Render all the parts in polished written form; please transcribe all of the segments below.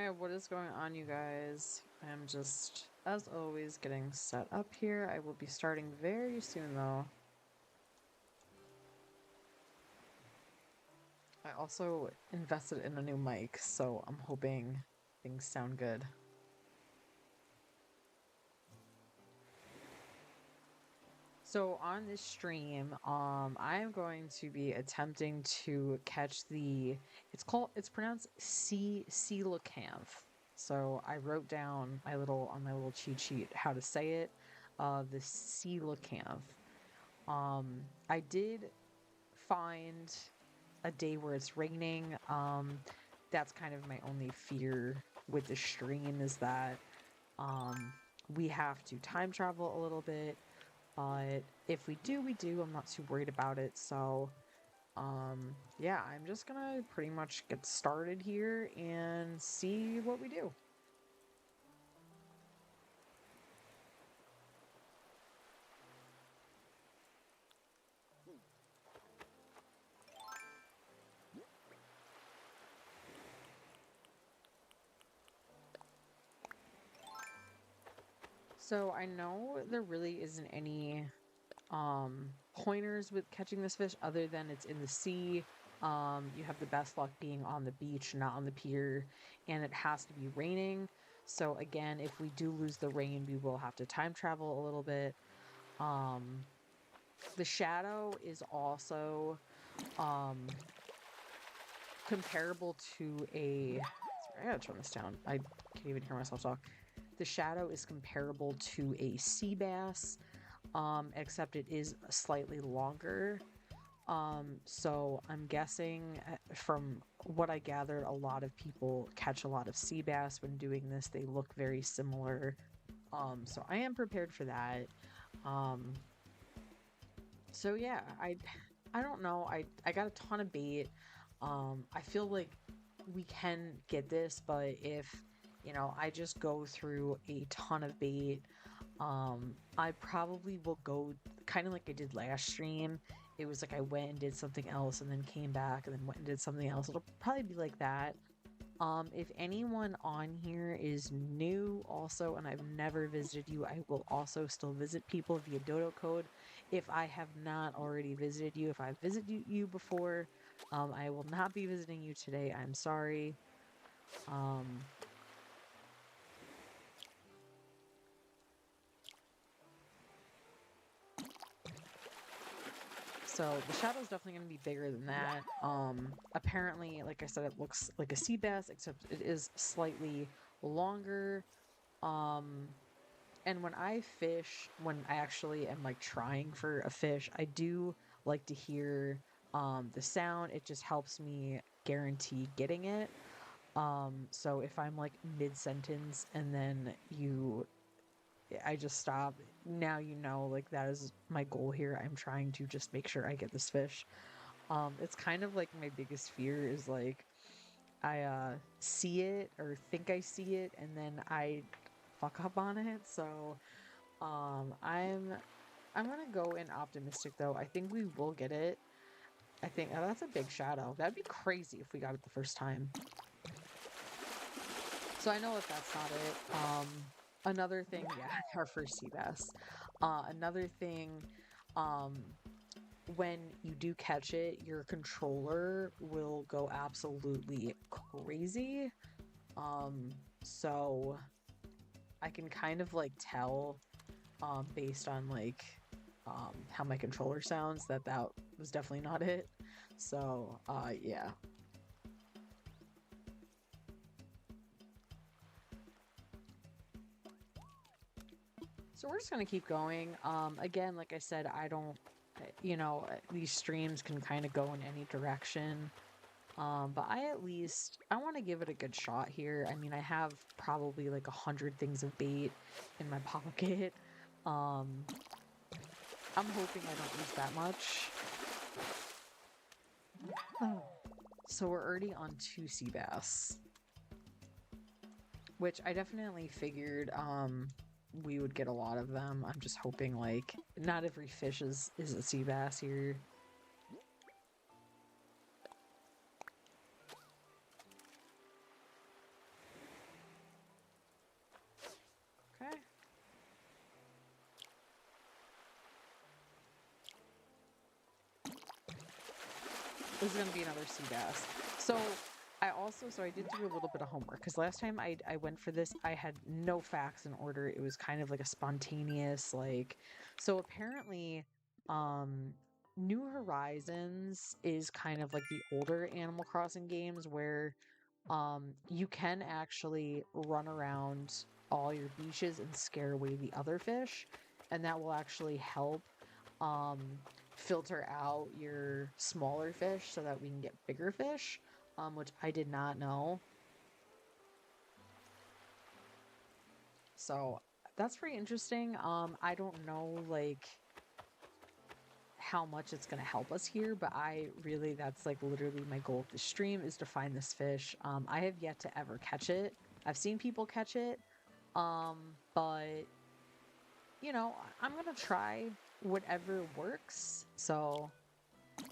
Alright, what is going on, you guys? I'm just, as always, getting set up here. I will be starting very soon, though. I also invested in a new mic, so I'm hoping things sound good. So on this stream, I am going to be attempting to catch it's pronounced Coelocanth. So I wrote down on my little cheat sheet how to say it, the Coelocanth. I did find a day where it's raining. That's kind of my only fear with the stream is that um, we have to time travel a little bit. But if we do, we do. I'm not too worried about it. So, yeah, I'm just gonna pretty much get started here and see what we do. So I know there really isn't any pointers with catching this fish other than it's in the sea. You have the best luck being on the beach, not on the pier, and it has to be raining. So again, if we do lose the rain, we will have to time travel a little bit. The shadow is also comparable to a. Sorry, I gotta turn this down. I can't even hear myself talk. The shadow is comparable to a sea bass, except it is slightly longer. So I'm guessing from what I gathered, a lot of people catch a lot of sea bass when doing this. They look very similar. So I am prepared for that. So yeah, I don't know. I got a ton of bait. I feel like we can get this, but if I just go through a ton of bait, I probably will go kind of like I did last stream. It was like I went and did something else and then came back and then went and did something else. It'll probably be like that. If anyone on here is new also and I've never visited you, I will also still visit people via dodo code. If I have not already visited you, if I've visited you before, I will not be visiting you today. I'm sorry. So the shadow is definitely going to be bigger than that. Apparently, like I said, it looks like a sea bass, except it is slightly longer. And when I fish, when I actually am like trying for a fish, I do like to hear the sound. It just helps me guarantee getting it. So if I'm like mid-sentence and then I just stop, now like that is my goal here. I'm trying to just make sure I get this fish. It's kind of like my biggest fear is like I see it or think I see it and then I fuck up on it. So I'm gonna go in optimistic though. I think we will get it. I think that's a big shadow. That'd be crazy if we got it the first time. So I know that that's not it. Another thing, yeah, our first sea bass. Another thing, um, when you do catch it, your controller will go absolutely crazy. So I can kind of like tell, based on like, how my controller sounds that was definitely not it. So, yeah. So we're just gonna keep going. Again, like I said, I don't, these streams can kind of go in any direction. But I want to give it a good shot here. I mean, I have probably like 100 things of bait in my pocket. I'm hoping I don't use that much. So we're already on 2 sea bass, which I definitely figured we would get a lot of them. I'm just hoping like not every fish is a sea bass here. This is gonna be another sea bass. So I did do a little bit of homework because last time I went for this, I had no facts in order. It was kind of like a spontaneous, like, so apparently, um, New Horizons is kind of like the older Animal Crossing games where you can actually run around all your beaches and scare away the other fish, and that will actually help um filter out your smaller fish so that we can get bigger fish, which I did not know. So that's pretty interesting. I don't know like how much it's going to help us here, but I really, that's like literally my goal of the stream is to find this fish. I have yet to ever catch it. I've seen people catch it, but you know, I'm gonna try whatever works. So it's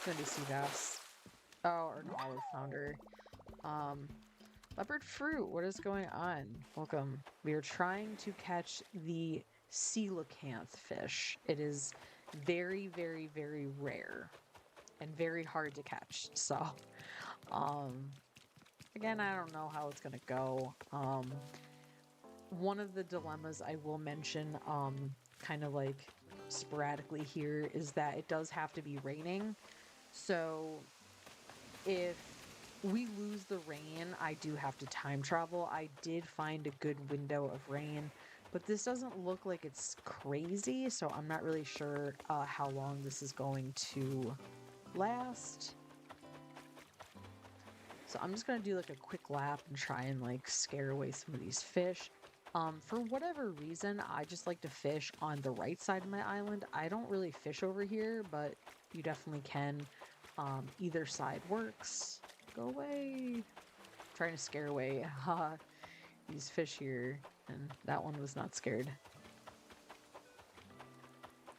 gonna be sea bass. Oh, or an olive flounder. Um, leopard fruit, what is going on? Welcome. We are trying to catch the coelacanth fish. It is very, very, very rare and very hard to catch. So, um, again, I don't know how it's gonna go. One of the dilemmas I will mention, kind of like sporadically here, is that it does have to be raining. So if we lose the rain, I do have to time travel. I did find a good window of rain, but this doesn't look like it's crazy, so I'm not really sure how long this is going to last. So I'm just gonna do like a quick lap and try and like scare away some of these fish. For whatever reason, I just like to fish on the right side of my island. I don't really fish over here, but you definitely can. Either side works. Go away. Trying to scare away these fish here, and that one was not scared.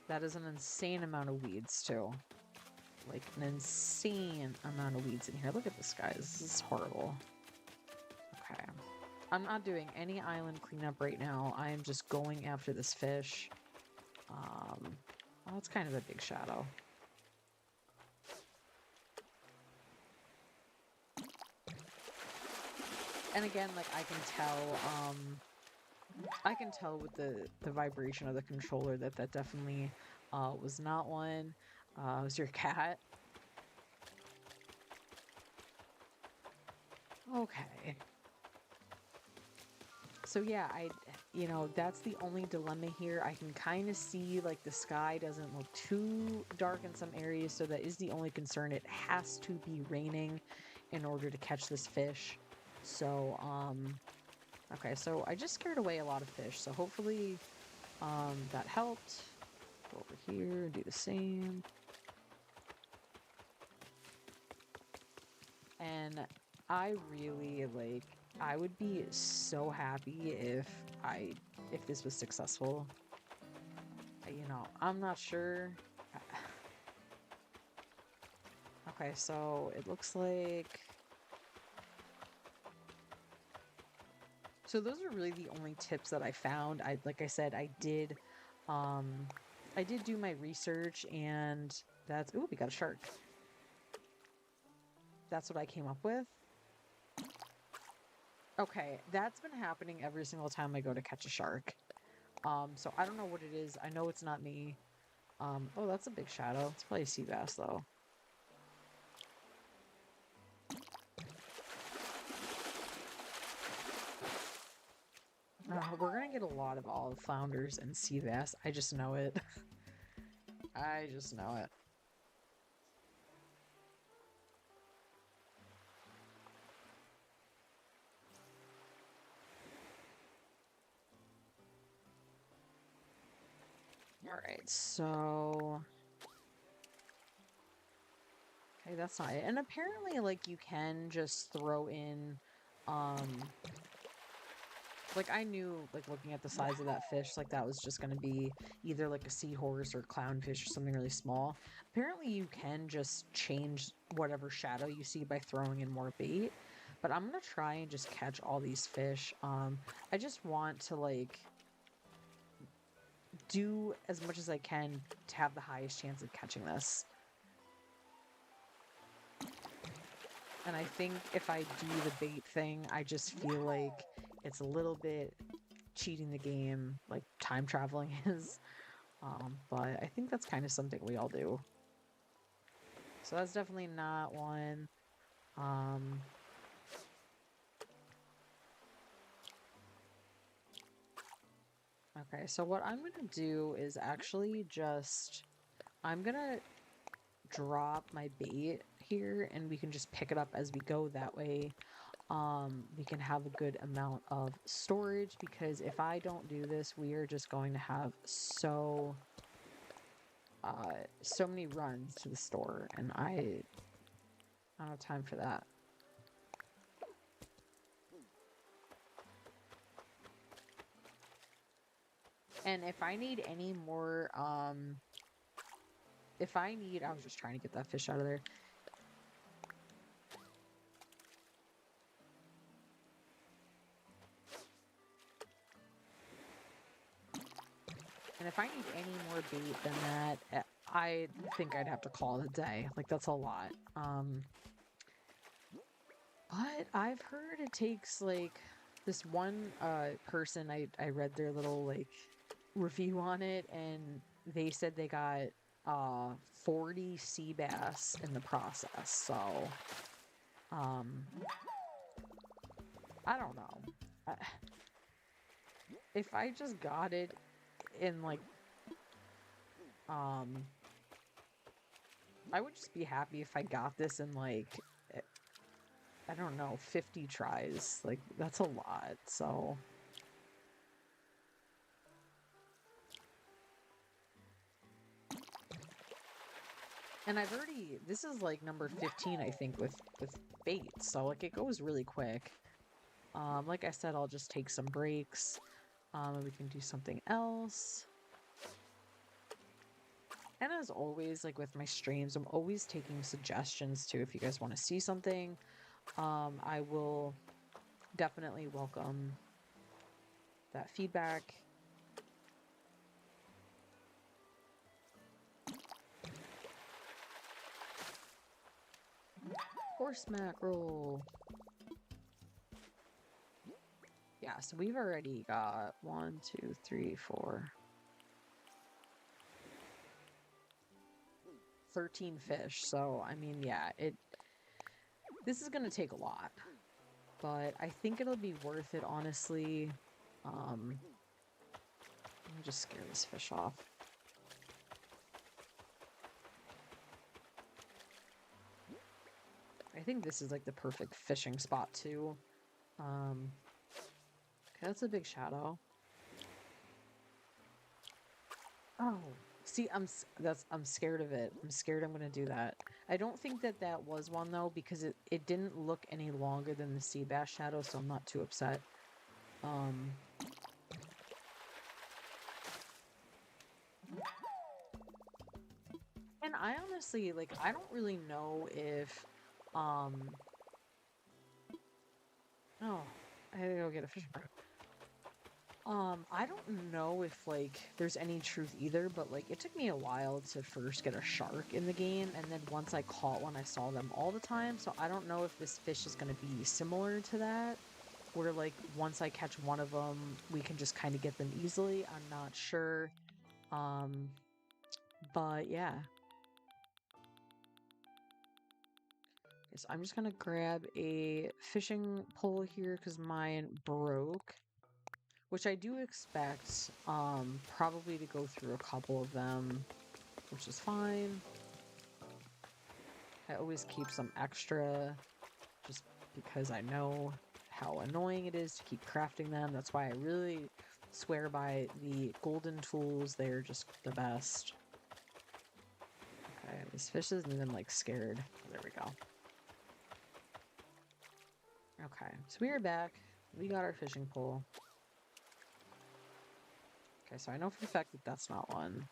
That is an insane amount of weeds too. Like an insane amount of weeds in here. Look at this, guys. This is horrible. Okay. I'm not doing any island cleanup right now. I am just going after this fish. Well, it's kind of a big shadow. And again, like I can tell with the vibration of the controller that that definitely was not one. It was your cat. Okay. So yeah, you know, that's the only dilemma here. I can kind of see like the sky doesn't look too dark in some areas, so that is the only concern. It has to be raining in order to catch this fish. So, okay, so I just scared away a lot of fish, so hopefully, that helped. Go over here and do the same. And I really like, I would be so happy if this was successful. You know, I'm not sure. Okay, so it looks like, so those are really the only tips that I found. Like I said, I did do my research, and that's, ooh, we got a shark. That's what I came up with. Okay, that's been happening every single time I go to catch a shark. So I don't know what it is. I know it's not me. Oh, that's a big shadow. It's probably a sea bass, though. We're gonna get a lot of olive flounders and sea bass. I just know it. I just know it. Alright, so... Okay, that's not it. And apparently, like, you can just throw in, like, I knew, like, looking at the size of that fish, like, that was just gonna be either, like, a seahorse or clownfish or something really small. Apparently, you can just change whatever shadow you see by throwing in more bait. But I'm gonna try and just catch all these fish. I just want to, like, do as much as I can to have the highest chance of catching this. And I think if I do the bait thing, I just feel like it's a little bit cheating the game, like time traveling is. But I think that's kind of something we all do. So that's definitely not one. Okay, so what I'm gonna do is actually just, I'm gonna drop my bait here and we can just pick it up as we go. That way, we can have a good amount of storage, because if I don't do this, we are just going to have so many runs to the store, and I don't have time for that. And if I need any more, I was just trying to get that fish out of there. And if I need any more bait than that, I think I'd have to call it a day. Like, that's a lot. But I've heard it takes, like, this one person, I read their little, like, review on it, and they said they got 40 sea bass in the process. So I don't know. If I just got it in, like, I would just be happy if I got this in, like, I don't know, 50 tries. Like, that's a lot. So and I've already, this is like number 15, I think, with baits, so like it goes really quick. Like I said, I'll just take some breaks, and we can do something else. And as always, like with my streams, I'm always taking suggestions too. If you guys want to see something, I will definitely welcome that feedback. Horse mackerel. Yeah, so we've already got 1, 2, 3, 4, 13 fish. So, I mean, yeah, this is going to take a lot, but I think it'll be worth it, honestly. Let me just scare this fish off. I think this is like the perfect fishing spot too. Okay, that's a big shadow. Oh, see, I'm scared of it. I'm scared I'm gonna do that. I don't think that was one though, because it didn't look any longer than the sea bass shadow, so I'm not too upset. And I honestly, like, I don't really know if, oh, I had to go get a fishing rod. I don't know if, like, there's any truth either, but, like, it took me a while to first get a shark in the game, and then once I caught one, I saw them all the time, so I don't know if this fish is going to be similar to that, where, like, once I catch one of them, we can just kind of get them easily. I'm not sure. But yeah. Okay, so I'm just gonna grab a fishing pole here because mine broke. Which I do expect, probably to go through a couple of them, which is fine. I always keep some extra, just because I know how annoying it is to keep crafting them. That's why I really swear by the golden tools. They're just the best. Okay, this fish isn't even, like, scared. There we go. Okay, so we are back. We got our fishing pole. Okay, so I know for the fact that that's not one.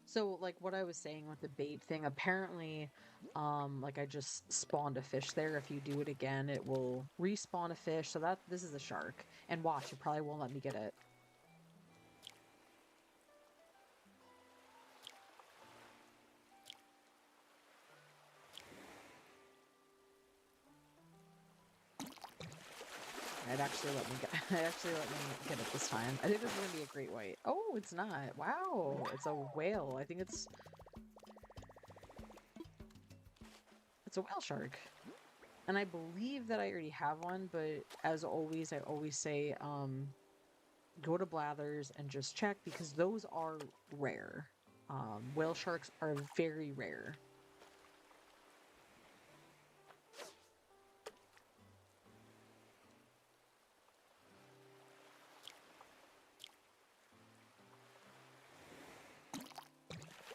So, like what I was saying with the bait thing, apparently, like I just spawned a fish there. If you do it again, it will respawn a fish. So this is a shark. And watch, it probably won't let me get it. It actually let me get it actually let me get it this time. I think this is gonna be a great white. Oh, it's not. Wow, it's a whale. I think it's a whale shark. And I believe that I already have one, but as always, I always say, go to Blathers and just check because those are rare. Whale sharks are very rare.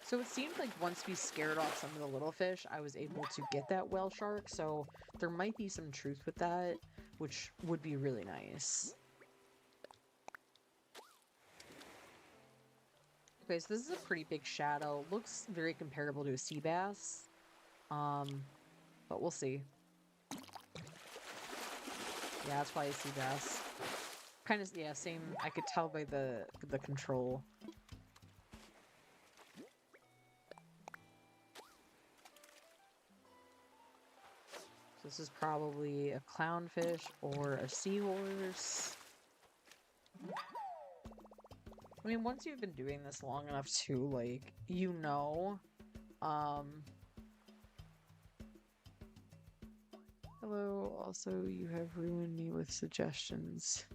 So it seemed like once we scared off some of the little fish, I was able to get that whale shark. So there might be some truth with that, which would be really nice. Okay, so this is a pretty big shadow. Looks very comparable to a sea bass. But we'll see. Yeah, it's probably a sea bass. Kind of, yeah, same. I could tell by the control. So this is probably a clownfish or a seahorse. I mean, once you've been doing this long enough too, like, you know, hello, also you have ruined me with suggestions.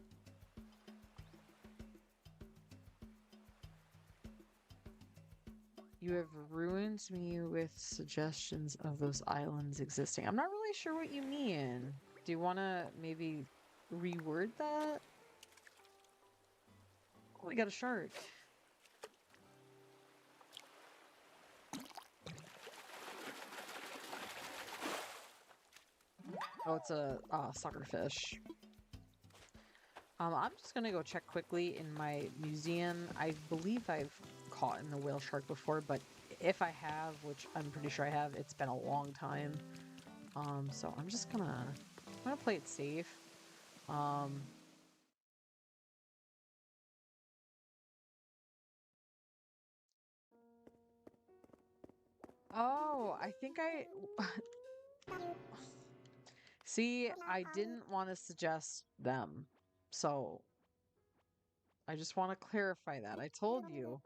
You have ruined me with suggestions of those islands existing. I'm not really sure what you mean. Do you want to maybe reword that? Oh, we got a shark. Oh, it's a suckerfish. I'm just gonna go check quickly in my museum. I believe I've caught in the whale shark before, but if I have, which I'm pretty sure I have, it's been a long time. So I'm just gonna play it safe. Oh, I think I see. I didn't want to suggest them, so I just want to clarify that. I told you.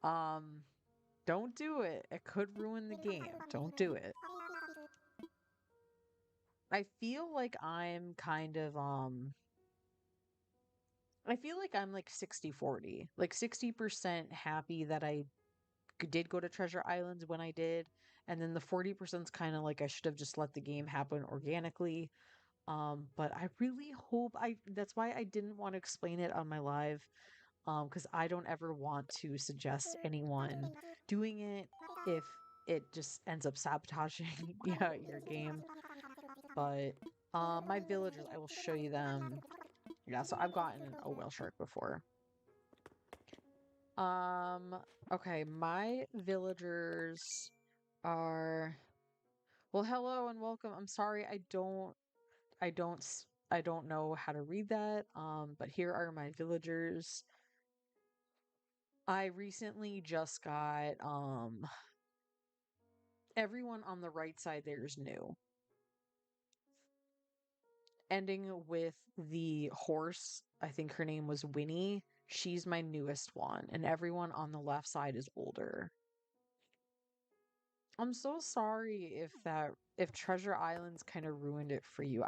Um, don't do it. It could ruin the game. Don't do it. I feel like I'm kind of I feel like I'm like 60-40. Like 60% happy that I did go to Treasure Islands when I did, and then the 40% is kind of like I should have just let the game happen organically. But I really hope I that's why I didn't want to explain it on my live, because I don't ever want to suggest anyone doing it if it just ends up sabotaging yeah, your game. But my villagers, I will show you them. Yeah, so I've gotten a whale shark before. Um, okay, my villagers are well, hello and welcome. I'm sorry, I don't know how to read that. But here are my villagers. I recently just got everyone on the right side there is new. Ending with the horse, I think her name was Winnie. She's my newest one, and everyone on the left side is older. I'm so sorry if Treasure Islands kind of ruined it for you.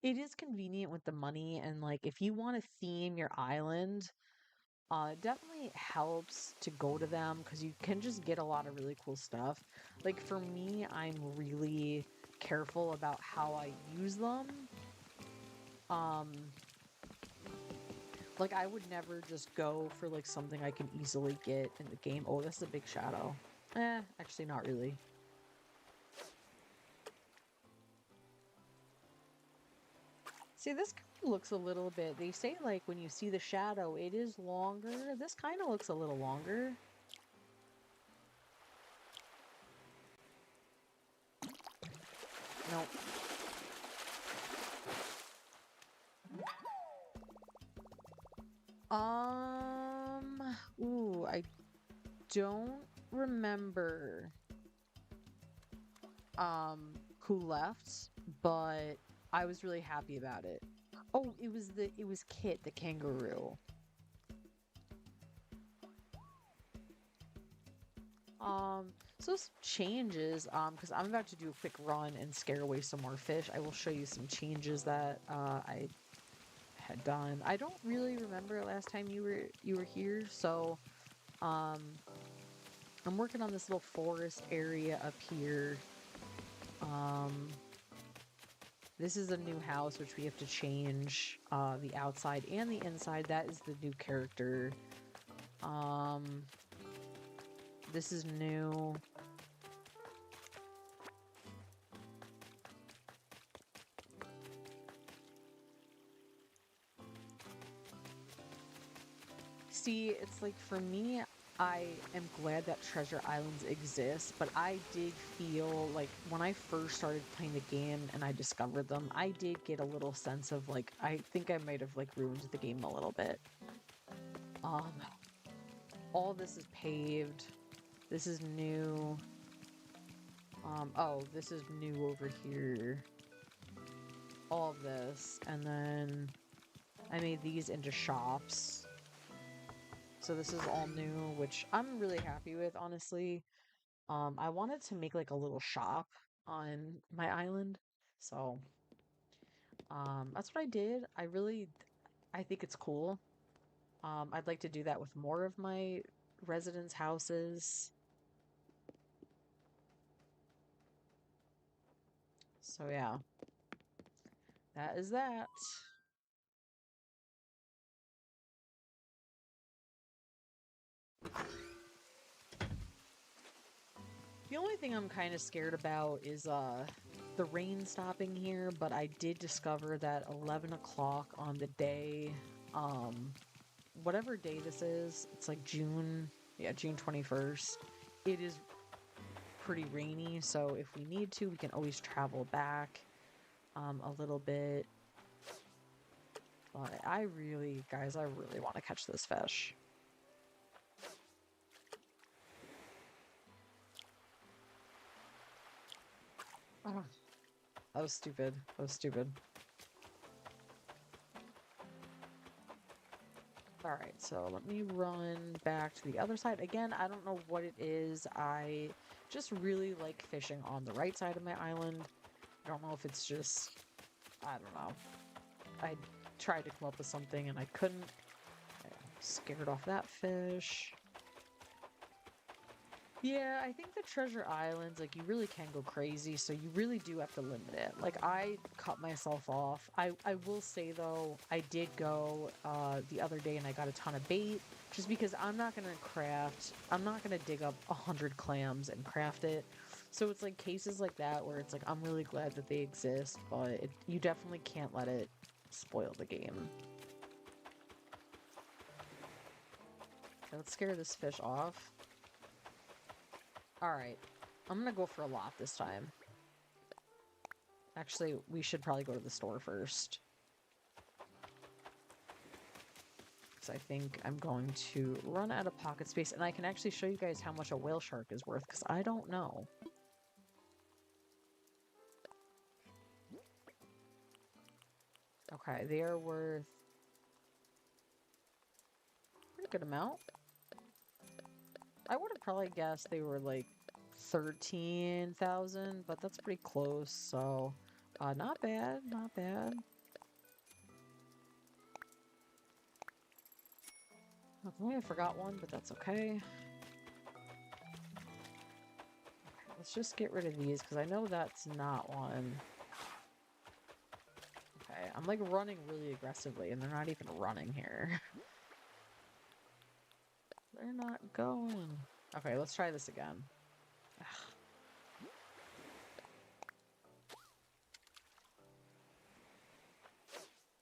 It is convenient with the money and like if you want to theme your island, it definitely helps to go to them because you can just get a lot of really cool stuff. Like for me, I'm really careful about how I use them. Um, like I would never just go for like something I can easily get in the game. Oh, this is a big shadow. Actually not really. See, this kind of looks a little bit, they say like when you see the shadow, it is longer. This kind of looks a little longer. Ooh, I don't remember who left, but I was really happy about it. Oh, it was Kit, the kangaroo. So some changes, because I'm about to do a quick run and scare away some more fish. I will show you some changes that I had done. I don't really remember last time you were here, so um I'm working on this little forest area up here. Um this is a new house which we have to change the outside and the inside. That is the new character. Um this is new. See, it's like for me, I am glad that Treasure Islands exist, but I did feel like when I first started playing the game and I discovered them, I did get a little sense of like, I think I might have like ruined the game a little bit. Um, all this is paved. This is new. Oh, this is new over here. All of this, and then I made these into shops. So this is all new, which I'm really happy with, honestly. I wanted to make like a little shop on my island. So, that's what I did. I think it's cool. I'd like to do that with more of my residents' houses. So yeah, that is that. The only thing I'm kind of scared about is the rain stopping here, but I did discover that 11 o'clock on the day, um, whatever day this is, it's like June, yeah, June 21st. It is pretty rainy, so if we need to, we can always travel back a little bit. But guys, I really want to catch this fish. Oh, that was stupid. That was stupid. Alright, so let me run back to the other side. Again, I don't know what it is. I just really like fishing on the right side of my island. I don't know if it's just, I don't know. I tried to come up with something and I couldn't. I scared off that fish. Yeah, I think the Treasure Islands, like, you really can go crazy, so you really do have to limit it. Like, I cut myself off. I will say, though, I did go the other day and I got a ton of bait, just because I'm not gonna dig up 100 clams and craft it. So it's like cases like that where it's like, I'm really glad that they exist, but you definitely can't let it spoil the game. Okay, let's scare this fish off. Alright, I'm gonna go for a lot this time. Actually, we should probably go to the store first. Because I think I'm going to run out of pocket space, and I can actually show you guys how much a whale shark is worth, because I don't know. Okay, they are worth a pretty good amount. I would have probably guessed they were like 13,000, but that's pretty close, so not bad, not bad. Okay, I forgot one, but that's okay. Let's just get rid of these, because I know that's not one. Okay, I'm like running really aggressively, and they're not even running here. They're not going. Okay, let's try this again. Ugh.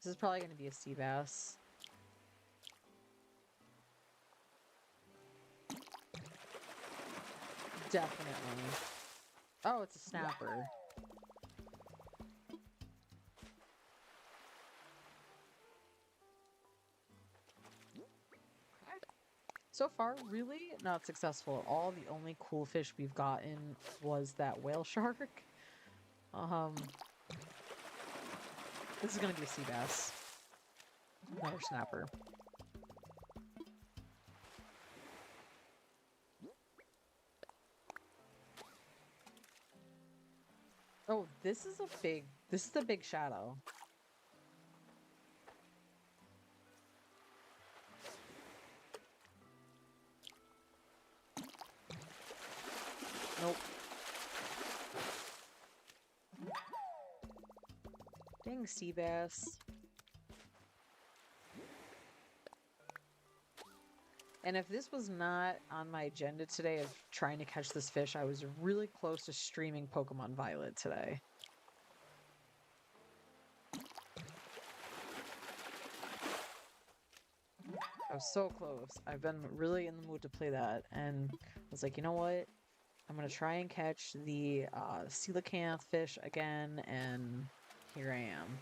This is probably going to be a sea bass. Definitely. Oh, it's a snapper. So far, really not successful at all. The only cool fish we've gotten was that whale shark. This is gonna be a sea bass. Another snapper. Oh, this is the big shadow. Nope. Dang sea bass. And if this was not on my agenda today of trying to catch this fish, I was really close to streaming Pokemon Violet today. I was so close. I've been really in the mood to play that, and I was like, you know what? I'm gonna try and catch the Coelocanth fish again, and here I am.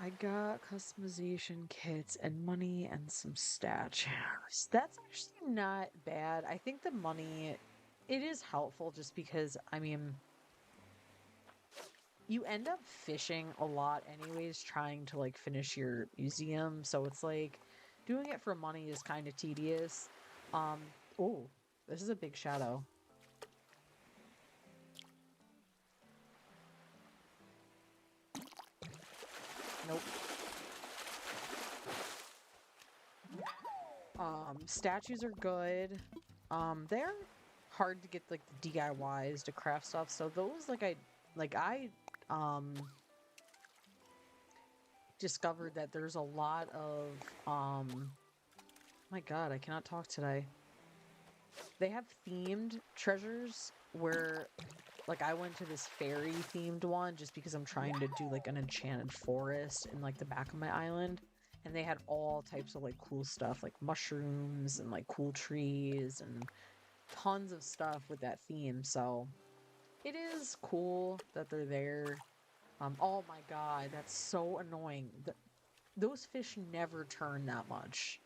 I got customization kits and money and some statues. That's actually not bad. I think the money, it is helpful just because, I mean, you end up fishing a lot anyways, trying to like finish your museum. So it's like doing it for money is kind of tedious. Oh, this is a big shadow. Nope. Statues are good. They're hard to get like the DIYs to craft stuff. So those I discovered that there's a lot of my god, I cannot talk today. They have themed treasures where like I went to this fairy themed one just because I'm trying to do like an enchanted forest in like the back of my island, and they had all types of like cool stuff like mushrooms and like cool trees and tons of stuff with that theme. So it is cool that they're there. Oh my god, that's so annoying. Those fish never turn that much.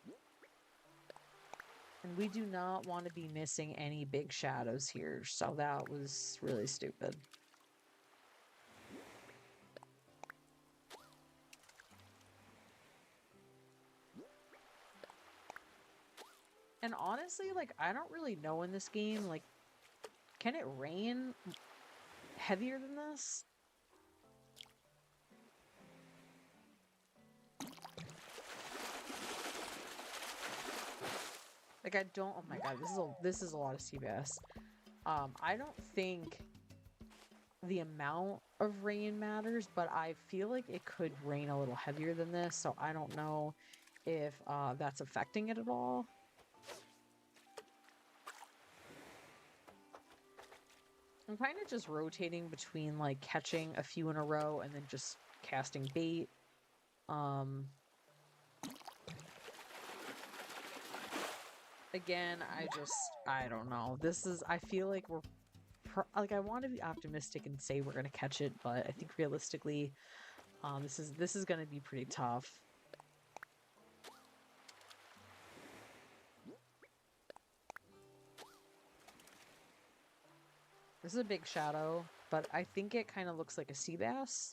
And we do not want to be missing any big shadows here, so that was really stupid. And honestly, like, I don't really know in this game, like, can it rain heavier than this? Like, I don't, oh my god, this is a lot of sea bass. I don't think the amount of rain matters, but I feel like it could rain a little heavier than this, so I don't know if that's affecting it at all. I'm kind of just rotating between like catching a few in a row and then just casting bait. Again, I don't know. I feel like like I want to be optimistic and say we're gonna catch it, but I think realistically, this is gonna be pretty tough. This is a big shadow, but I think it kind of looks like a sea bass.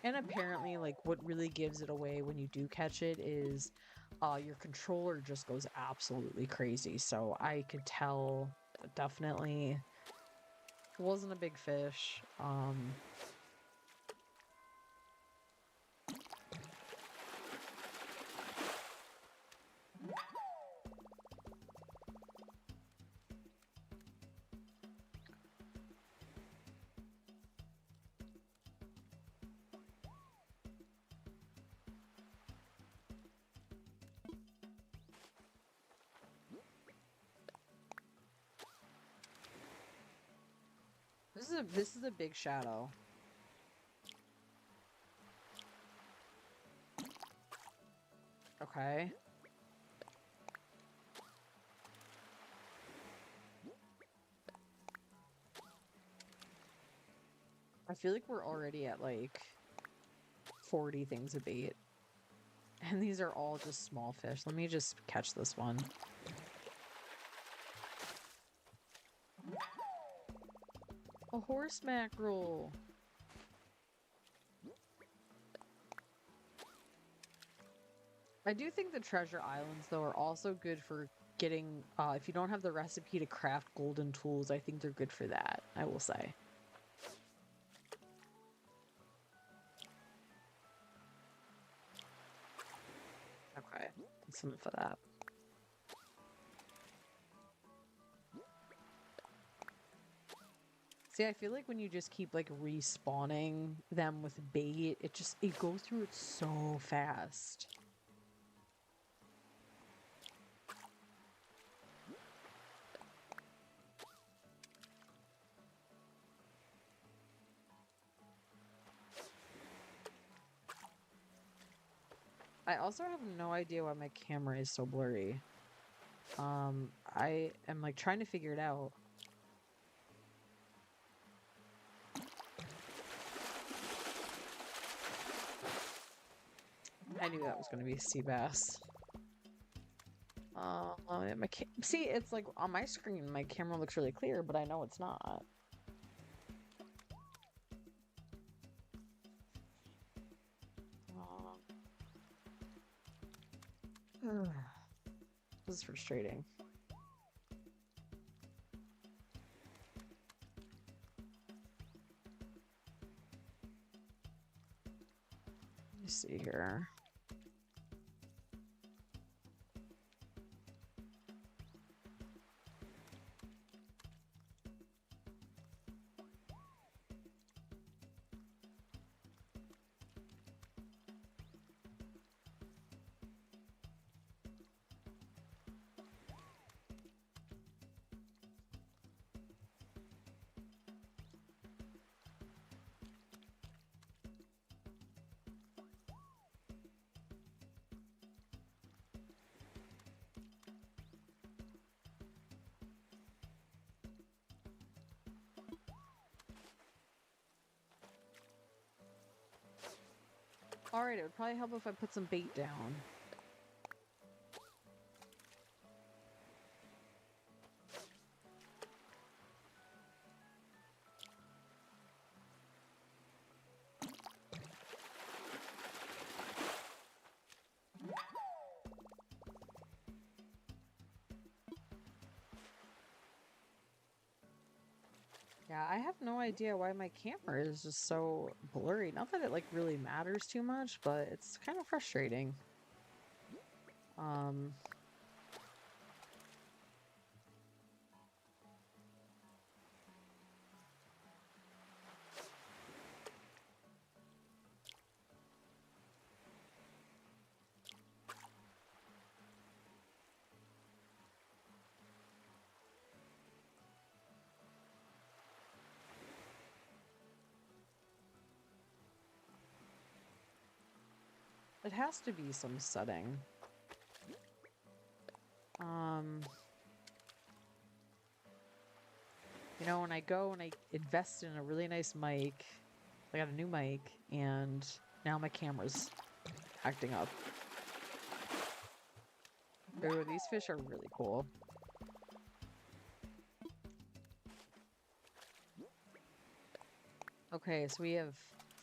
And apparently, like, what really gives it away when you do catch it is your controller just goes absolutely crazy. So I could tell definitely it wasn't a big fish. This is a big shadow. Okay. I feel like we're already at like 40 things of bait. And these are all just small fish. Let me just catch this one. A horse mackerel. I do think the treasure islands, though, are also good for getting, if you don't have the recipe to craft golden tools, I think they're good for that, I will say. Okay, that's enough of that. See, I feel like when you just keep, like, respawning them with bait, it goes through it so fast. I also have no idea why my camera is so blurry. I am, like, trying to figure it out. I knew that was going to be sea bass. See, it's like on my screen, my camera looks really clear, but I know it's not. This is frustrating. Let me see here. Alright, it would probably help if I put some bait down. Yeah, I have no idea why my camera is just so blurry. Not that it, like, really matters too much, but it's kind of frustrating. It has to be some setting. You know, when I go and I invest in a really nice mic, I got a new mic, and now my camera's acting up. Ooh, these fish are really cool. Okay, so we have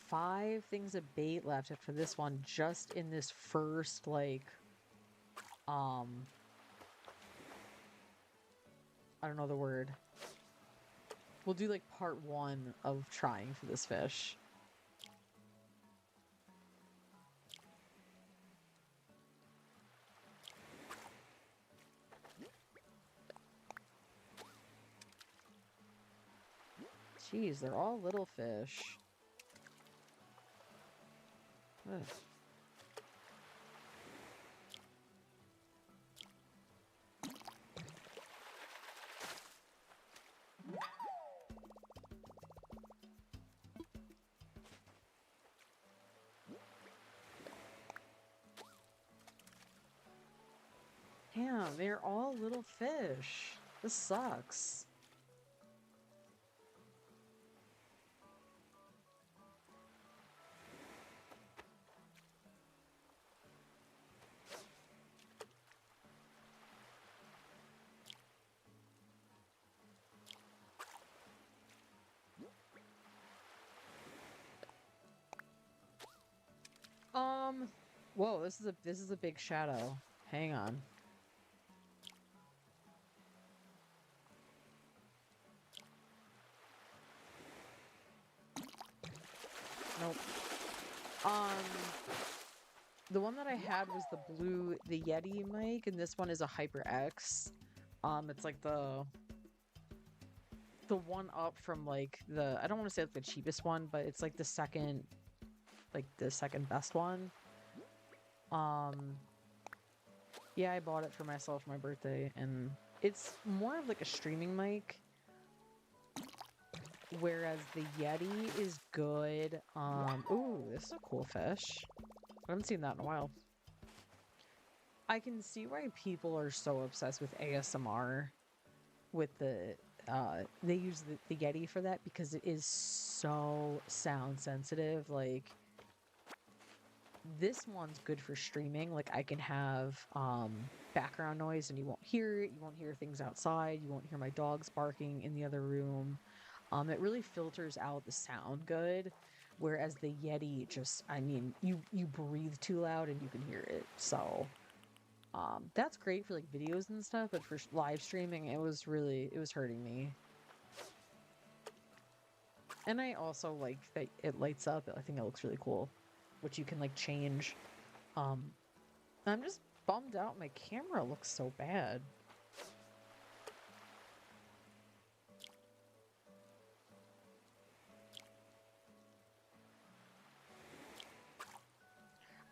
5 things of bait left after this one, just in this first, like, I don't know the word. We'll do, like, part 1 of trying for this fish. Jeez, they're all little fish. Ugh. Damn, they're all little fish. This sucks. Whoa, this is a big shadow. Hang on. Nope. The one that I had was the Yeti mic, and this one is a HyperX. It's like the one up from like I don't want to say like the cheapest one, but it's like the second best one. Yeah, I bought it for myself for my birthday, and it's more of like a streaming mic, whereas the Yeti is good. Ooh, this is a cool fish. I haven't seen that in a while. I can see why people are so obsessed with ASMR with they use the Yeti for that because it is so sound sensitive. Like, this one's good for streaming. Like, I can have background noise and you won't hear it. You won't hear things outside. You won't hear my dogs barking in the other room. It really filters out the sound good. Whereas the Yeti just, I mean, you breathe too loud and you can hear it. So that's great for like videos and stuff, but for live streaming, it was hurting me. And I also like that it lights up. I think it looks really cool, which you can like change. I'm just bummed out my camera looks so bad.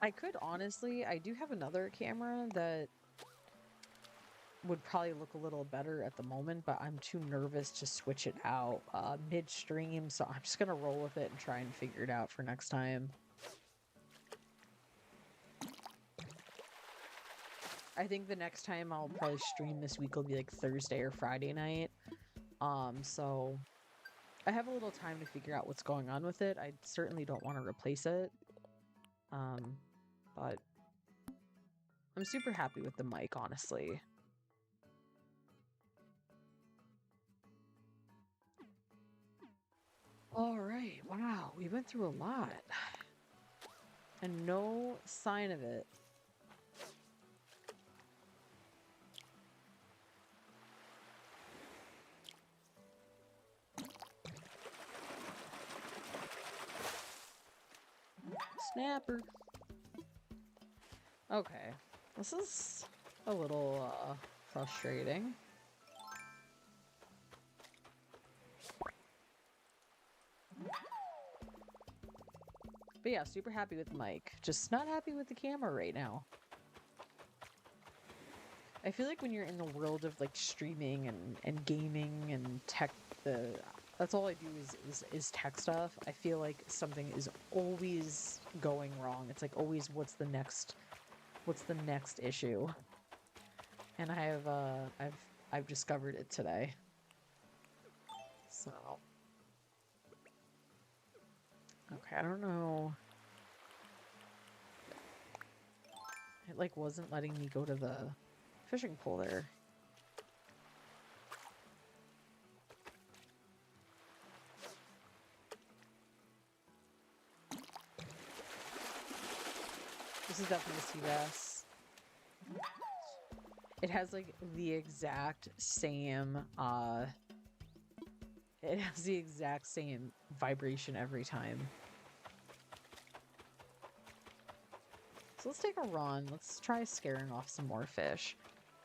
I could honestly, I do have another camera that would probably look a little better at the moment, but I'm too nervous to switch it out midstream, so I'm just gonna roll with it and try and figure it out for next time. I think the next time I'll probably stream this week will be like Thursday or Friday night. So I have a little time to figure out what's going on with it. I certainly don't want to replace it. But I'm super happy with the mic, honestly. All right, wow, we went through a lot. And no sign of it. Snapper. Okay, this is a little frustrating. But yeah, super happy with the mic. Just not happy with the camera right now. I feel like when you're in the world of like streaming and gaming and tech, that's all I do is tech stuff. I feel like something is always going wrong. It's like always what's the next issue? And I've discovered it today. So okay, I don't know. It like wasn't letting me go to the fishing pool there. This is definitely a sea bass. It has like the exact same it has the exact same vibration every time. So let's take a run. Let's try scaring off some more fish.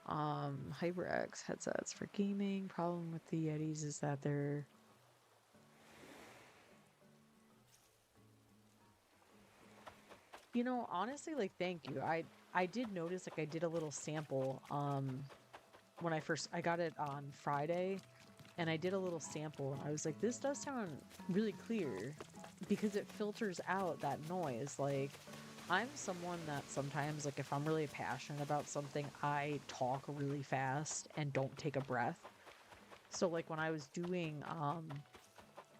HyperX headsets for gaming. Problem with the Yetis is that they're honestly, like, thank you. I did notice, like, I did a little sample when I got it on Friday, and I did a little sample, and I was like, this does sound really clear because it filters out that noise. Like, I'm someone that sometimes, like, if I'm really passionate about something, I talk really fast and don't take a breath. So, like, when I was doing,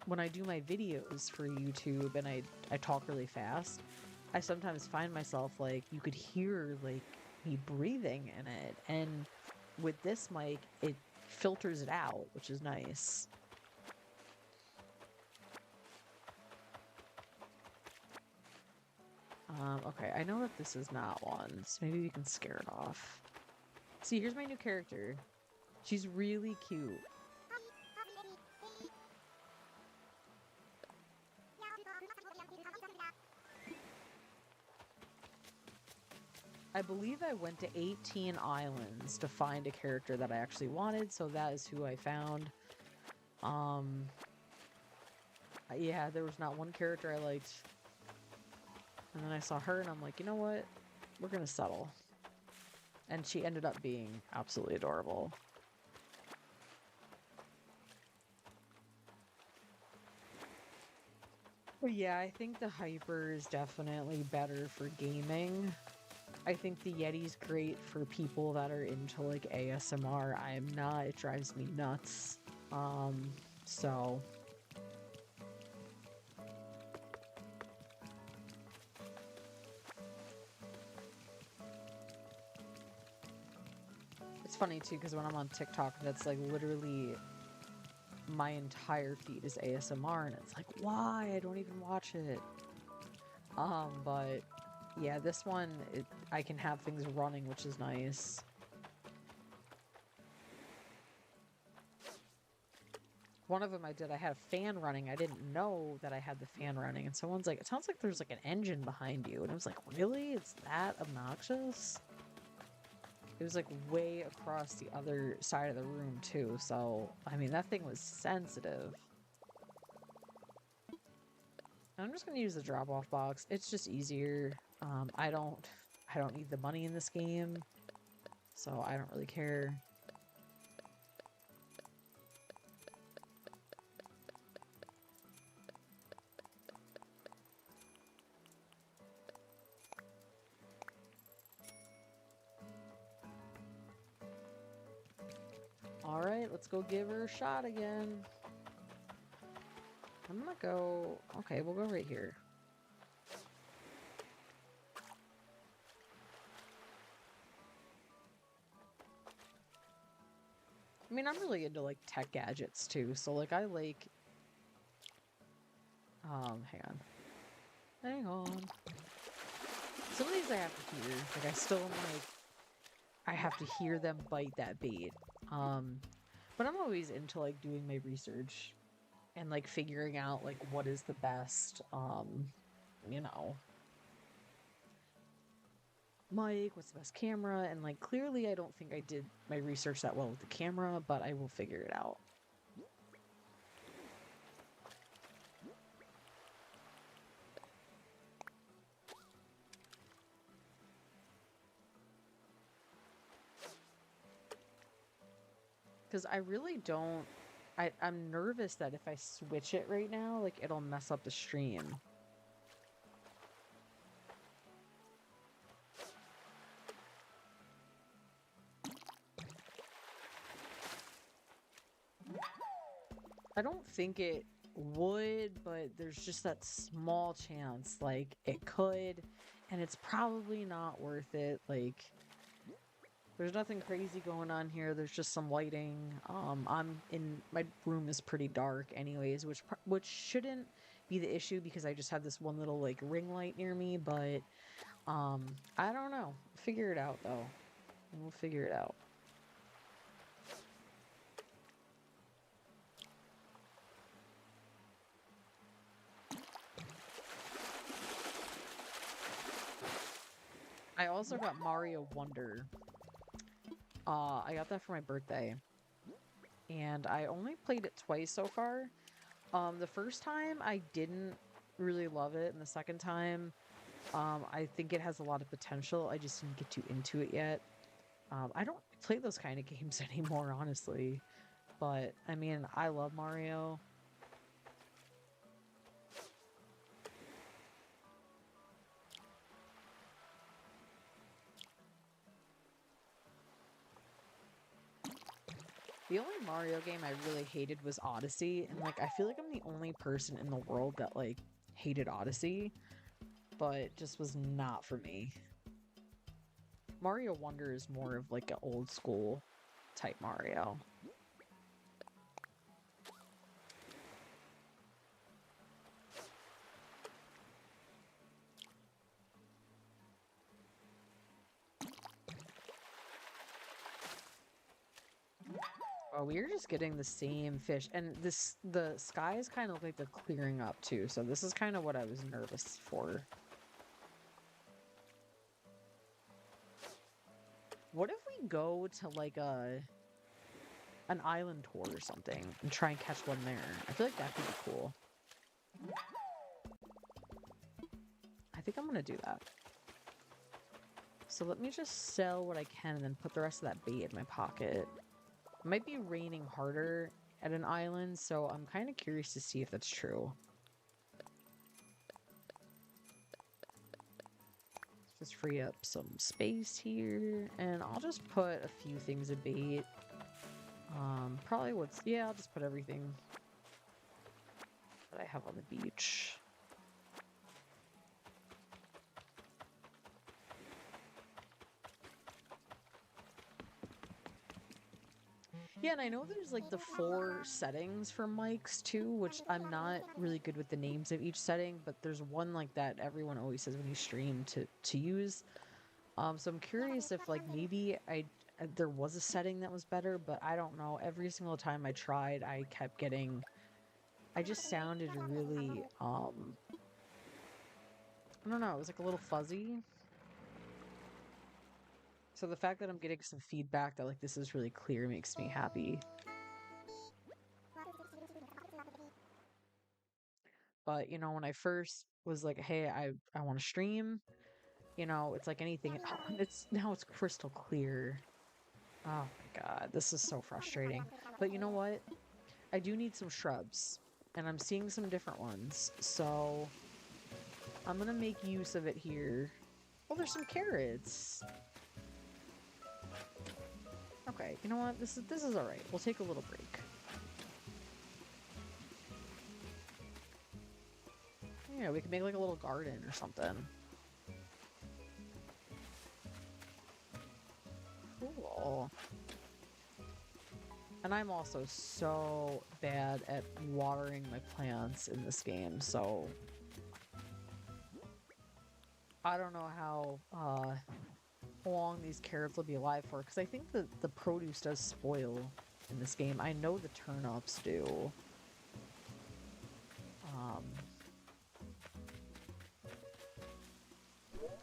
when I do my videos for YouTube and I talk really fast, I sometimes find myself, like, you could hear, like, me breathing in it. And with this mic, it filters it out, which is nice. Okay, I know that this is not one, so maybe we can scare it off. See, here's my new character. She's really cute. I believe I went to 18 islands to find a character that I actually wanted, so that is who I found. Yeah, there was not one character I liked. And then I saw her and I'm like, you know what? We're gonna settle. And she ended up being absolutely adorable. But yeah, I think the Hyper is definitely better for gaming. I think the Yeti's great for people that are into like ASMR. I am not. It drives me nuts. So it's funny too because when I'm on TikTok, that's like literally my entire feed is ASMR, and it's like, why? I don't even watch it. But yeah, this one I can have things running, which is nice. One of them I did, I had a fan running. I didn't know that I had the fan running, and someone's like, it sounds like there's like an engine behind you. And I was like, really? It's that obnoxious? It was like way across the other side of the room too, so I mean that thing was sensitive. I'm just gonna use the drop-off box. It's just easier. I don't need the money in this game, so I don't really care. Alright, let's go give her a shot again. I'm gonna go... Okay, we'll go right here. I mean, I'm really into, like, tech gadgets, too, so, like, I like... hang on. Hang on. Some of these I have to hear. Like, I still am, like... I have to hear them bite that bait. But I'm always into, like, doing my research and, like, figuring out, like, what is the best, you know... mic, what's the best camera, and like clearly I don't think I did my research that well with the camera, but I will figure it out. Because I really don't... I'm nervous that if I switch it right now, like it'll mess up the stream. I don't think it would, but there's just that small chance, like, it could, and it's probably not worth it. Like, there's nothing crazy going on here. There's just some lighting. My room is pretty dark anyways, which shouldn't be the issue because I just have this one little, like, ring light near me, but, I don't know. Figure it out, though. We'll figure it out. I also got Mario Wonder. I got that for my birthday. And I only played it twice so far. The first time I didn't really love it, and the second time, I think it has a lot of potential. I just didn't get too into it yet. I don't play those kind of games anymore, honestly. But, I mean, I love Mario. The only Mario game I really hated was Odyssey, and like I feel like I'm the only person in the world that like hated Odyssey, but it just was not for me. Mario Wonder is more of like an old school type Mario. Oh, we're just getting the same fish. And the skies kind of look like they're clearing up too. So this is kind of what I was nervous for. What if we go to like an island tour or something and try and catch one there? I feel like that could be cool. I think I'm gonna do that. So let me just sell what I can and then put the rest of that bait in my pocket. It might be raining harder at an island, so I'm kind of curious to see if that's true. Let's just free up some space here, and I'll just put a few things of bait. Probably yeah, I'll just put everything that I have on the beach. Yeah, and I know there's like the 4 settings for mics too, which I'm not really good with the names of each setting, but there's one like that everyone always says when you stream to use. So I'm curious if like maybe there was a setting that was better, but I don't know. Every single time I tried, I just sounded really I don't know, it was like a little fuzzy. So the fact that I'm getting some feedback that like this is really clear makes me happy. But you know, when I first was like, hey, I want to stream, you know, it's like anything. It's crystal clear. Oh my god, this is so frustrating. But you know what? I do need some shrubs, and I'm seeing some different ones. So I'm gonna make use of it here. Oh, there's some carrots. Okay, you know what? This is all right. We'll take a little break. Yeah, we can make like a little garden or something. Cool. And I'm also so bad at watering my plants in this game, so I don't know how long these carrots will be alive for, because I think that the produce does spoil in this game. I know the turnips do. Um,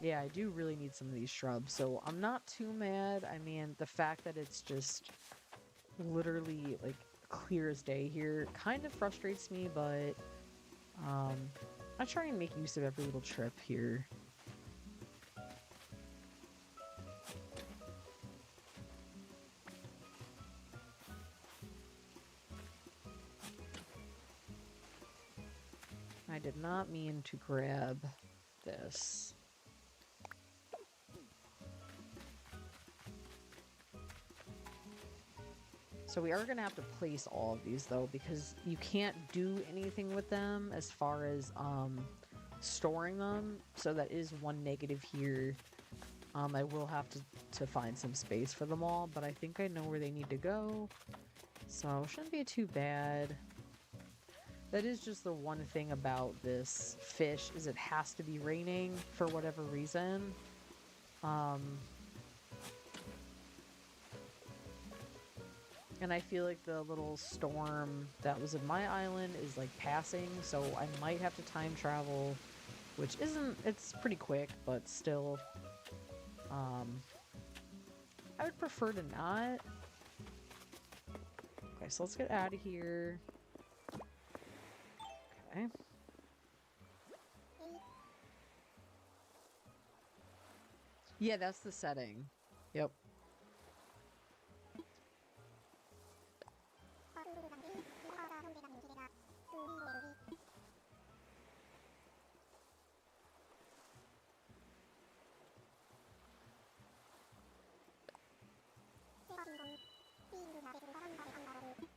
yeah, I do really need some of these shrubs, so I'm not too mad. I mean, the fact that it's just literally like clear as day here kind of frustrates me, but um, I try and make use of every little trip here. I did not mean to grab this. So we are going to have to place all of these though, because you can't do anything with them as far as storing them. So that is one negative here. I will have to find some space for them all, but I think I know where they need to go. So shouldn't be too bad. That is just the one thing about this fish, is it has to be raining for whatever reason. And I feel like the little storm that was in my island is like passing, so I might have to time travel, which it's pretty quick, but still, I would prefer to not. Okay, so let's get out of here. Okay. Yeah, that's the setting. Yep.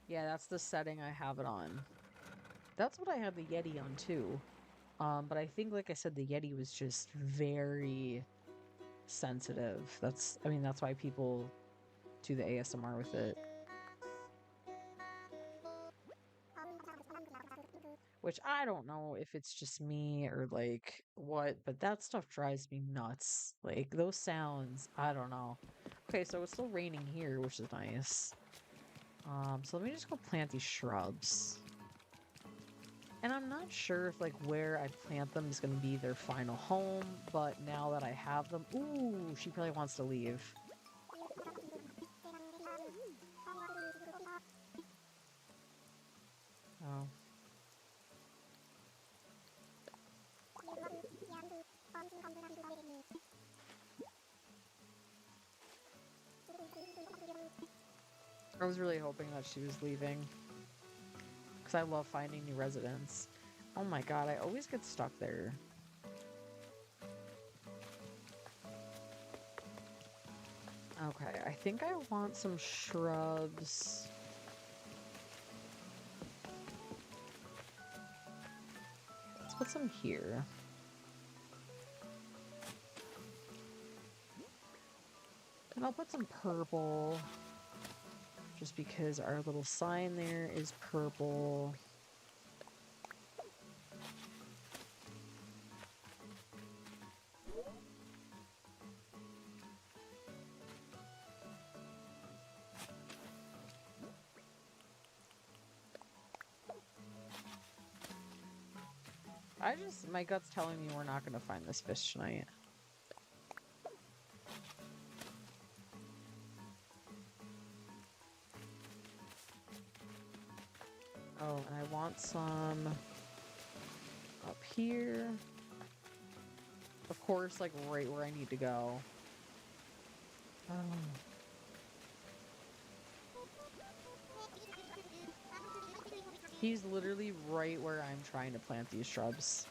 Yeah, that's the setting I have it on. That's what I had the Yeti on too. But I think, like I said, the Yeti was just very sensitive. I mean, that's why people do the ASMR with it. Which I don't know if it's just me or like what, but that stuff drives me nuts. Like those sounds, I don't know. Okay, so it's still raining here, which is nice. So let me just go plant these shrubs. And I'm not sure if like where I plant them is going to be their final home, but now that I have them, ooh, she probably wants to leave. Oh. I was really hoping that she was leaving. Because I love finding new residents. Oh my god, I always get stuck there. Okay, I think I want some shrubs. Let's put some here. And I'll put some purple. Just because our little sign there is purple. My gut's telling me we're not going to find this fish tonight. Oh, and I want some up here. Of course, like right where I need to go. Oh. He's literally right where I'm trying to plant these shrubs.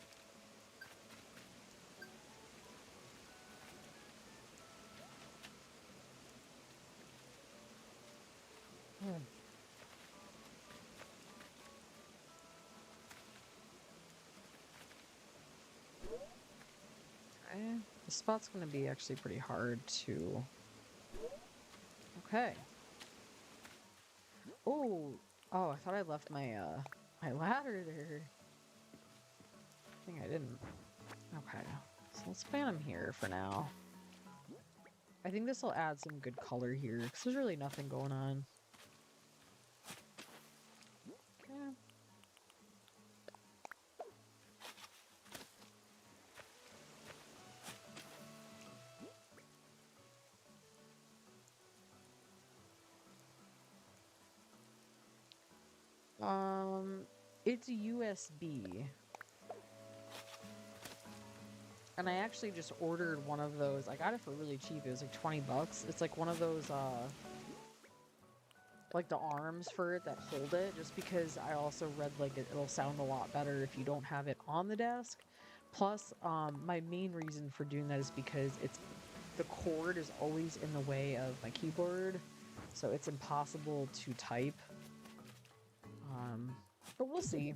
Okay. This spot's gonna be actually pretty hard to... Okay. Oh! Oh, I thought I left my, my ladder there. I think I didn't. Okay. So let's plant them here for now. I think this will add some good color here, because there's really nothing going on. Okay. It's USB. And I actually just ordered one of those. I got it for really cheap. It was like 20 bucks. It's like one of those, like the arms for it that hold it, just because I also read like it'll sound a lot better if you don't have it on the desk. Plus, my main reason for doing that is because the cord is always in the way of my keyboard, so it's impossible to type. But we'll see.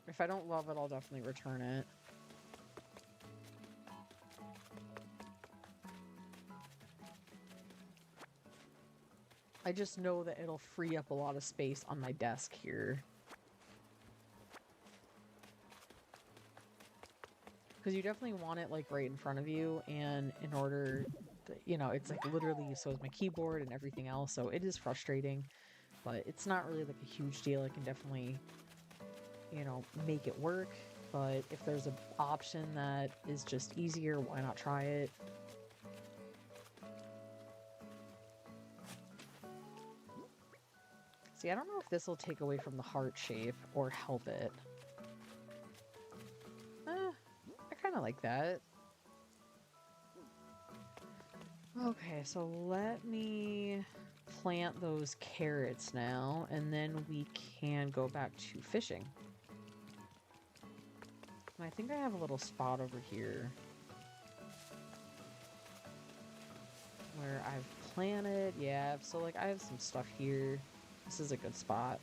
If I don't love it, I'll definitely return it. I just know that it'll free up a lot of space on my desk here. Because you definitely want it like right in front of you, and in order to, you know, it's like literally so is my keyboard and everything else, so it is frustrating, but it's not really like a huge deal. I can definitely, you know, make it work, but if there's an option that is just easier, why not try it? See, I don't know if this will take away from the heart shape or help it. I kind of like that. Okay, so let me plant those carrots now, and then we can go back to fishing. And I think I have a little spot over here where I've planted, yeah, so like I have some stuff here. This is a good spot.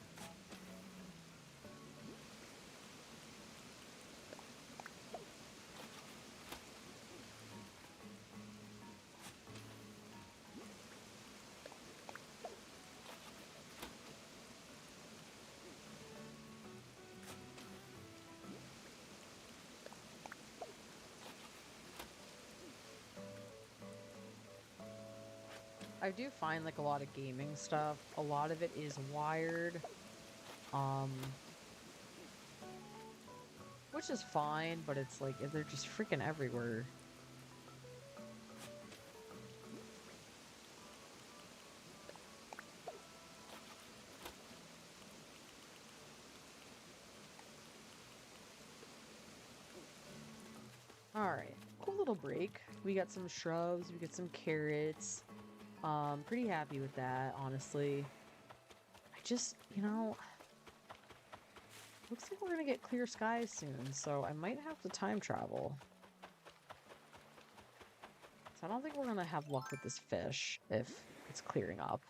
I do find like a lot of gaming stuff, a lot of it is wired, um, which is fine, but it's like they're just freaking everywhere. All right, cool little break. We got some shrubs, we got some carrots. Pretty happy with that, honestly. I just, looks like we're gonna get clear skies soon, so I might have to time travel. So I don't think we're gonna have luck with this fish if it's clearing up.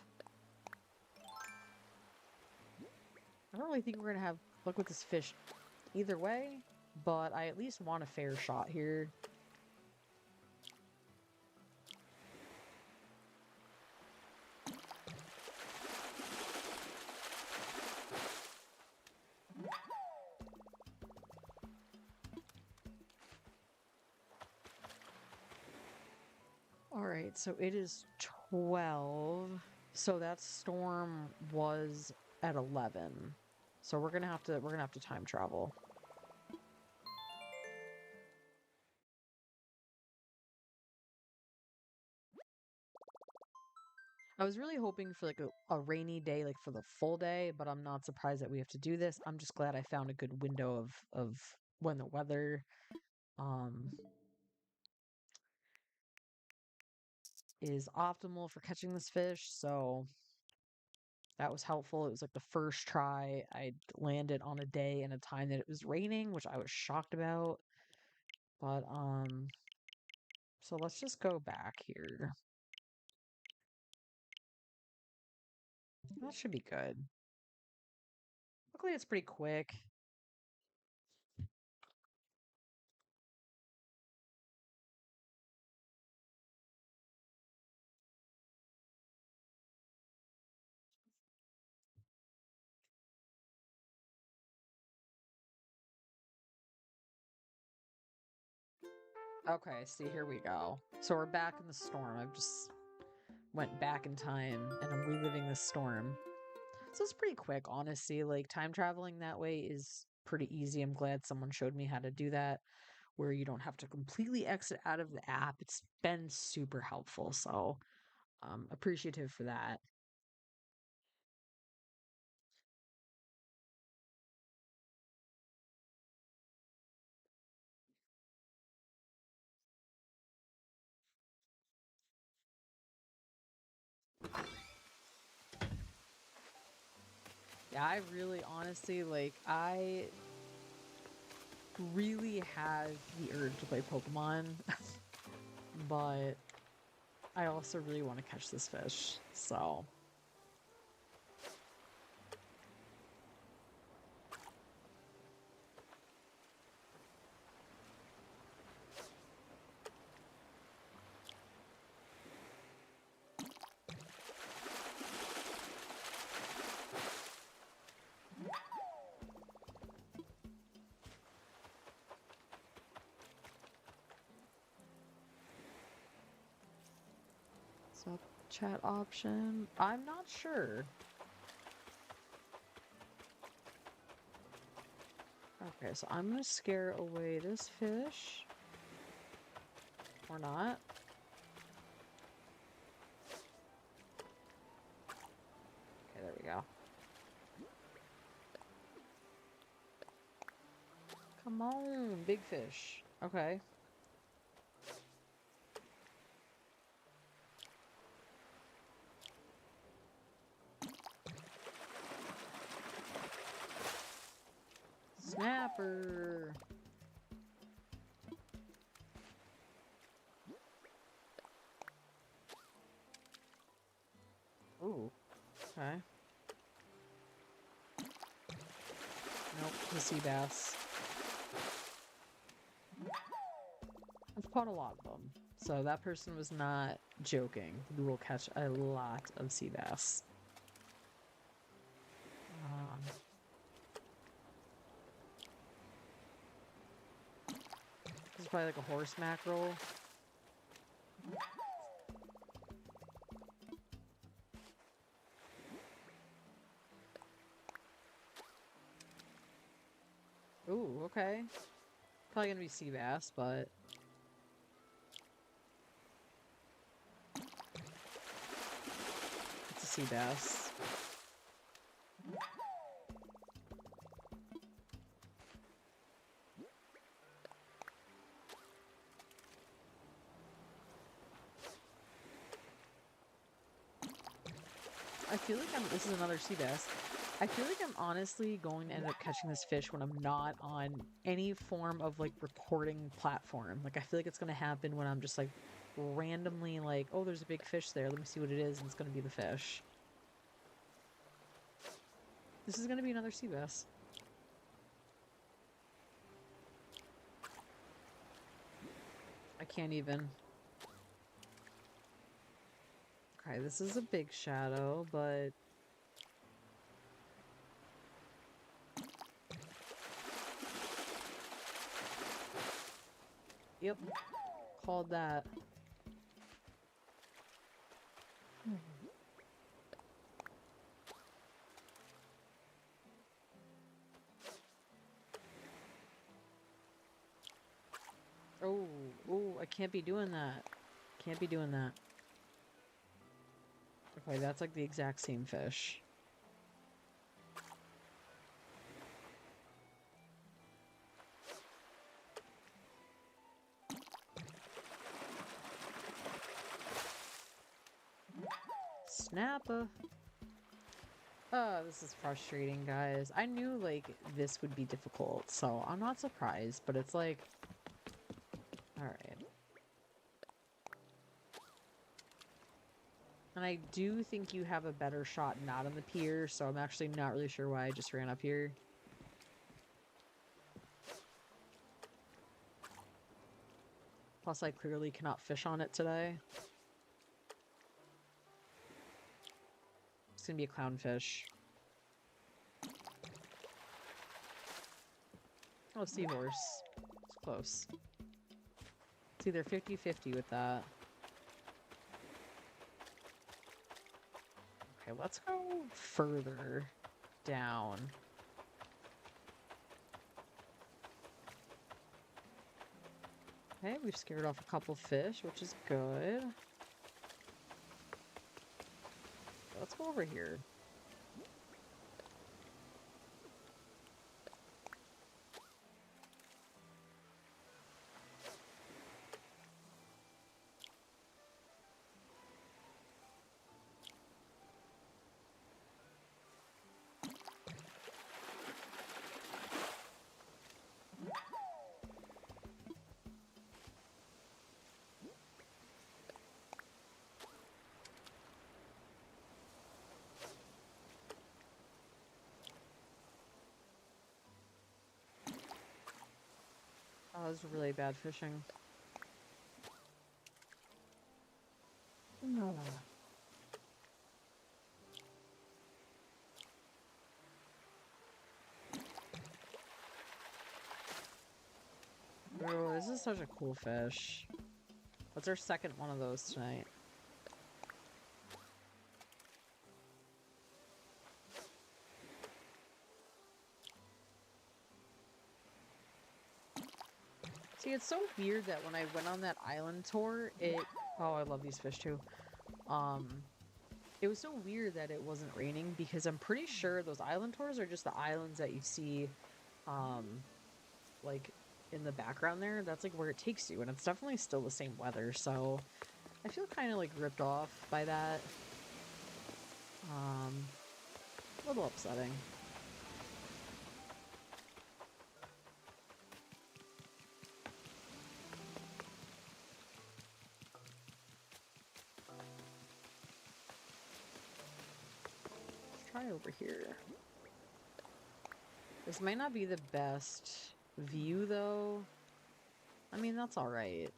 I don't really think we're gonna have luck with this fish either way, but I at least want a fair shot here. Alright, so it is 12. So that storm was at 11. So we're gonna have to time travel. I was really hoping for like a rainy day, like for the full day, but I'm not surprised that we have to do this. I'm just glad I found a good window of when the weather um is optimal for catching this fish. So that was helpful. It was like the first try I landed on a day and a time that it was raining, which I was shocked about. But so let's just go back here. That should be good. Luckily it's pretty quick. Okay, see, here we go. So we're back in the storm. I've just went back in time and I'm reliving this storm. So it's pretty quick, honestly. Like time traveling that way is pretty easy. I'm glad someone showed me how to do that, where you don't have to completely exit out of the app. It's been super helpful. So appreciative for that. Yeah, I really honestly like I really have the urge to play Pokemon, but I also really want to catch this fish. So sub chat option. I'm not sure. Okay, so I'm gonna scare away this fish. Or not. Okay, there we go. Come on, big fish. Okay. Snapper. Ooh. Okay. Nope, the sea bass. I've caught a lot of them. So that person was not joking. We will catch a lot of sea bass. Um, this is probably like a horse mackerel. Ooh, okay. Probably gonna be sea bass, but it's a sea bass. I feel like this is another sea bass. I feel like I'm honestly going to end up catching this fish when I'm not on any form of like recording platform. Like I feel like it's gonna happen when I'm just like randomly like, oh, there's a big fish there. Let me see what it is, and it's gonna be the fish. This is gonna be another sea bass. I can't even. Okay, this is a big shadow, but yep, called that. Oh, oh, I can't be doing that. Can't be doing that. Okay, that's like the exact same fish. Snapper. Oh, this is frustrating, guys. I knew, like, this would be difficult, so I'm not surprised, but it's like... Alright. And I do think you have a better shot not on the pier, so I'm actually not really sure why I just ran up here. Plus, I clearly cannot fish on it today. It's gonna be a clownfish. Oh, seahorse. It's close. It's either 50-50 with that. Okay, let's go further down. Okay, we've scared off a couple fish, which is good. Let's go over here. Oh, that was really bad fishing. No. Bro, this is such a cool fish. What's our second one of those tonight? See, it's so weird that when I went on that island tour, oh, I love these fish too. It was so weird that it wasn't raining because I'm pretty sure those island tours are just the islands that you see, like in the background there. That's like where it takes you, and it's definitely still the same weather. So I feel kind of like ripped off by that. A little upsetting. Try over here. This might not be the best view, though. I mean, that's alright.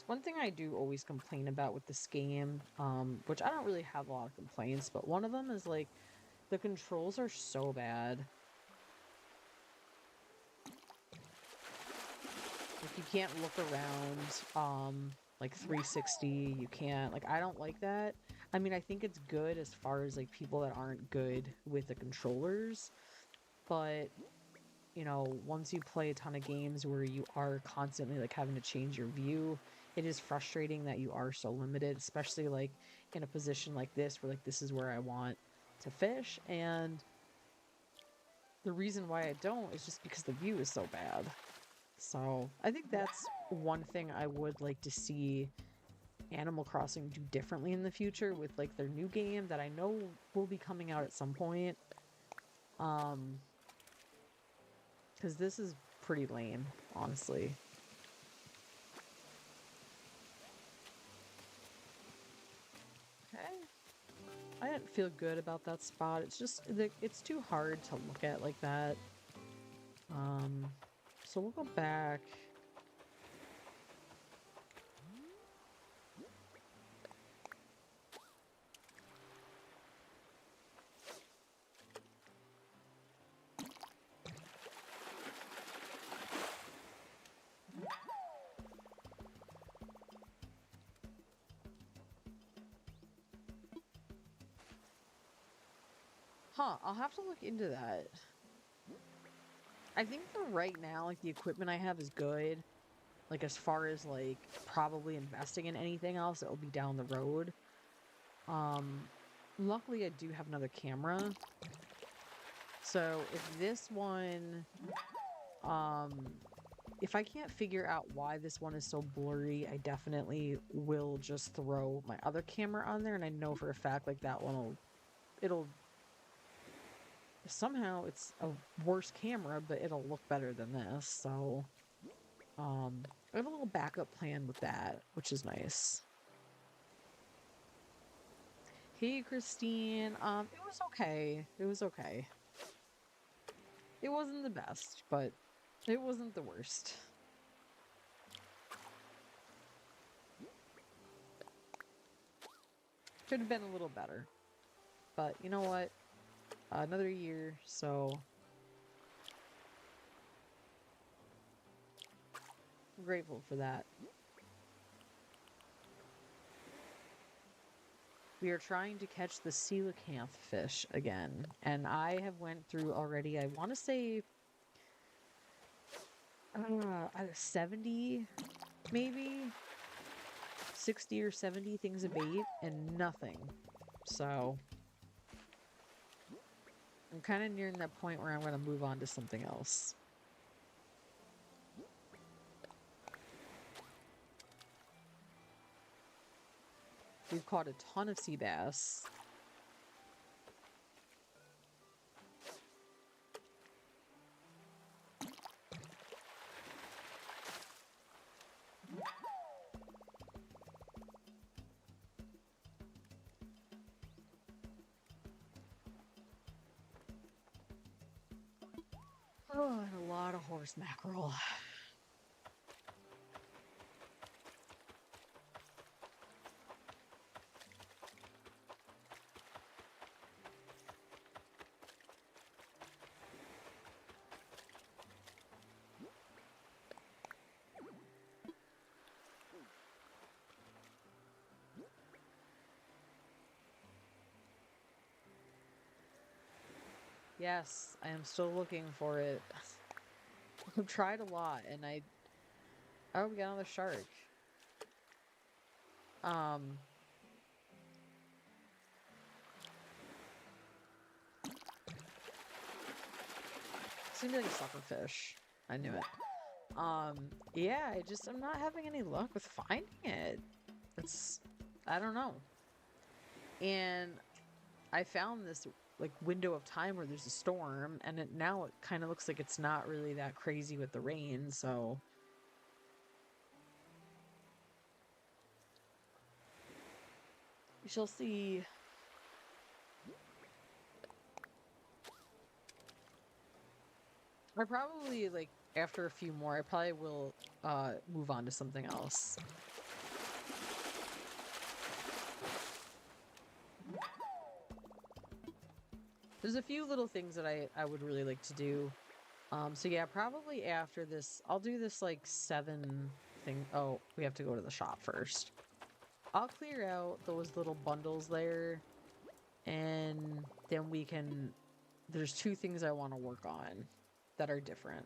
One thing I do always complain about with this game, which I don't really have a lot of complaints, but one of them is like the controls are so bad. you can't look around, like 360. You can't, like, I don't like that. I mean, I think it's good as far as like people that aren't good with the controllers, but you know, once you play a ton of games where you are constantly like having to change your view, it is frustrating that you are so limited, especially like in a position like this where like this is where I want to fish, and the reason why I don't is just because the view is so bad. So I think that's one thing I would like to see Animal Crossing do differently in the future with like their new game that I know will be coming out at some point. Um, because this is pretty lame, honestly. Okay. I didn't feel good about that spot. It's just, it's too hard to look at like that. So we'll go back. Huh, I'll have to look into that. I think for right now, like the equipment I have is good. Like as far as like probably investing in anything else, it'll be down the road. Luckily I do have another camera. So if this one, if I can't figure out why this one is so blurry, I definitely will just throw my other camera on there, and I know for a fact like that one it'll somehow it's a worse camera, but it'll look better than this. So I have a little backup plan with that, which is nice. Hey Christine, it was okay. It was okay. It wasn't the best, but it wasn't the worst. Could have been a little better. But you know what? Another year, so I'm grateful for that. We are trying to catch the coelacanth fish again, and I have went through already, I want to say 70, maybe 60 or 70 things of bait and nothing. So I'm kind of nearing that point where I'm going to move on to something else. We've caught a ton of sea bass. Oh, and a lot of horse mackerel. Yes, I am still looking for it. I've tried a lot, and oh, we got another shark. Seems like a sucker fish. I knew it. Yeah, I'm not having any luck with finding it. I don't know. And I found this like window of time where there's a storm, and now it kind of looks like it's not really that crazy with the rain, so we shall see. I probably, like, after a few more, I probably will move on to something else. There's a few little things that I would really like to do. So yeah, probably after this, I'll do this like 7 thing. Oh, we have to go to the shop first. I'll clear out those little bundles there, and then we can, there's 2 things I want to work on that are different.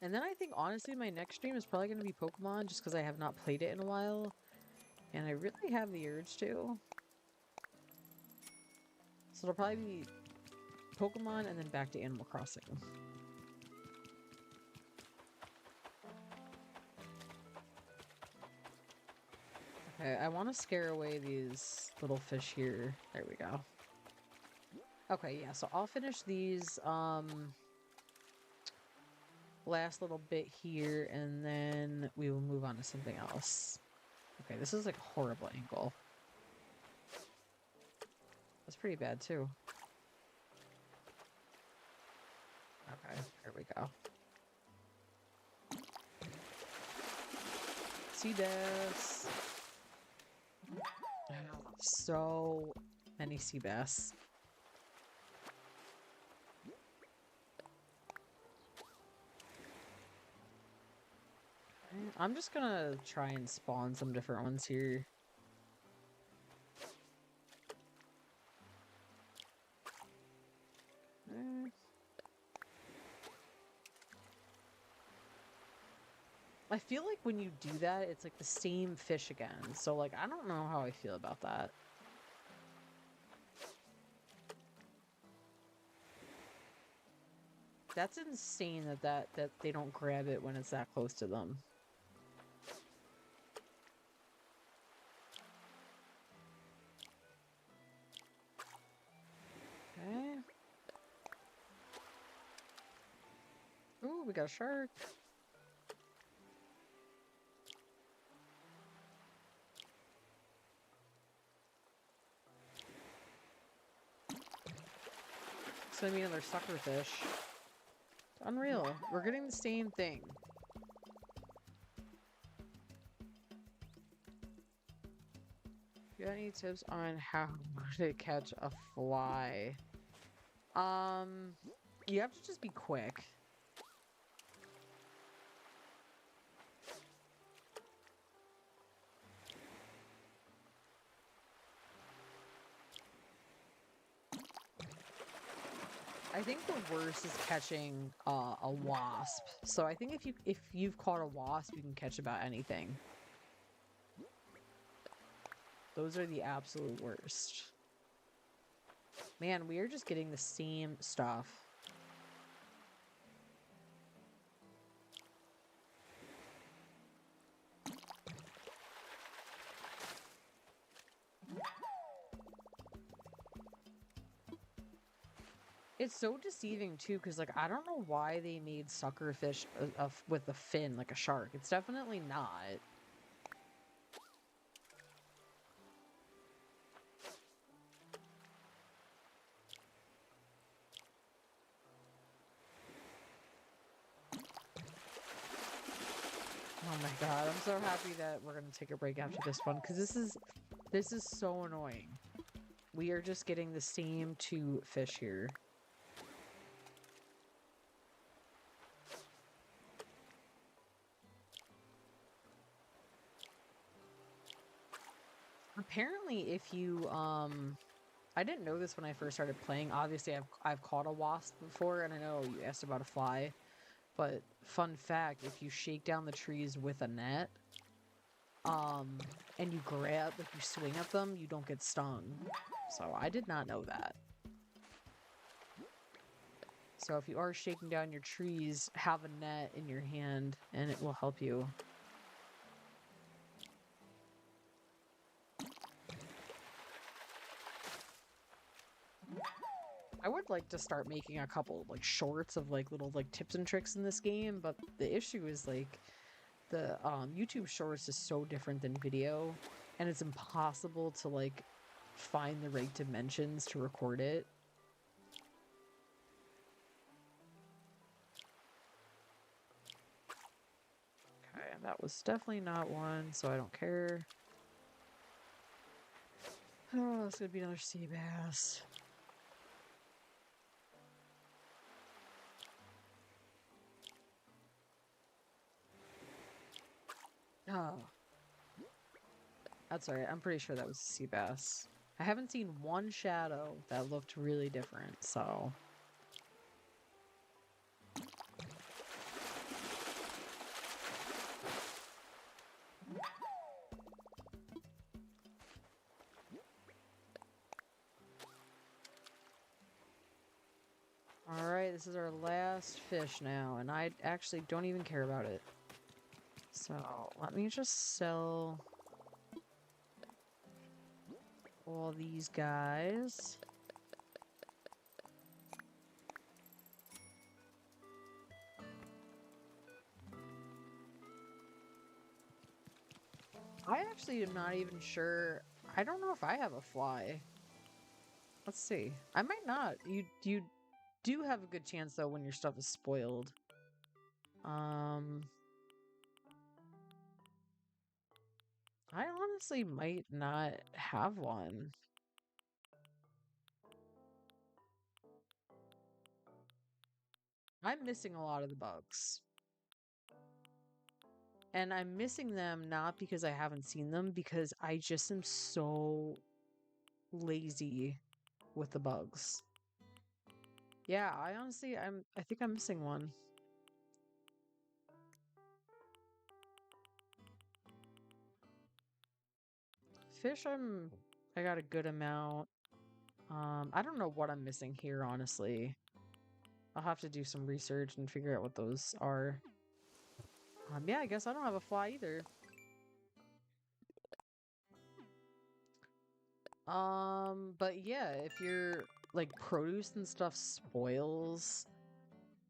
And then I think honestly my next stream is probably going to be Pokemon just because I have not played it in a while. And I really have the urge to. So it'll probably be Pokemon and then back to Animal Crossing. Okay, I want to scare away these little fish here. There we go. Okay, yeah, so I'll finish these last little bit here and then we will move on to something else. Okay, this is like a horrible angle. That's pretty bad too. Okay, here we go. Sea bass. So many sea bass. I'm just gonna try and spawn some different ones here. I feel like when you do that, it's like the same fish again. So like, I don't know how I feel about that. That's insane that they don't grab it when it's that close to them. Okay. Ooh, we got a shark. So I mean, another suckerfish. It's unreal. We're getting the same thing. You got any tips on how to catch a fly? You have to just be quick. I think the worst is catching a wasp. So I think if you've caught a wasp, you can catch about anything. Those are the absolute worst. Man, we are just getting the same stuff. It's so deceiving too, because like I don't know why they made suckerfish with a fin like a shark. It's definitely not. Oh my god, I'm so happy that we're gonna take a break after this one, because this is so annoying. We are just getting the same 2 fish here. Apparently, if you I didn't know this when I first started playing. Obviously, I've caught a wasp before, and I know you asked about a fly. But fun fact, if you shake down the trees with a net, and you grab, like you swing at them, you don't get stung. So I did not know that. So if you are shaking down your trees, have a net in your hand, and it will help you. I would like to start making a couple like shorts of like little like tips and tricks in this game, but the issue is like the YouTube shorts is so different than video, and it's impossible to like find the right dimensions to record it. Okay, that was definitely not one, so I don't care. Oh, it's gonna be another sea bass. Oh. That's alright. I'm pretty sure that was a sea bass. I haven't seen one shadow that looked really different, so... Alright, this is our last fish now, and I actually don't even care about it. So, let me just sell all these guys. I actually am not even sure. I don't know if I have a fly. Let's see. I might not. You do have a good chance though when your stuff is spoiled. I honestly might not have one. I'm missing a lot of the bugs. And I'm missing them not because I haven't seen them, because I just am so lazy with the bugs. Yeah, I think I'm missing one. Fish, I got a good amount. I don't know what I'm missing here, honestly. I'll have to do some research and figure out what those are. Yeah, I guess I don't have a fly either. But yeah, if your like produce and stuff spoils,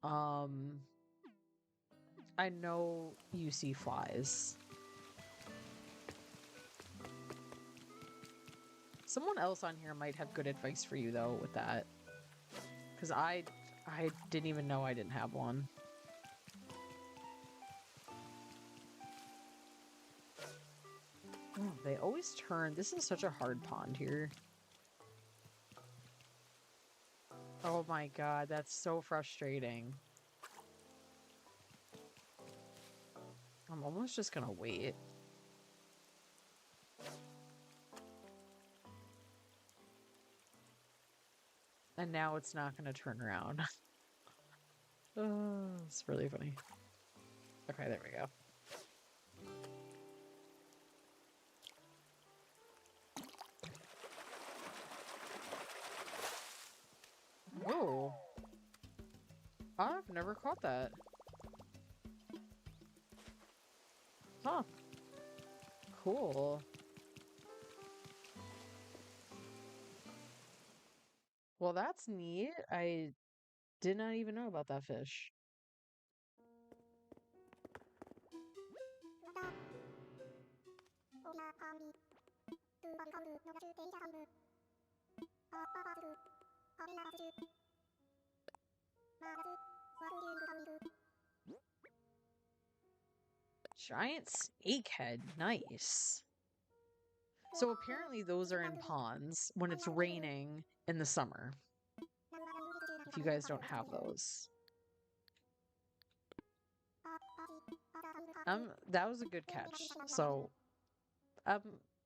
I know you see flies. Someone else on here might have good advice for you though with that. Cause I didn't even know I didn't have one. Oh, they always turn. This is such a hard pond here. Oh my god, that's so frustrating. I'm almost just gonna wait. And now it's not gonna turn around. Oh, it's really funny. Okay, there we go. Oh. I've never caught that. Huh. Cool. Well, that's neat. I did not even know about that fish. Giant snakehead. Nice. So apparently those are in ponds when it's raining in the summer. If you guys don't have those. That was a good catch. So, um,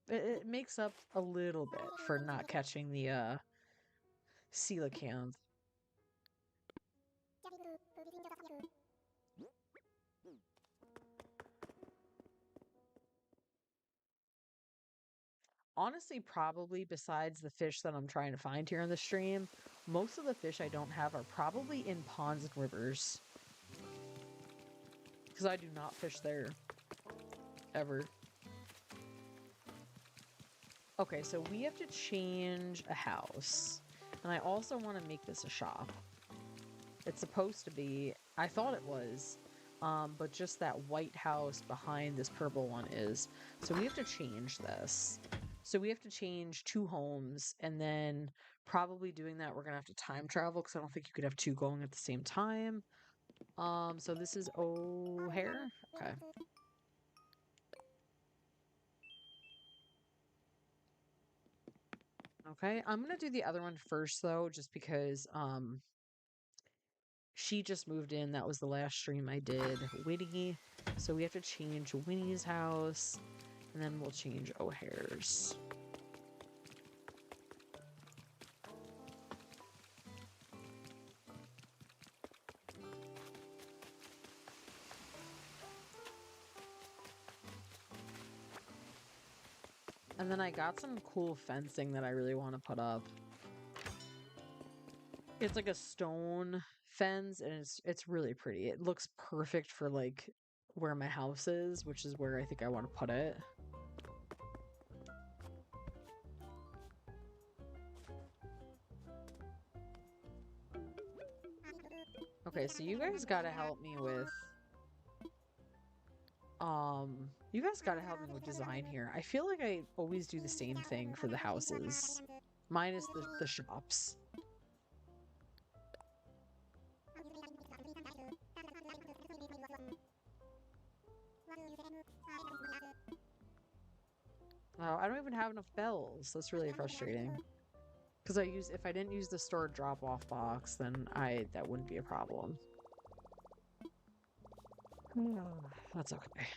it makes up a little bit for not catching the, coelacanth. Honestly, probably besides the fish that I'm trying to find here in the stream, most of the fish I don't have are probably in ponds and rivers. Because I do not fish there. Ever. Okay, so we have to change a house. And I also want to make this a shop. It's supposed to be. I thought it was. But just that white house behind this purple one is. So we have to change this. So we have to change 2 homes, and then probably doing that, we're gonna have to time travel because I don't think you could have 2 going at the same time. So this is O'Hare? Okay. Okay, I'm gonna do the other one first though, just because she just moved in. That was the last stream I did. Winnie. So we have to change Winnie's house, and then we'll change O'Hare's. And then I got some cool fencing that I really want to put up. It's like a stone fence, and it's really pretty. It looks perfect for like where my house is, which is where I think I want to put it. Okay, so you guys gotta help me with you guys gotta help me with design here. I feel like I always do the same thing for the houses, minus the shops. Oh, I don't even have enough bells. That's really frustrating. Because if I didn't use the store drop-off box, then that wouldn't be a problem. That's okay.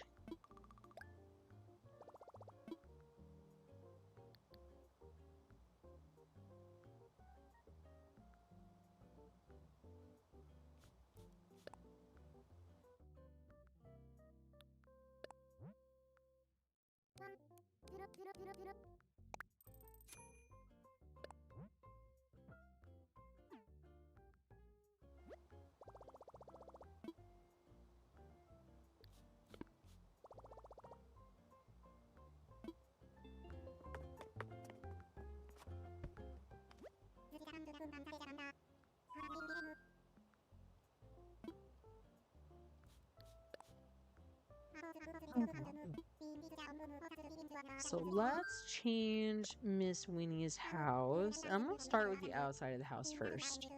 So let's change Miss Winnie's house. I'm gonna start with the outside of the house first.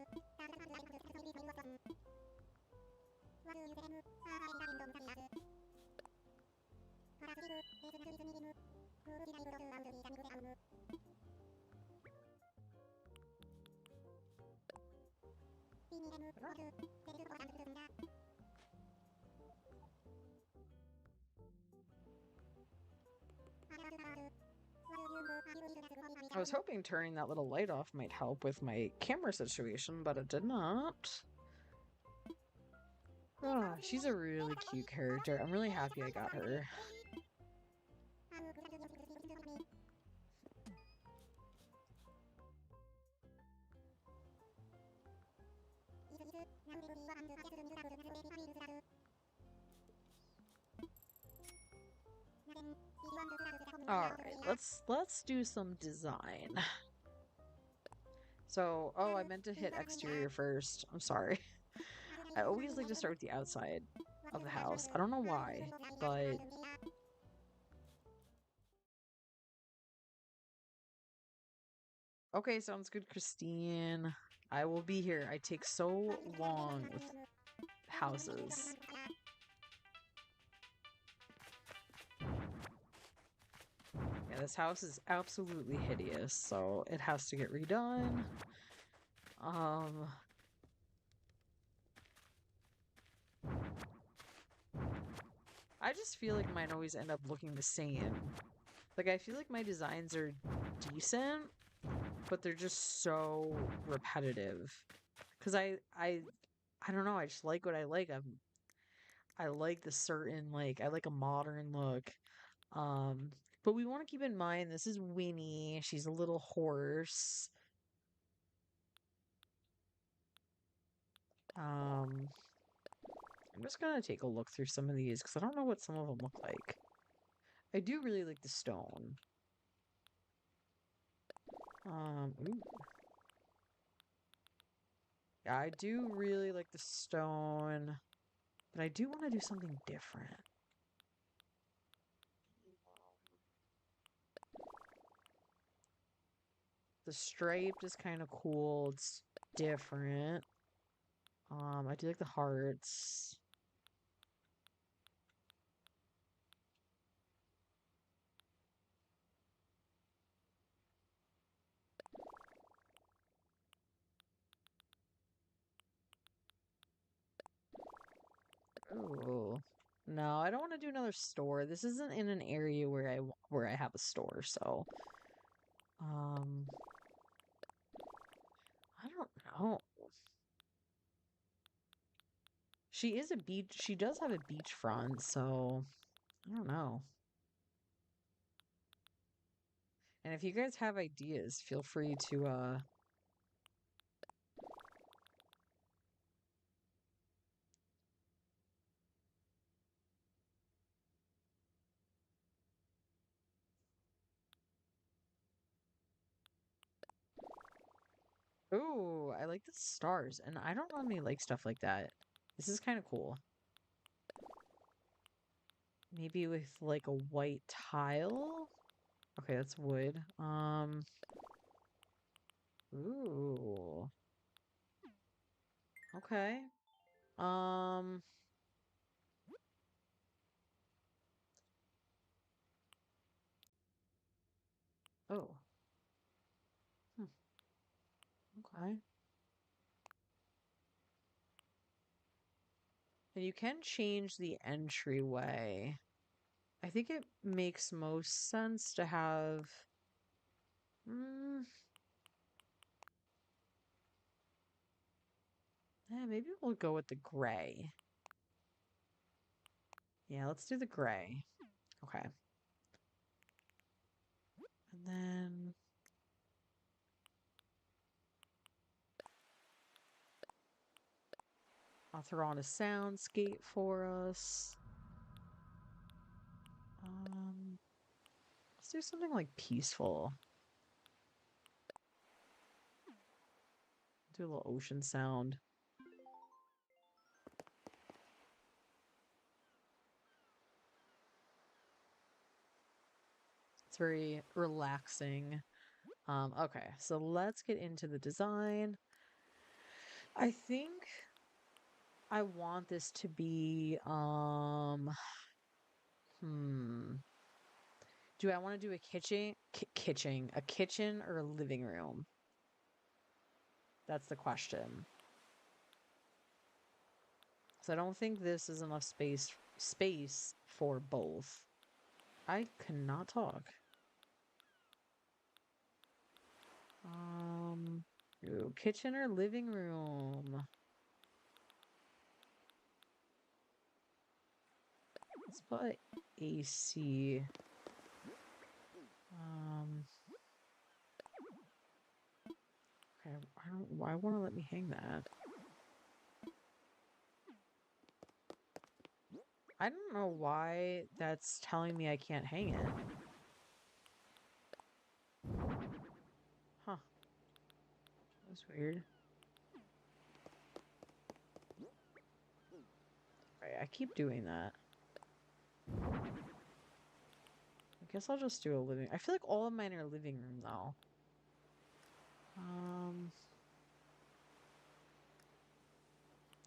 I was hoping turning that little light off might help with my camera situation, but it did not. Oh, she's a really cute character. I'm really happy I got her. Alright, let's do some design. So, oh, I meant to hit exterior first. I'm sorry. I always like to start with the outside of the house. I don't know why, but okay, sounds good, Christine. I will be here. I take so long with houses. Yeah, this house is absolutely hideous, so it has to get redone. I just feel like mine always end up looking the same. Like, I feel like my designs are decent, but they're just so repetitive. Because I don't know, I just like what I like. I like the certain, like, I like a modern look. But we want to keep in mind, this is Winnie. She's a little horse. I'm just gonna take a look through some of these, because I don't know what some of them look like. I do really like the stone. Ooh. Yeah, I do really like the stone, but I do want to do something different. The striped is kind of cool. It's different. I do like the hearts. know. I don't want to do another store. This isn't in an area where I have a store, so I don't know. She does have a beachfront, so I don't know. And if you guys have ideas, feel free to Ooh, I like the stars, and I don't normally like stuff like that. This is kind of cool. Maybe with like a white tile? Okay, that's wood. Ooh. Okay. Um, oh. Hmm, okay. And you can change the entryway. I think it makes most sense to have mm, maybe we'll go with the gray. Yeah, let's do the gray. Okay. And then I'll throw on a soundscape for us. Let's do something like peaceful. Do a little ocean sound. It's very relaxing. Okay, so let's get into the design. I think I want this to be, do I want to do a kitchen or a living room? That's the question. So I don't think this is enough space for both. I cannot talk. Ooh, kitchen or living room? Let's put AC. Okay, why won't it let me hang that? I don't know why that's telling me I can't hang it. Huh. That's weird. Okay, I keep doing that. I guess I'll just do a living. I feel like all of mine are living room though.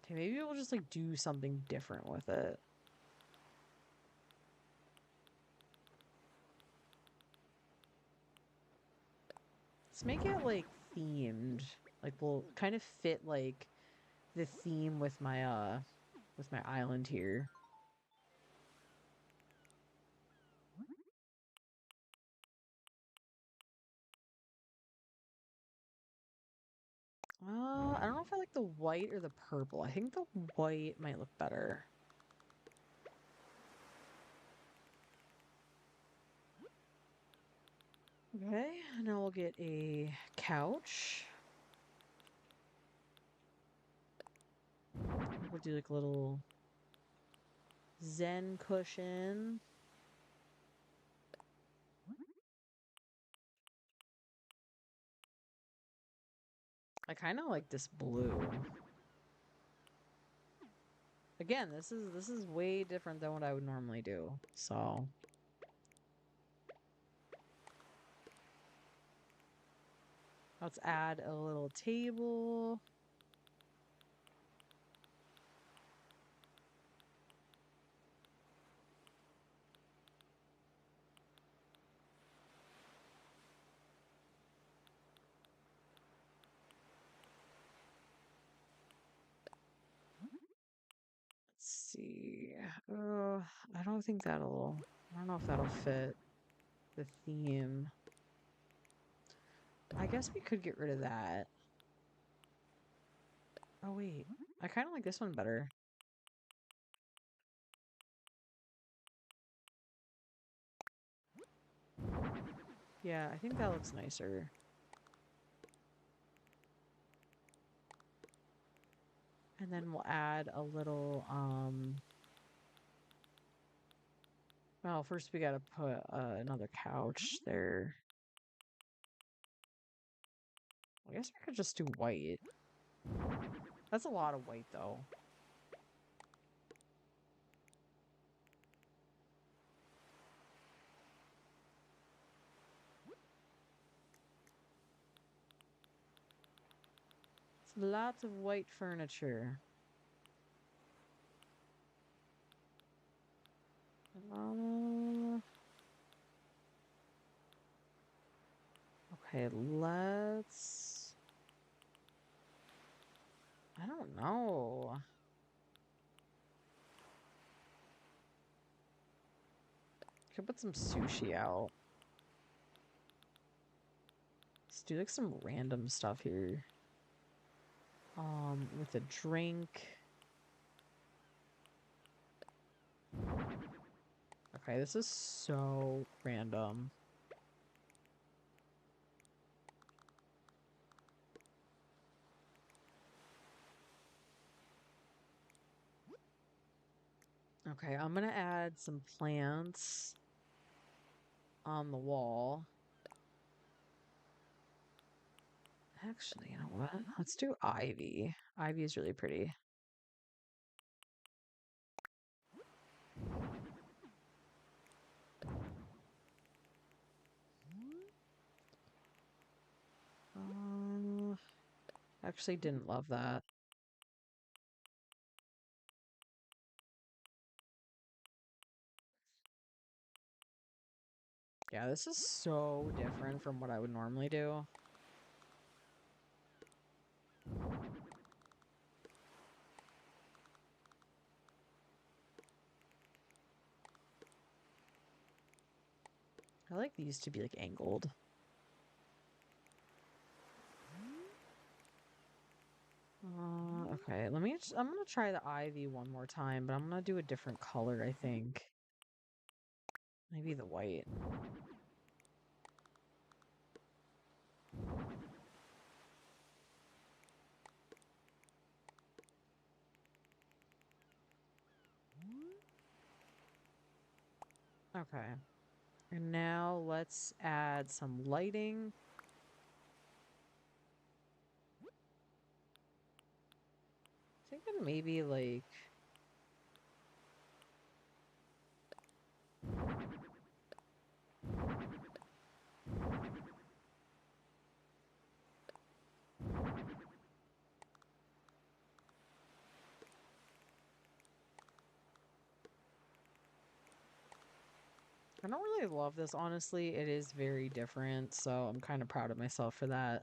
Okay, maybe we'll just like do something different with it. Let's make it like themed. Like we'll kind of fit like the theme with my island here. I don't know if I like the white or the purple. I think the white might look better. Okay, now we'll get a couch. We'll do like a little Zen cushion. I kind of like this blue. Again, this is way different than what I would normally do. So, let's add a little table. Let's see. I don't think that'll, I don't know if that'll fit the theme. I guess we could get rid of that. Oh, wait. I kind of like this one better. Yeah, I think that looks nicer. And then we'll add a little, well, first we gotta put another couch there. I guess we could just do white. That's a lot of white, though. It's lots of white furniture. Okay, let's... I don't know. Could put some sushi out. Let's do like some random stuff here. With a drink. Okay, this is so random. Okay, I'm gonna add some plants on the wall. Actually, you know what? Let's do ivy. Ivy is really pretty. Actually didn't love that. Yeah, this is so different from what I would normally do. I like these to be like angled. Okay, I'm gonna try the ivy one more time, but I'm gonna do a different color, I think. Maybe the white. Okay. And now let's add some lighting. Thinking maybe like... I don't really love this, honestly. It is very different, so I'm kind of proud of myself for that.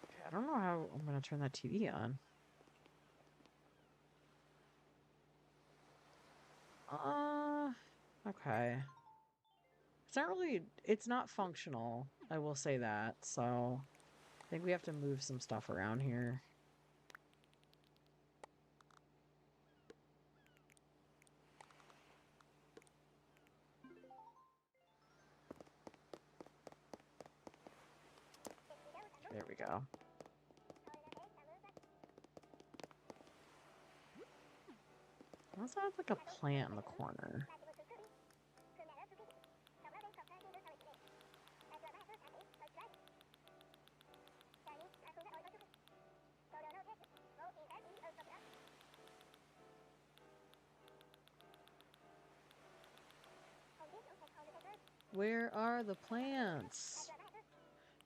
Okay, I don't know how I'm gonna turn that TV on. Okay. It's not functional, I will say that, so I think we have to move some stuff around here. There we go. Let's add like a plant in the corner. Where are the plants?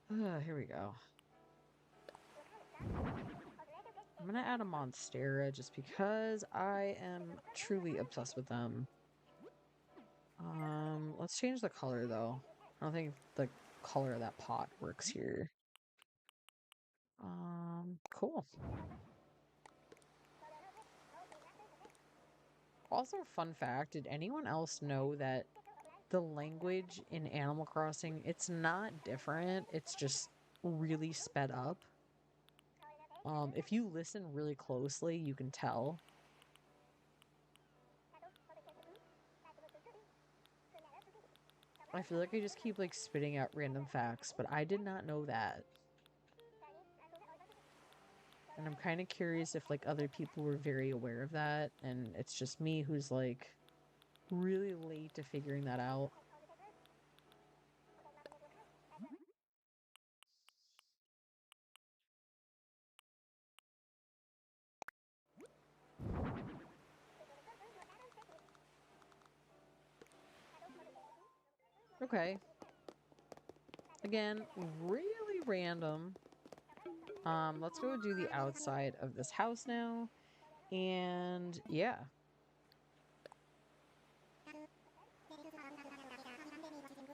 Here we go. I'm gonna add a monstera just because I am truly obsessed with them. Let's change the color though. I don't think the color of that pot works here. Cool. Also, fun fact, did anyone else know that the language in Animal Crossing, it's not different, it's just really sped up? If you listen really closely, you can tell. I feel like I just keep like spitting out random facts, but I did not know that. And I'm kind of curious if like other people were very aware of that, and it's just me who's like really late to figuring that out. Okay. Again, really random. Let's go do the outside of this house now. And yeah.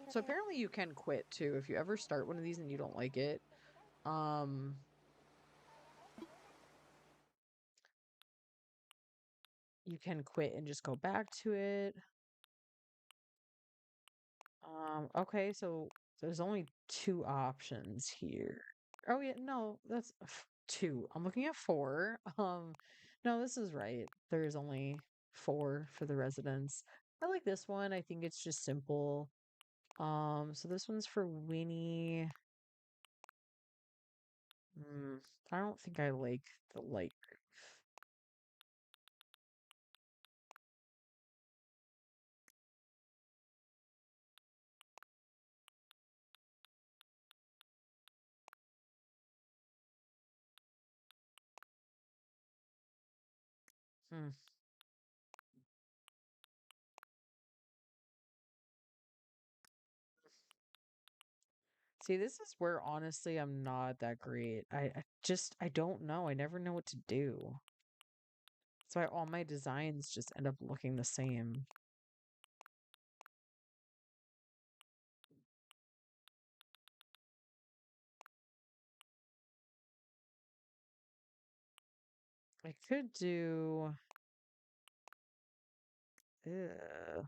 So apparently you can quit too if you ever start one of these and you don't like it. Um you can quit and just go back to it. Okay, so there's only two options here. Oh yeah, no, that's two. I'm looking at four. No, this is right. There's only four for the residents. I like this one. I think it's just simple. So this one's for Winnie. I don't think I like the light roof. Hmm. See, this is where honestly I'm not that great. I don't know. I never know what to do. That's why all my designs just end up looking the same. I could do. Ugh.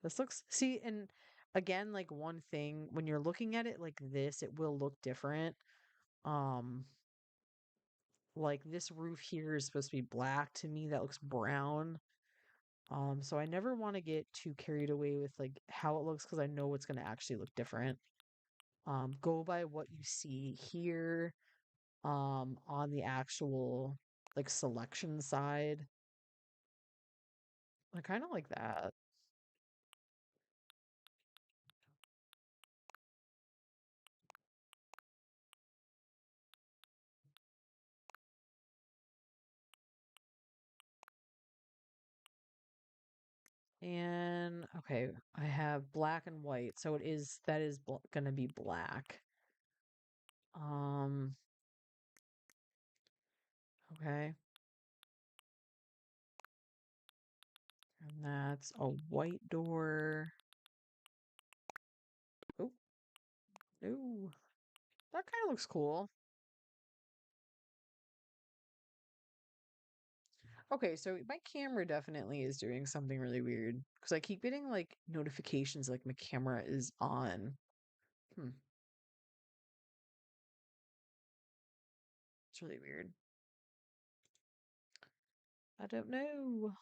This looks. See, and again, like one thing, when you're looking at it like this, it will look different. Um, like this roof here is supposed to be black. To me, that looks brown. So I never want to get too carried away with like how it looks because I know it's gonna actually look different. Go by what you see here, on the actual like selection side. I kind of like that. And okay, I have black and white, so that is gonna be black. Um, okay, and that's a white door. Oh, ooh, that kind of looks cool. Okay, so my camera definitely is doing something really weird because I keep getting like notifications like my camera is on. Hmm, it's really weird. I don't know.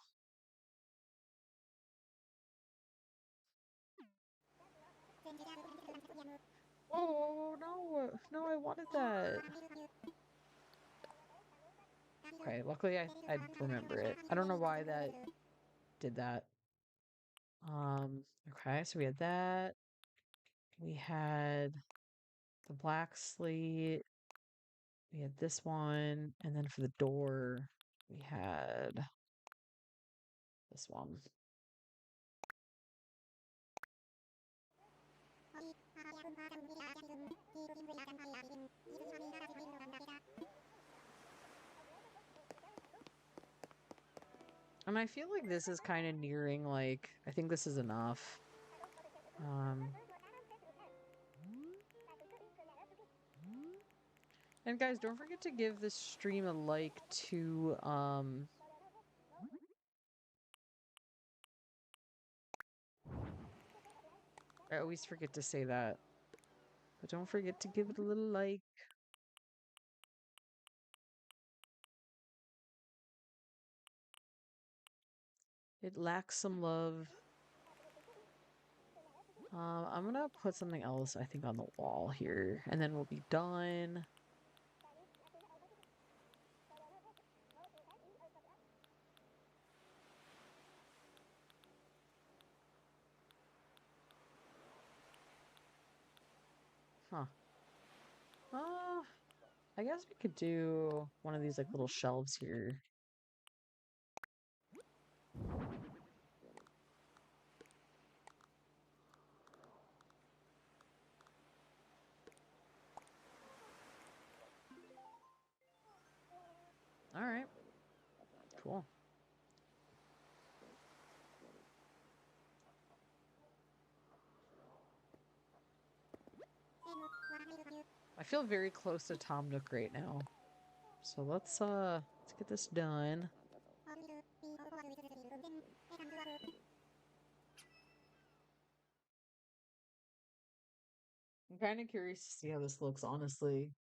Oh no, no, I wanted that. Okay, luckily I remember it. I don't know why that did that. Okay, so we had that. We had the black slate. We had this one, and then for the door, we had this one. And I feel like this is kind of nearing like I think this is enough. Um, and guys, don't forget to give this stream a like to, I always forget to say that, but don't forget to give it a little like. It lacks some love. I'm gonna put something else, I think, on the wall here, and then we'll be done. Huh. I guess we could do one of these like little shelves here. All right. Cool. I feel very close to Tom Nook right now. So let's get this done. I'm kind of curious to see how this looks, honestly.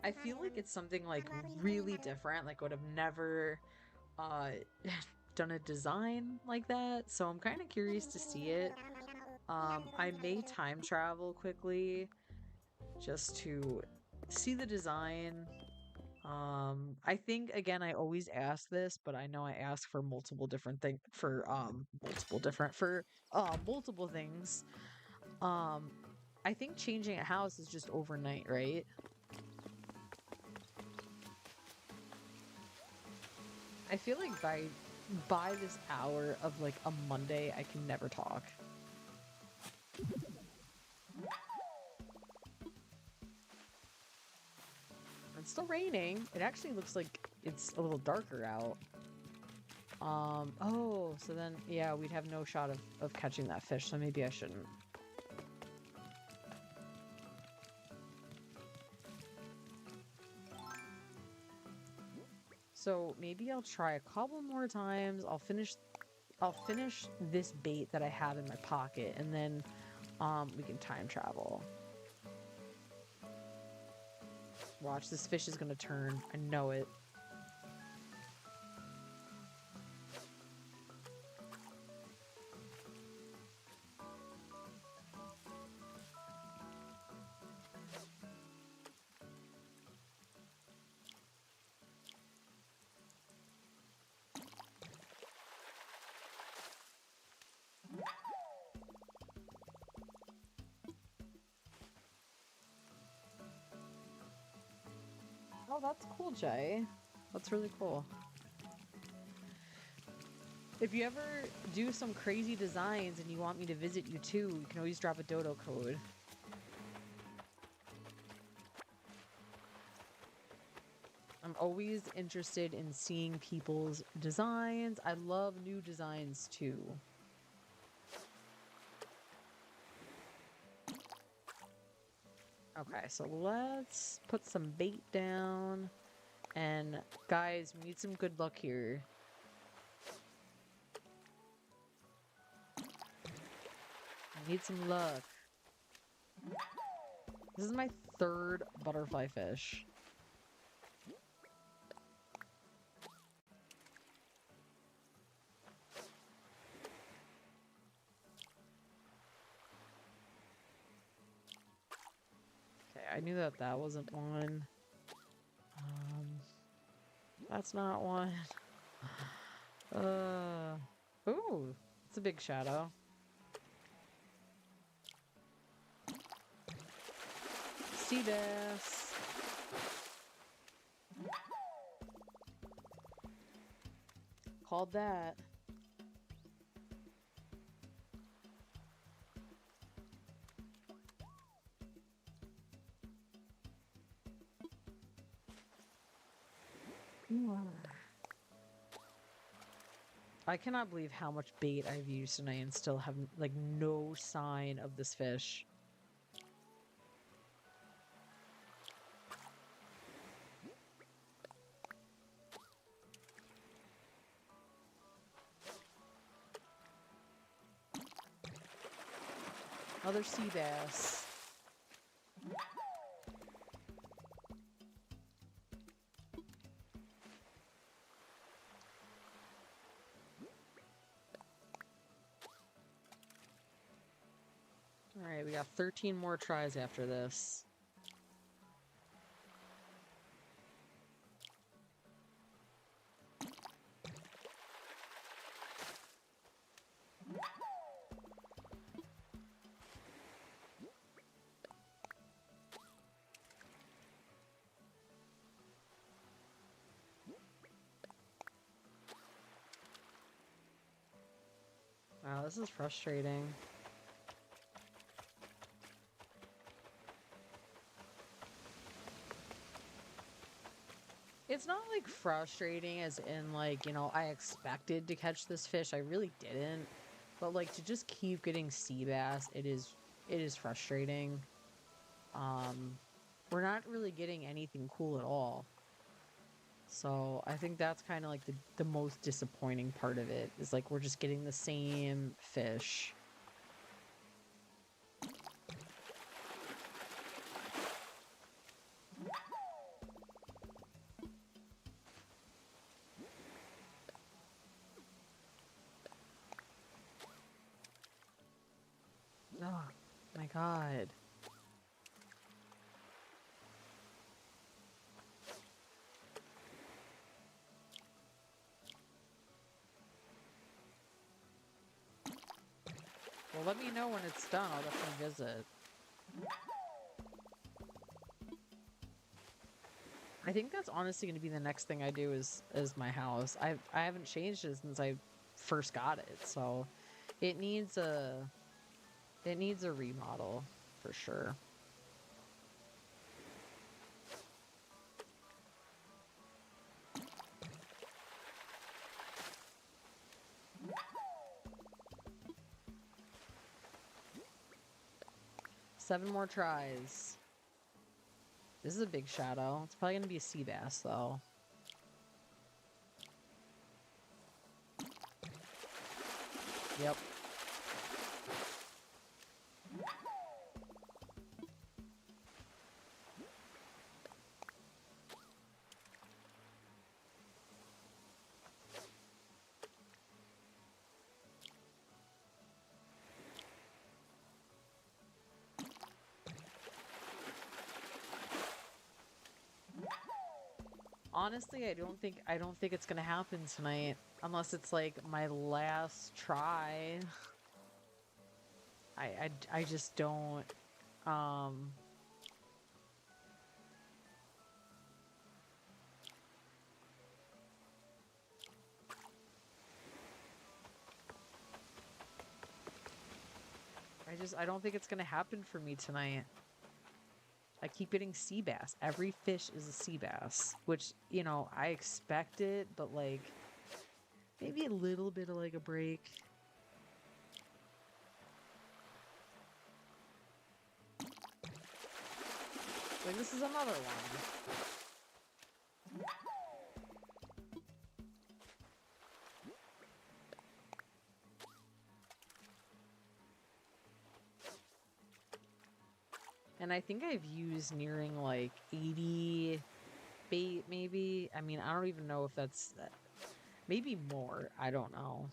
I feel like it's something like really different. Like I would have never uh done a design like that. So I'm kind of curious to see it. I may time travel quickly just to see the design. I think again I always ask this, but I know I ask for multiple different things for multiple things. Um I think changing a house is just overnight, right? I feel like by this hour of like a Monday, I can never talk. It's still raining. It actually looks like it's a little darker out. Oh, so then, yeah, we'd have no shot of catching that fish, so maybe I shouldn't. So maybe I'll try a couple more times. I'll finish this bait that I have in my pocket, and then, we can time travel. Watch, this fish is gonna turn. I know it. Oh, that's cool, Jay. That's really cool. If you ever do some crazy designs and you want me to visit you too, you can always drop a dodo code. I'm always interested in seeing people's designs. I love new designs too. Okay, so let's put some bait down. And guys, we need some good luck here. I need some luck. This is my third butterfly fish. Okay, I knew that that wasn't one. That's not one. Ooh, it's a big shadow. Sea bass. Called that. I cannot believe how much bait I've used tonight and still have like no sign of this fish. Other sea bass. All right, we got 13 more tries after this. Wow, this is frustrating. It's not like frustrating as in like, you know, I expected to catch this fish. I really didn't. But like to just keep getting sea bass, it is frustrating. We're not really getting anything cool at all. So I think that's kind of like the most disappointing part of it is like we're just getting the same fish. Oh my God. Well, let me know when it's done. I'll definitely visit. I think that's honestly going to be the next thing I do is my house. I haven't changed it since I first got it, so it needs a remodel for sure. Seven more tries. This is a big shadow. It's probably going to be a sea bass though. Yep. Honestly, I don't think it's gonna happen tonight unless it's like my last try. I just don't. Um, I don't think it's gonna happen for me tonight. I keep getting sea bass. Every fish is a sea bass, which, you know, I expect it, but like maybe a little bit of like a break. Like this is another one. And I think I've used nearing like 80 bait, maybe. I mean, I don't even know if that's maybe more. I don't know.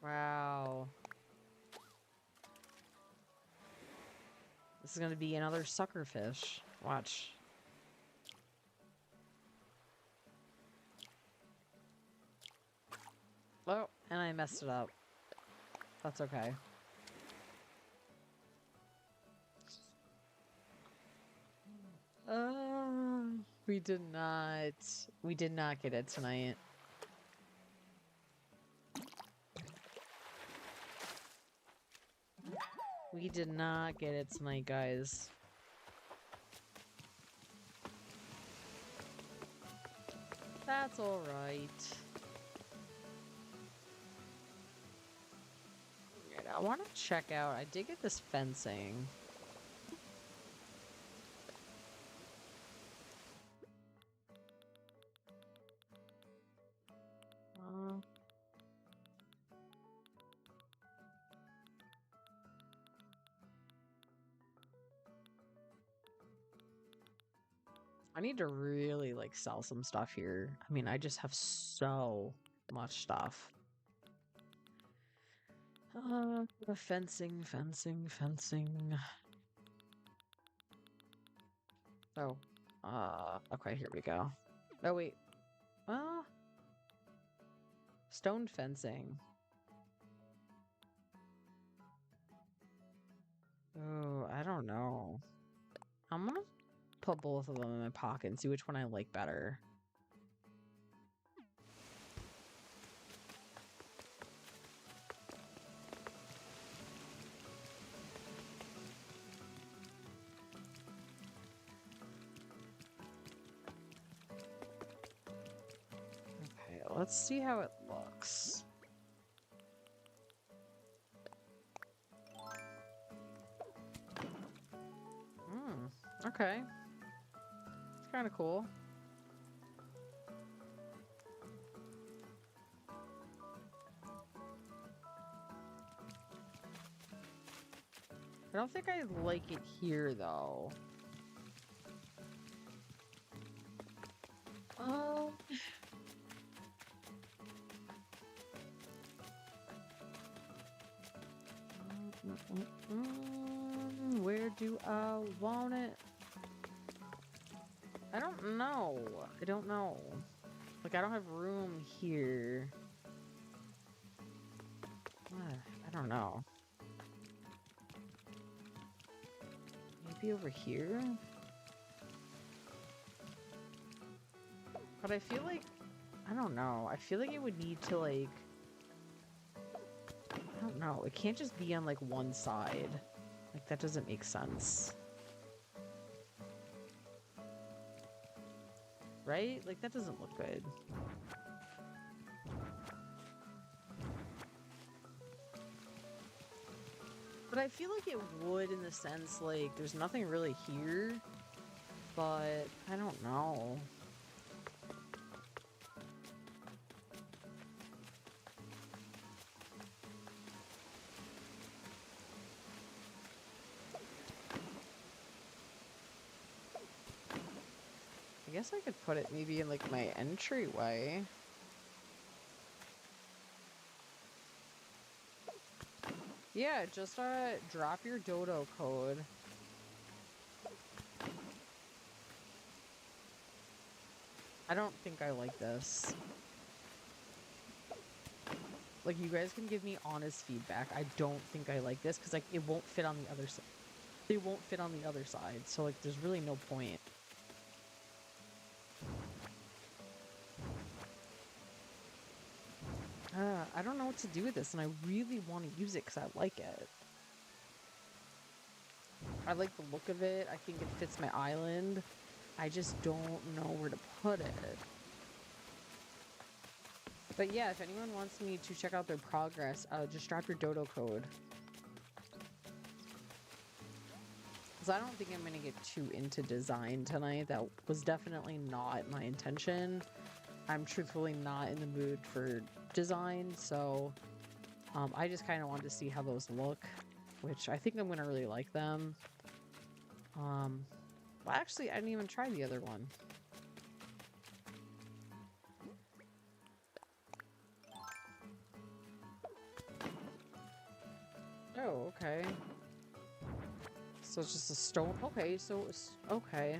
Wow. This is going to be another sucker fish. Watch. Oh, and I messed it up. That's okay. We did not. We did not get it tonight. We did not get it tonight, guys. That's all right. I want to check out. I did get this fencing. I need to really like sell some stuff here. I mean, I just have so much stuff. Fencing. Oh, okay, here we go. Oh, wait. Stone fencing. Oh, I don't know. I'm gonna put both of them in my pocket and see which one I like better. Okay, let's see how it looks. Okay. It's kind of cool. I don't think I like it here, though. Where do I want it? I don't know. I don't know. Like, I don't have room here. I don't know. Maybe over here? But I feel like... I don't know. I feel like it would need to, like... I don't know. It can't just be on, like, one side. Like, that doesn't make sense. Right? Like, that doesn't look good. But I feel like it would in the sense, like, there's nothing really here. But, I don't know. I guess I could put it maybe in, like, my entryway. Yeah, just drop your dodo code. I don't think I like this. Like, you guys can give me honest feedback. I don't think I like this because, like, it won't fit on the other side. It won't fit on the other side, so, like, there's really no point. I don't know what to do with this, and I really want to use it because I like it. I like the look of it. I think it fits my island. I just don't know where to put it. But yeah, if anyone wants me to check out their progress, just drop your dodo code. Because I don't think I'm going to get too into design tonight. That was definitely not my intention. I'm truthfully not in the mood for design, so I just kind of wanted to see how those look, which I think I'm going to really like them. Well, actually, I didn't even try the other one. Oh, okay. So it's just a stone. Okay, so it's okay.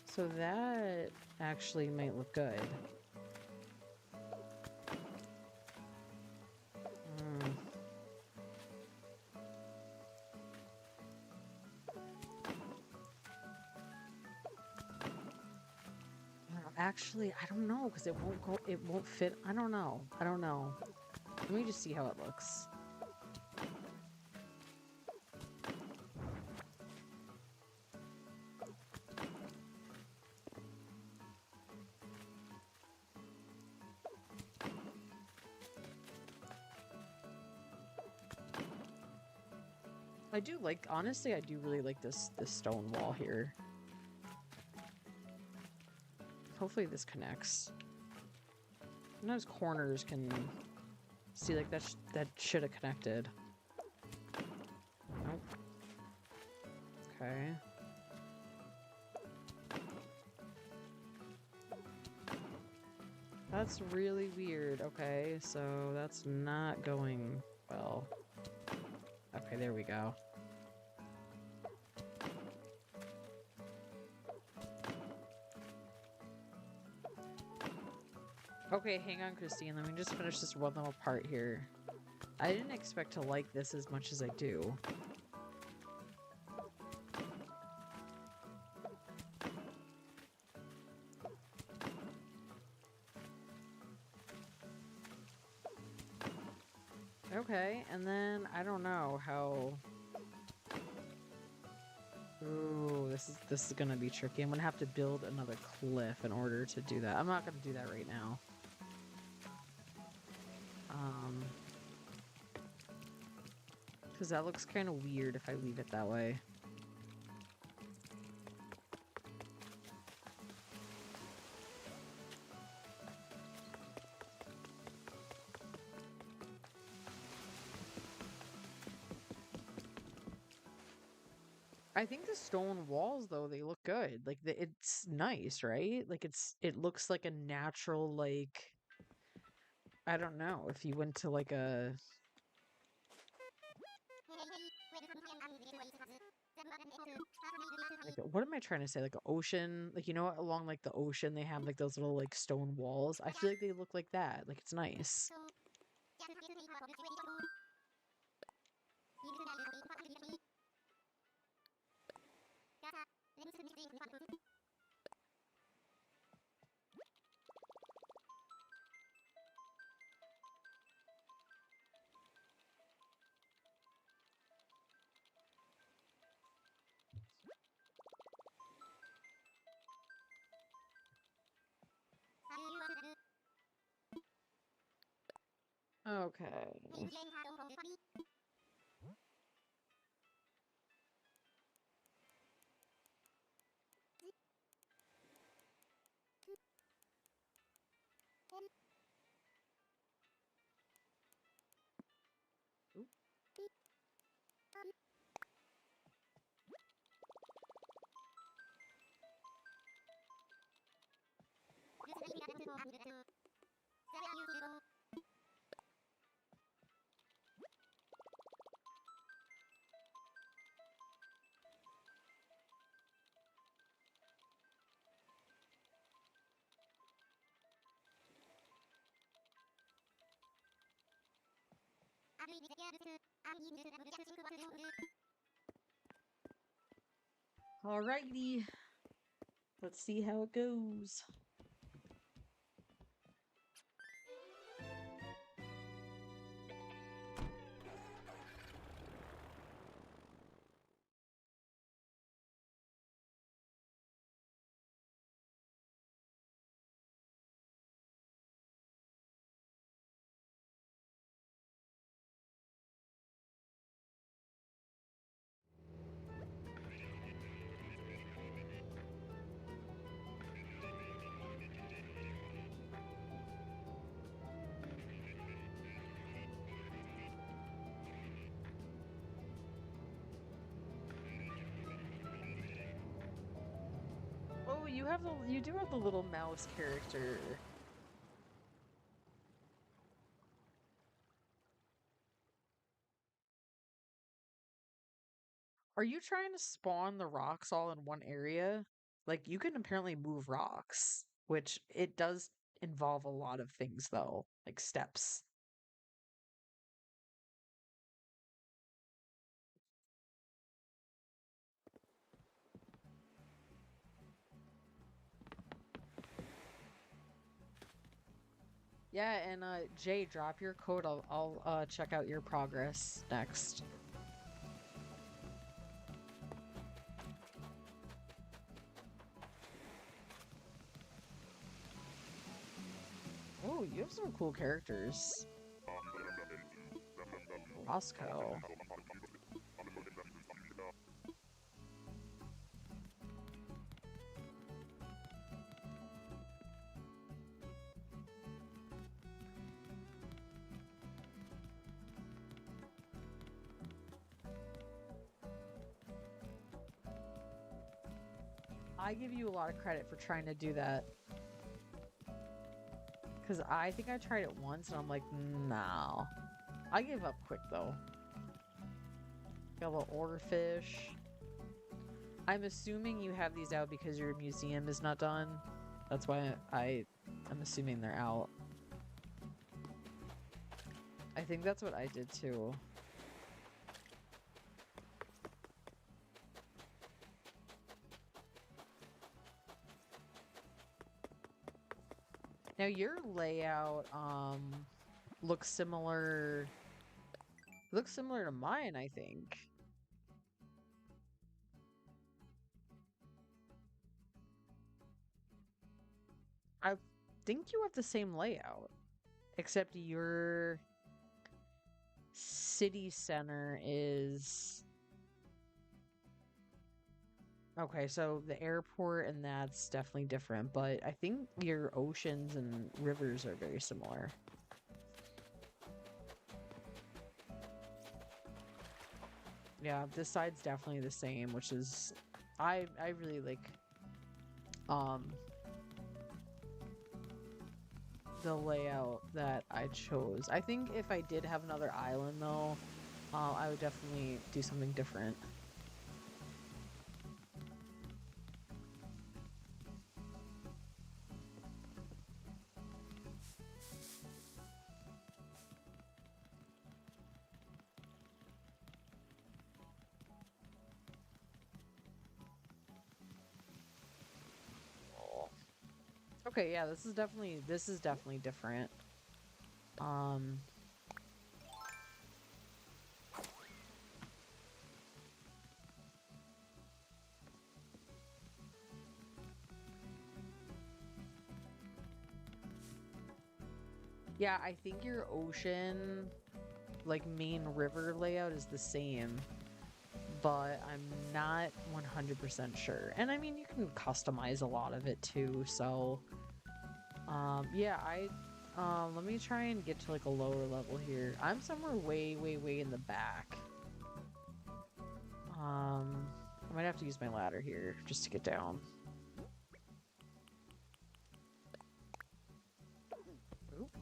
So that actually might look good. actually, I don't know, because it won't go, it won't fit. I don't know. I don't know. Let me just see how it looks. I do like, honestly, I do really like this stone wall here. Hopefully this connects. Sometimes corners can see, like, that should have connected. Nope. Okay. That's really weird. Okay, so that's not going well. Okay, there we go. Okay, hang on, Christine. Let me just finish this one little part here. I didn't expect to like this as much as I do. Okay, and then I don't know how... Ooh, this is gonna be tricky. I'm gonna have to build another cliff in order to do that. I'm not gonna do that right now. Because that looks kind of weird if I leave it that way. I think the stone walls, though, they look good. Like, it's nice, right? Like, it looks like a natural, like... I don't know, if you went to, like, a... Like, what am I trying to say? Like, an ocean? Like, you know, along, like, the ocean, they have, like, those little, like, stone walls? I feel like they look like that. Like, it's nice. Okay. Oop. Alrighty. Let's see how it goes. Oh, you do have the little mouse character. Are you trying to spawn the rocks all in one area? Like, you can apparently move rocks, which it does involve a lot of things, though, like steps. Yeah, and Jay, drop your code. I'll check out your progress next. Oh, you have some cool characters. Roscoe. I give you a lot of credit for trying to do that. Because I think I tried it once and I'm like, no. I gave up quick though. Got a little oarfish. I'm assuming you have these out because your museum is not done. That's why I'm assuming they're out. I think that's what I did too. Now your layout looks similar to mine, I think. I think you have the same layout, except your city center is okay, so the airport and that's definitely different, but I think your oceans and rivers are very similar. Yeah, this side's definitely the same, which is I really like um the layout that I chose. I think if I did have another island though, I would definitely do something different. Okay, yeah, this is definitely different. Um Yeah, I think your ocean like main river layout is the same, but I'm not 100% sure. And I mean, you can customize a lot of it too, so yeah, let me try and get to like a lower level here. I'm somewhere way, way, way in the back. I might have to use my ladder here just to get down. Oop.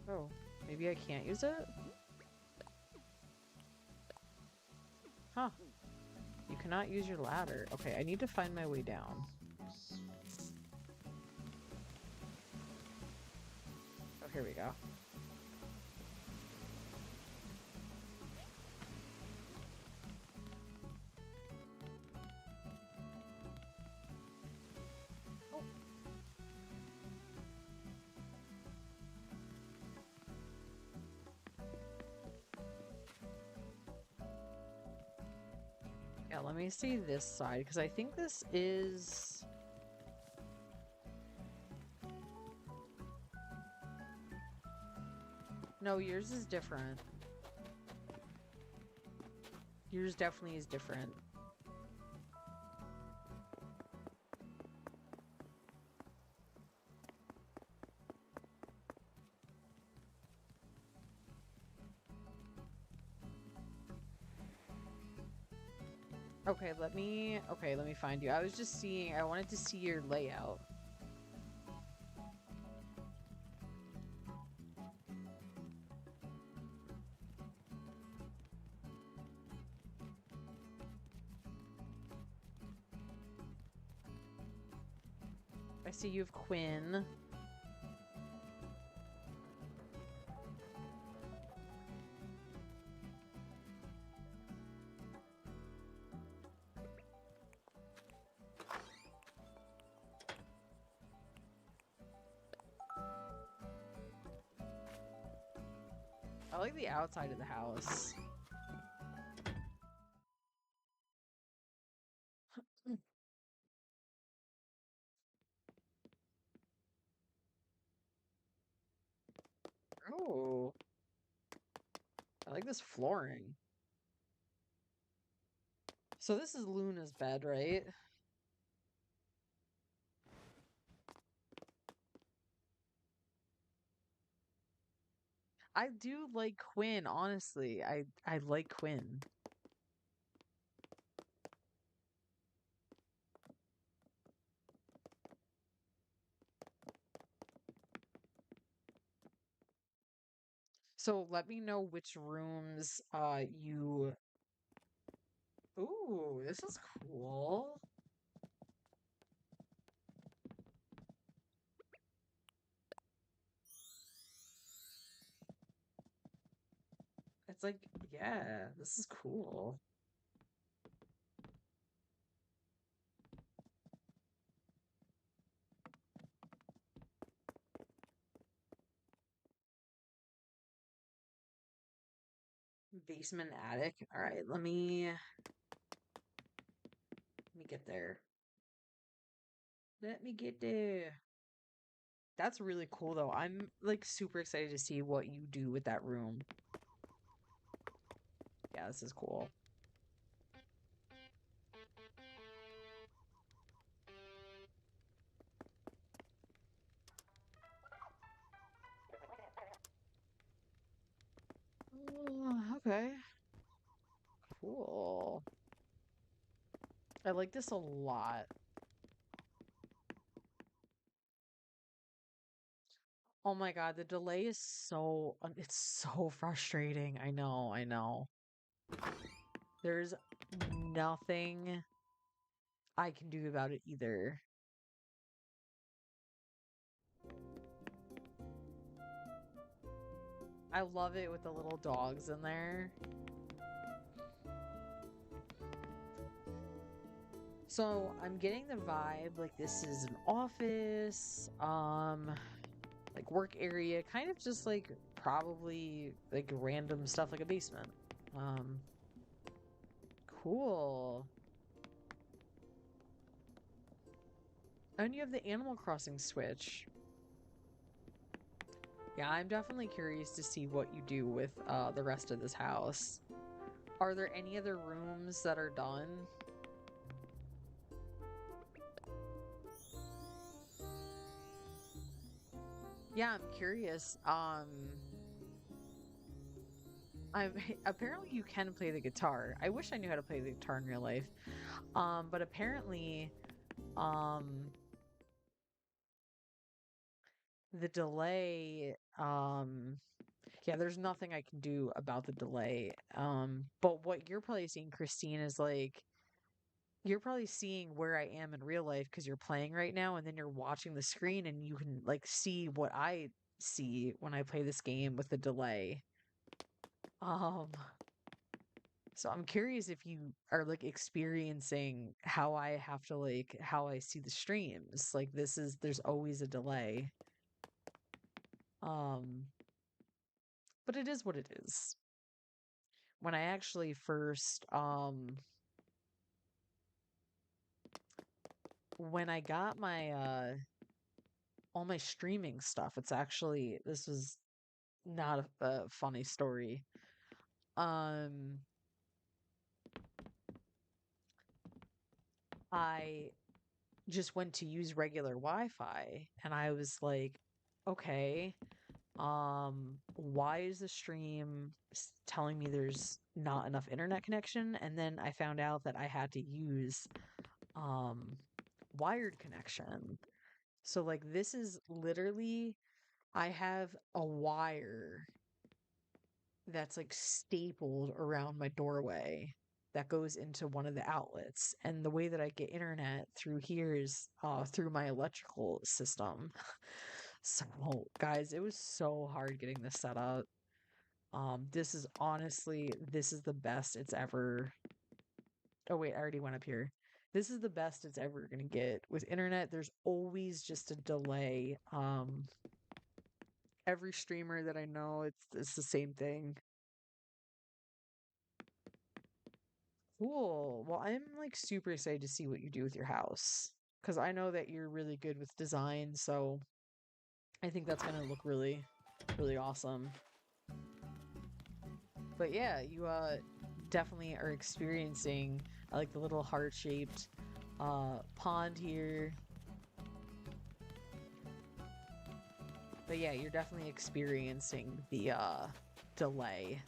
Oh, maybe I can't use it? Huh. You cannot use your ladder. Okay, I need to find my way down. Oh, here we go. Oh. Yeah, let me see this side, because I think this is... No, yours is different. Yours definitely is different. Okay, let me find you. I was just seeing, I wanted to see your layout. I see you have Quinn. I like the outside of the house. Oh, I like this flooring. So this is Luna's bed, right? I do like Quinn, honestly. I like Quinn. So let me know which rooms you. Ooh, this is cool. It's like, yeah, this is cool. Basement attic. All right, let me get there. Let me get there. That's really cool though. I'm like super excited to see what you do with that room. Yeah, this is cool. Okay. Cool. I like this a lot. Oh my God, the delay is it's so frustrating. I know, I know. There's nothing I can do about it either. I love it with the little dogs in there. So I'm getting the vibe like this is an office, like work area, kind of just like probably like random stuff like a basement. Um, cool. And you have the Animal Crossing Switch. Yeah, I'm definitely curious to see what you do with the rest of this house. Are there any other rooms that are done? Yeah, I'm curious. I'm apparently you can play the guitar. I wish I knew how to play the guitar in real life. But apparently, um, the delay, yeah, there's nothing I can do about the delay. But what you're probably seeing, Christine, is like you're probably seeing where I am in real life because you're playing right now, and then you're watching the screen and you can like see what I see when I play this game with the delay. Um, so I'm curious if you are like experiencing how I have to like how I see the streams. Like there's always a delay. Um, but it is what it is. When I actually first when I got my all my streaming stuff, it's actually this was not a funny story. Um I just went to use regular Wi-Fi and I was like, okay, why is the stream telling me there's not enough internet connection? And then I found out that I had to use um wired connection. So like this is literally I have a wire that's like stapled around my doorway that goes into one of the outlets. And the way that I get internet through here is through my electrical system. So, guys, it was so hard getting this set up. This is honestly, this is the best it's ever. Oh, wait, I already went up here. This is the best it's ever gonna get. With internet, there's always just a delay. Every streamer that I know, it's the same thing. Cool. Well, I'm like super excited to see what you do with your house because I know that you're really good with design, so I think that's gonna look really, really awesome. But yeah, you definitely are experiencing like the little heart-shaped pond here. But yeah, you're definitely experiencing the delay.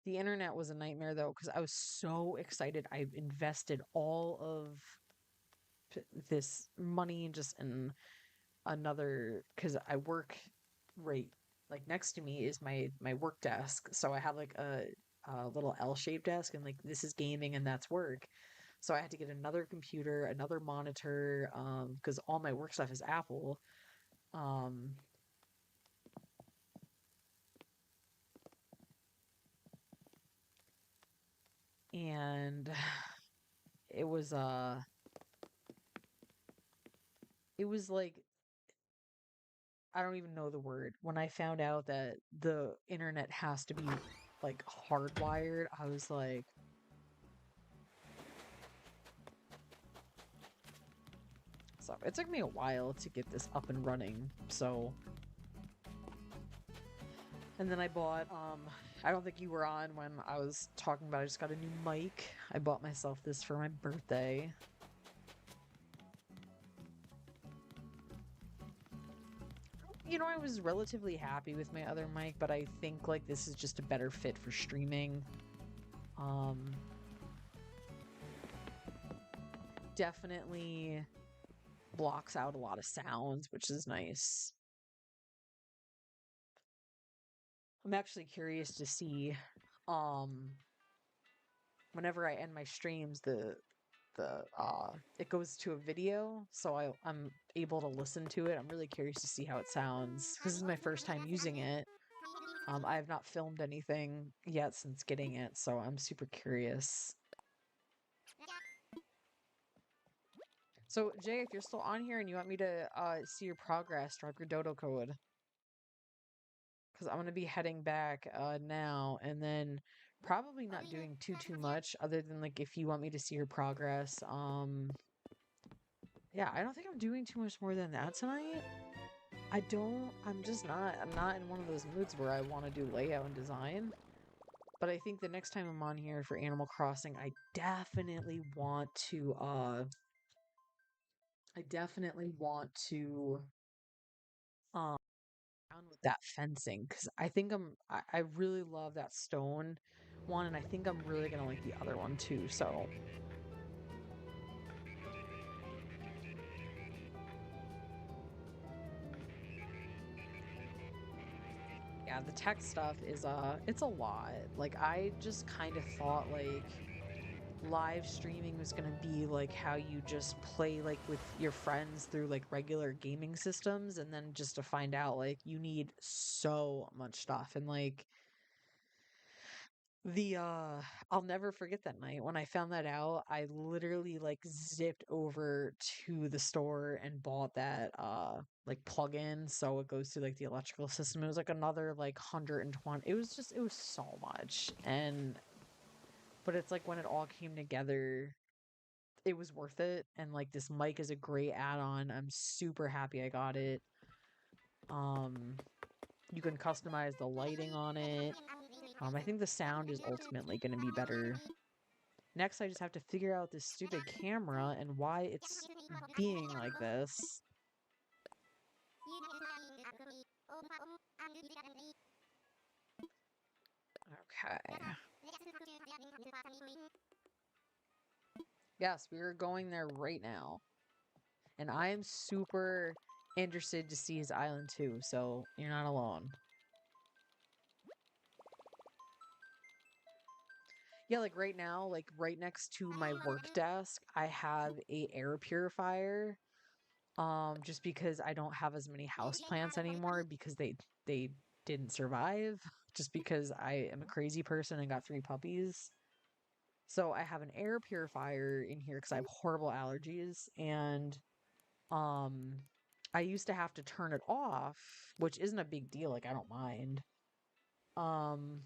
The internet was a nightmare though, because I was so excited. I invested all of this money just in another, because I work right like next to me is my work desk. So I have like a little L-shaped desk, and like this is gaming and that's work. So I had to get another computer, another monitor, because all my work stuff is Apple. Um, and it was it was like I don't even know the word. When I found out that the internet has to be like hardwired, I was like, so it took me a while to get this up and running. So, and then I bought I don't think you were on when I was talking about I just got a new mic. I bought myself this for my birthday. You know, I was relatively happy with my other mic, but I think like this is just a better fit for streaming. Um Definitely blocks out a lot of sounds, which is nice. I'm actually curious to see um whenever I end my streams the it goes to a video, so I'm able to listen to it. I'm really curious to see how it sounds. This is my first time using it. I have not filmed anything yet since getting it, so I'm super curious. So Jay, if you're still on here and you want me to see your progress, drop your dodo code. Because I'm gonna be heading back now, and then probably not doing too much other than like if you want me to see your progress. Yeah, I don't think I'm doing too much more than that tonight. I'm just not. I'm not in one of those moods where I want to do layout and design. But I think the next time I'm on here for Animal Crossing, I definitely want to um down with that fencing because I really love that stone one, and I think I'm really gonna like the other one too. So yeah, the tech stuff is it's a lot. Like I just kind of thought like live streaming was gonna be like how you just play like with your friends through like regular gaming systems, and then just to find out like you need so much stuff. And like the I'll never forget that night when I found that out. I literally like zipped over to the store and bought that like plug-in so it goes through like the electrical system. It was like another like 120. It was so much. And but it's like when it all came together, it was worth it. And like this mic is a great add-on. I'm super happy I got it. Um you can customize the lighting on it. I think the sound is ultimately going to be better. Next, I just have to figure out this stupid camera and why it's being like this. Okay. Yes, we are going there right now. And I am super interested to see his island too, so you're not alone. Yeah, like right now, like right next to my work desk, I have a air purifier. Just because I don't have as many house plants anymore because they didn't survive. Just because I am a crazy person and got 3 puppies. So I have an air purifier in here because I have horrible allergies, and um I used to have to turn it off, which isn't a big deal, like I don't mind. Um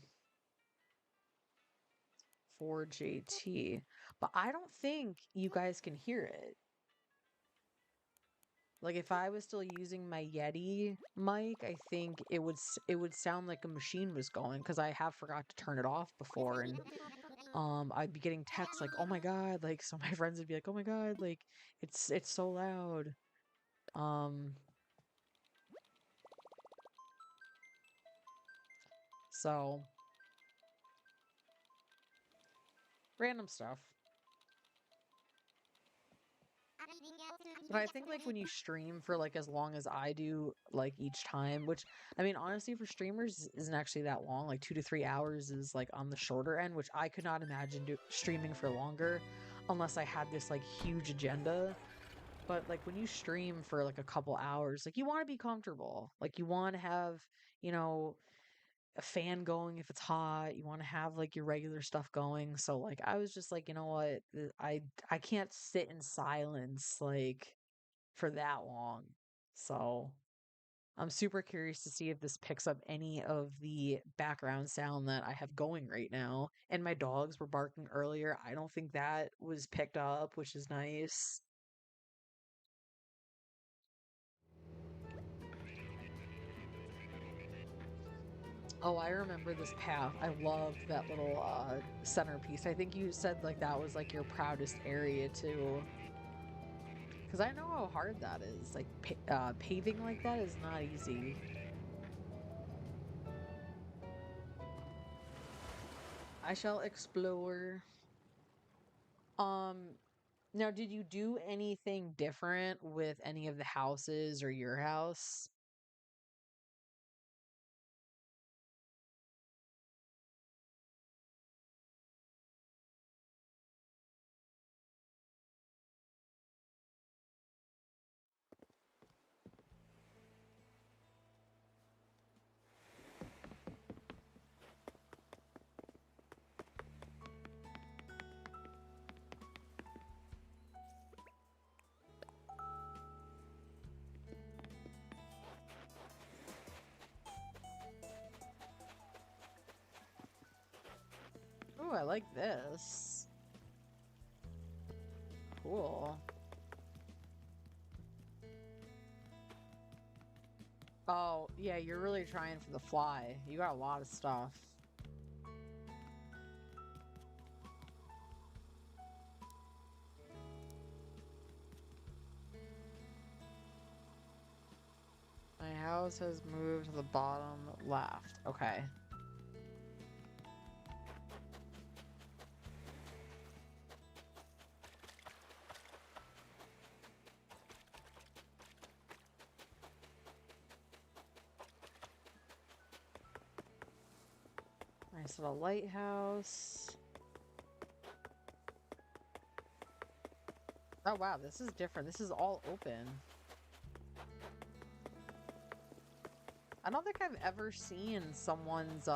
for JT. But I don't think you guys can hear it. Like if I was still using my Yeti mic, I think it would sound like a machine was going because I have forgot to turn it off before, and I'd be getting texts like, "Oh my God," like so my friends would be like, "Oh my God, like it's so loud." Um so random stuff. But I think like when you stream for like as long as I do, like each time, which I mean honestly for streamers isn't actually that long. Like 2 to 3 hours is like on the shorter end, which I could not imagine streaming for longer unless I had this like huge agenda. But like when you stream for like a couple hours, like you want to be comfortable. Like you want to have, you know, a fan going if it's hot. You want to have like your regular stuff going. So like I was just like, you know what? I can't sit in silence like for that long. So I'm super curious to see if this picks up any of the background sound that I have going right now. And my dogs were barking earlier. I don't think that was picked up, which is nice. Oh, I remember this path. I loved that little centerpiece. I think you said like that was like your proudest area too. Because I know how hard that is. Like paving like that is not easy. I shall explore. Um, Now, did you do anything different with any of the houses or your house? Oh, I like this. Cool. Oh, yeah, you're really trying for the fly. You got a lot of stuff. My house has moved to the bottom left. Okay. Nice little lighthouse. Oh, wow, this is different. This is all open. I don't think I've ever seen someone's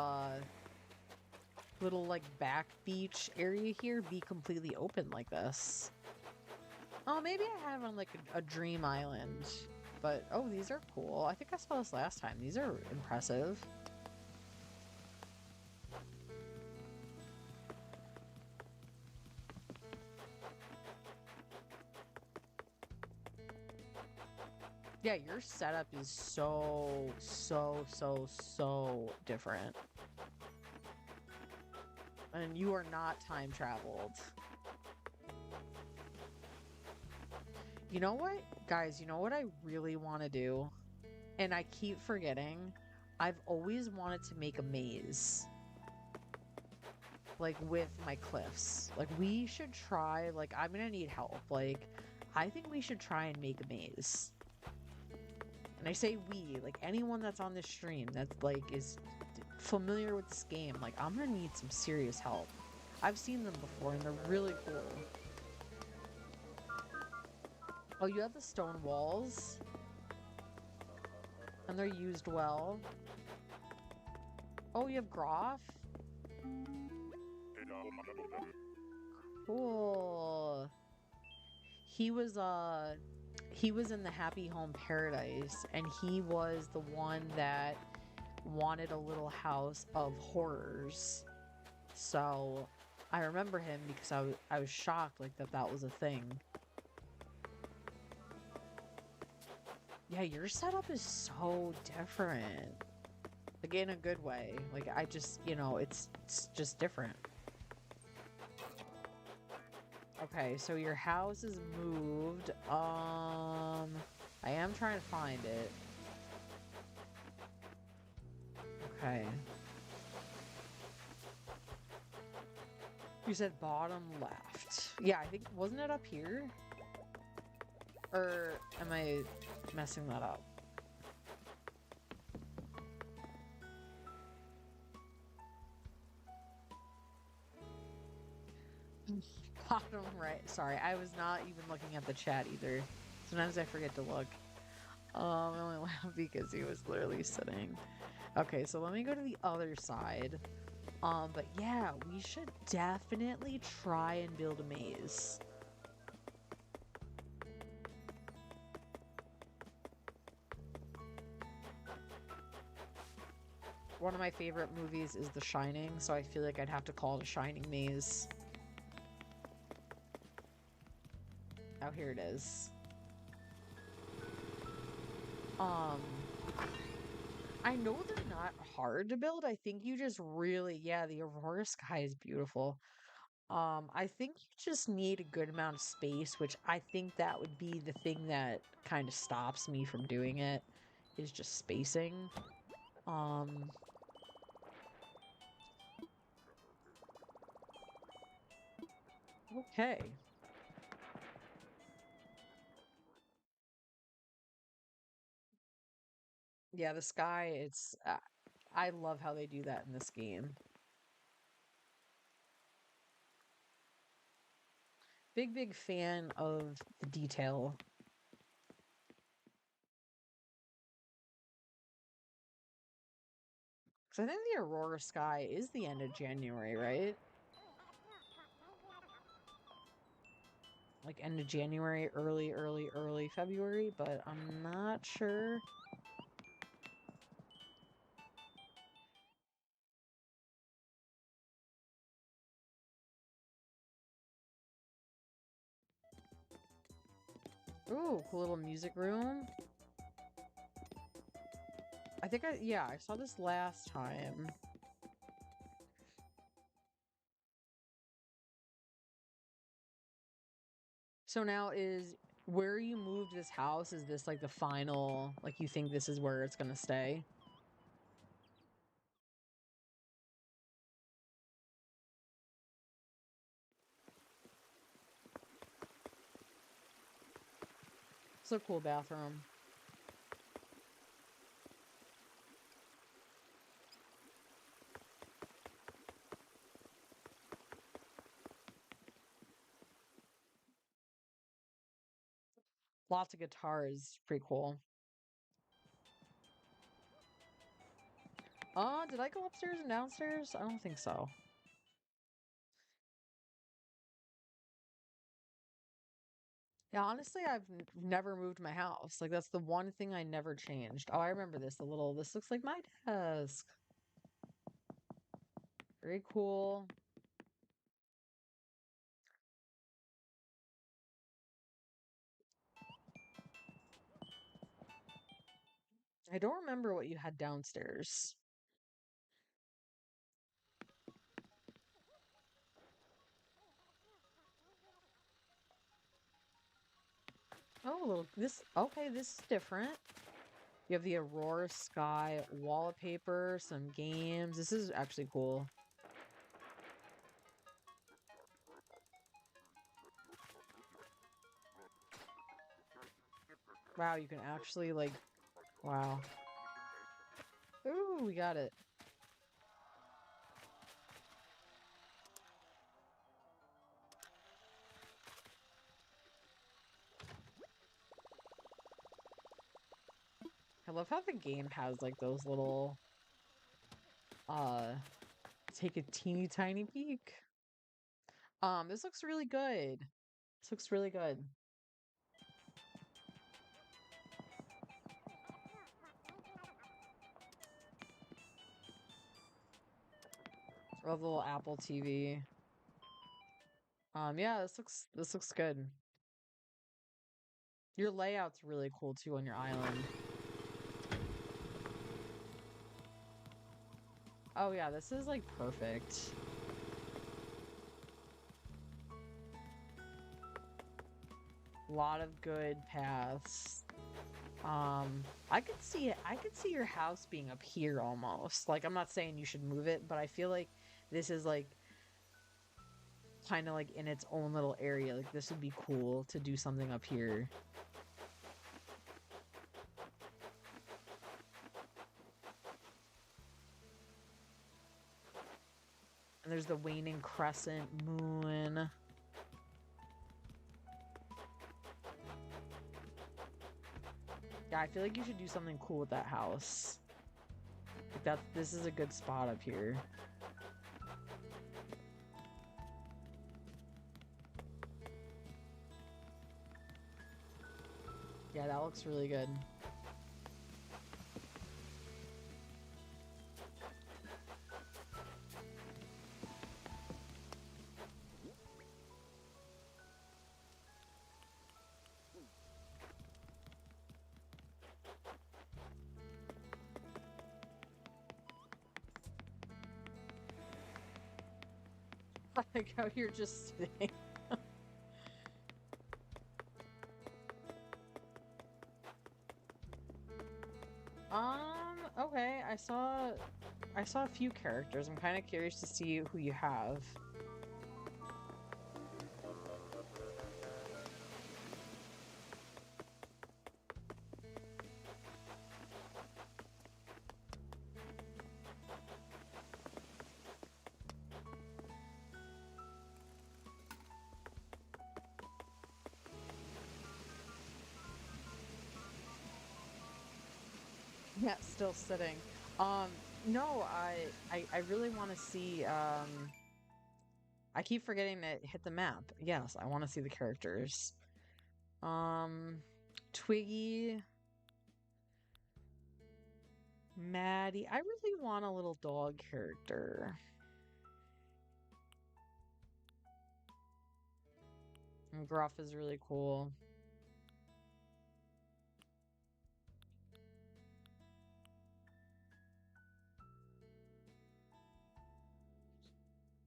little like back beach area here be completely open like this. Oh, maybe I have on like a dream island. But oh, these are cool. I think I saw this last time. These are impressive. Yeah, your setup is so different. And you are not time traveled. You know what? Guys, you know what I really want to do? And I keep forgetting. I've always wanted to make a maze. Like with my cliffs. Like we should try, like I'm gonna need help. Like I think we should try and make a maze. And I say we, like anyone that's on this stream that's like is familiar with this game, like I'm gonna need some serious help. I've seen them before and they're really cool. Oh, you have the stone walls? And they're used well. Oh, you have Groff? Cool. He was he was in the Happy Home Paradise, and he was the one that wanted a little house of horrors. So I remember him because I was shocked like that was a thing. Yeah, your setup is so different. Like in a good way. Like I just, it's just different. Okay, so your house is moved. I am trying to find it. Okay. You said bottom left. Yeah, I think, wasn't it up here? Or am I messing that up? Bottom right. Sorry, I was not even looking at the chat either. Sometimes I forget to look. I only laughed because he was literally sitting. Okay, so let me go to the other side. But yeah, we should definitely try and build a maze. One of my favorite movies is The Shining, so I feel like I'd have to call it a Shining Maze. Oh, here it is. Um, I know they're not hard to build. I think you just really, yeah, the Aurora sky is beautiful. I think you just need a good amount of space, which I think that would be the thing that kind of stops me from doing it, is just spacing. Um, okay. Yeah, the sky, I love how they do that in this game. Big fan of the detail. Because I think the Aurora sky is the end of January, right? Like end of January, early February, but I'm not sure. Ooh, cool little music room. I think yeah, I saw this last time. So now is where you moved this house, is this like the final, like you think this is where it's gonna stay? It's a cool bathroom. Lots of guitars, pretty cool. Did I go upstairs and downstairs? I don't think so. Yeah, honestly, I've never moved my house. Like that's the one thing I never changed. Oh, I remember this. This looks like my desk. Very cool. I don't remember what you had downstairs. Oh, okay, this is different. You have the Aurora Sky wallpaper, some games. This is actually cool. Wow, you can actually like, wow. Ooh, we got it. I love how the game has like those little, uh, take a teeny tiny peek. This looks really good. This looks really good. I love the little Apple TV. Yeah, this looks good. Your layout's really cool too on your island. Oh yeah, this is like perfect. A lot of good paths. I could see your house being up here almost. Like I'm not saying you should move it, but I feel like this is like kind of like in its own little area. Like this would be cool to do something up here. And there's the waning crescent moon. Yeah, I feel like you should do something cool with that house. Like this is a good spot up here. Yeah, that looks really good. I like how you're just sitting. Okay, I saw a few characters. I'm kind of curious to see who you have. Yeah, still sitting. Um, no, I really want to see, I keep forgetting to hit the map. Yes, I want to see the characters. Um, Twiggy, Maddie. I really want a little dog character. And Gruff is really cool.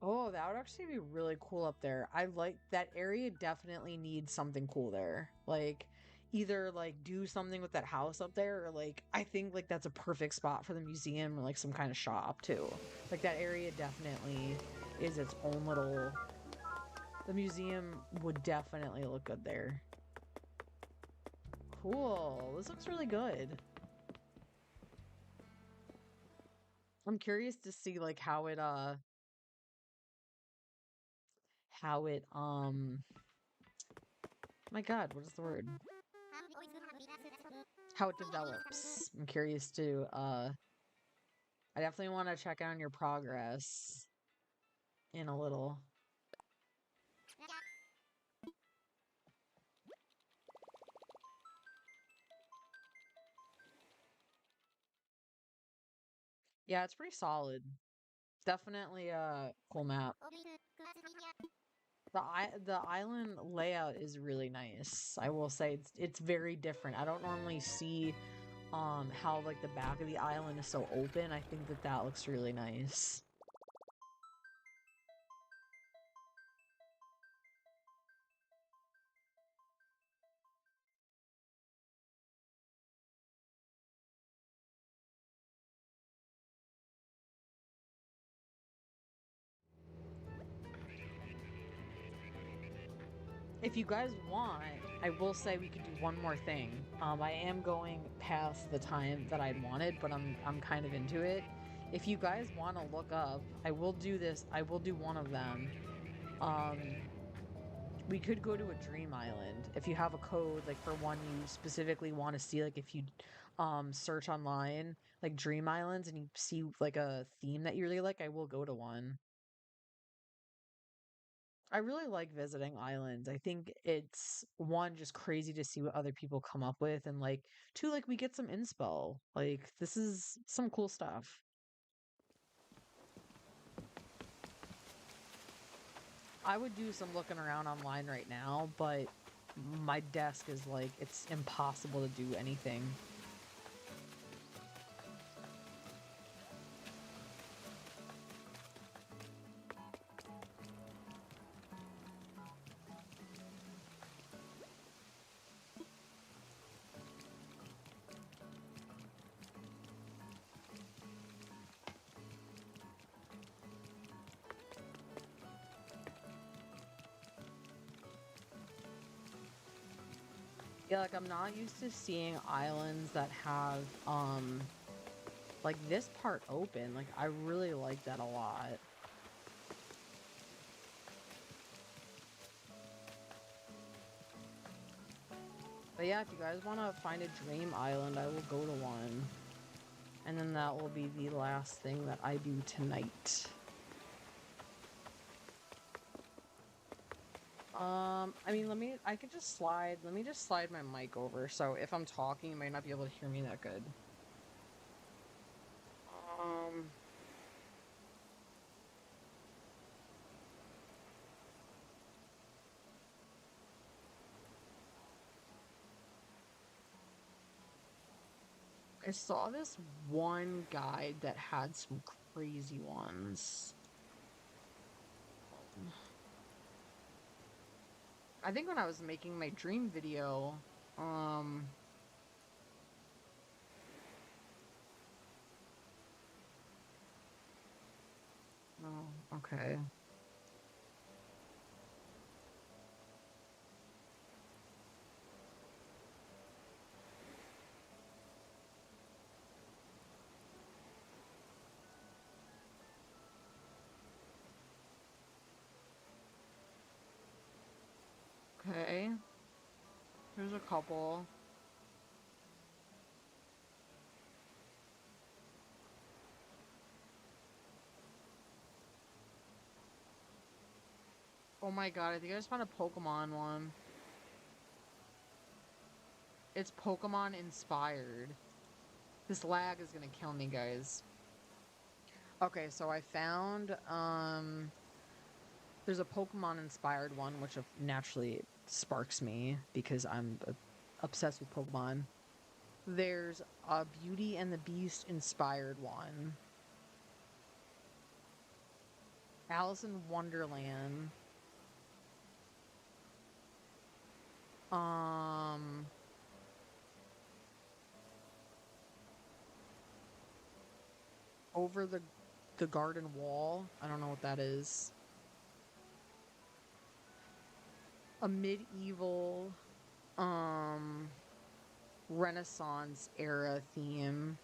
Oh, that would actually be really cool up there. I like that area, definitely needs something cool there. Like either like do something with that house up there or like I think like that's a perfect spot for the museum or like some kind of shop too. Like that area definitely is its own little the museum would definitely look good there. Cool. This looks really good. I'm curious to see like how it my god, what is the word? How it develops. I'm curious to I definitely want to check on your progress in a little. Yeah, it's pretty solid. Definitely a cool map. The island layout is really nice. I will say it's very different. I don't normally see how like the back of the island is so open. I think that that looks really nice. If you guys want, I will say we could do one more thing. I am going past the time that I'd wanted, but I'm kind of into it. If you guys want to look up, I will do this. I will do one of them. Um, we could go to a dream island if you have a code like for one you specifically want to see. Like if you search online like dream islands and you see like a theme that you really like, I will go to one. I really like visiting islands. I think it's one, just crazy to see what other people come up with, and like two, like we get some inspo. Like this is some cool stuff. I would do some looking around online right now, but my desk is like it's impossible to do anything. Yeah, like I'm not used to seeing islands that have like this part open. Like I really like that a lot. But yeah, if you guys want to find a dream island, I will go to one. And then that will be the last thing that I do tonight. I mean, I could just let me just slide my mic over. So if I'm talking, you might not be able to hear me that good. Um, I saw this one guide that had some crazy ones. I think when I was making my dream video, um, oh, okay. Okay. There's a couple. Oh my god, I think I just found a Pokemon one. It's Pokemon inspired. This lag is gonna kill me, guys. Okay, so I found there's a Pokemon inspired one, which naturally sparks me because I'm obsessed with Pokemon. There's a Beauty and the Beast inspired one. Alice in Wonderland. Um Over the Garden Wall. I don't know what that is. A medieval um Renaissance era theme.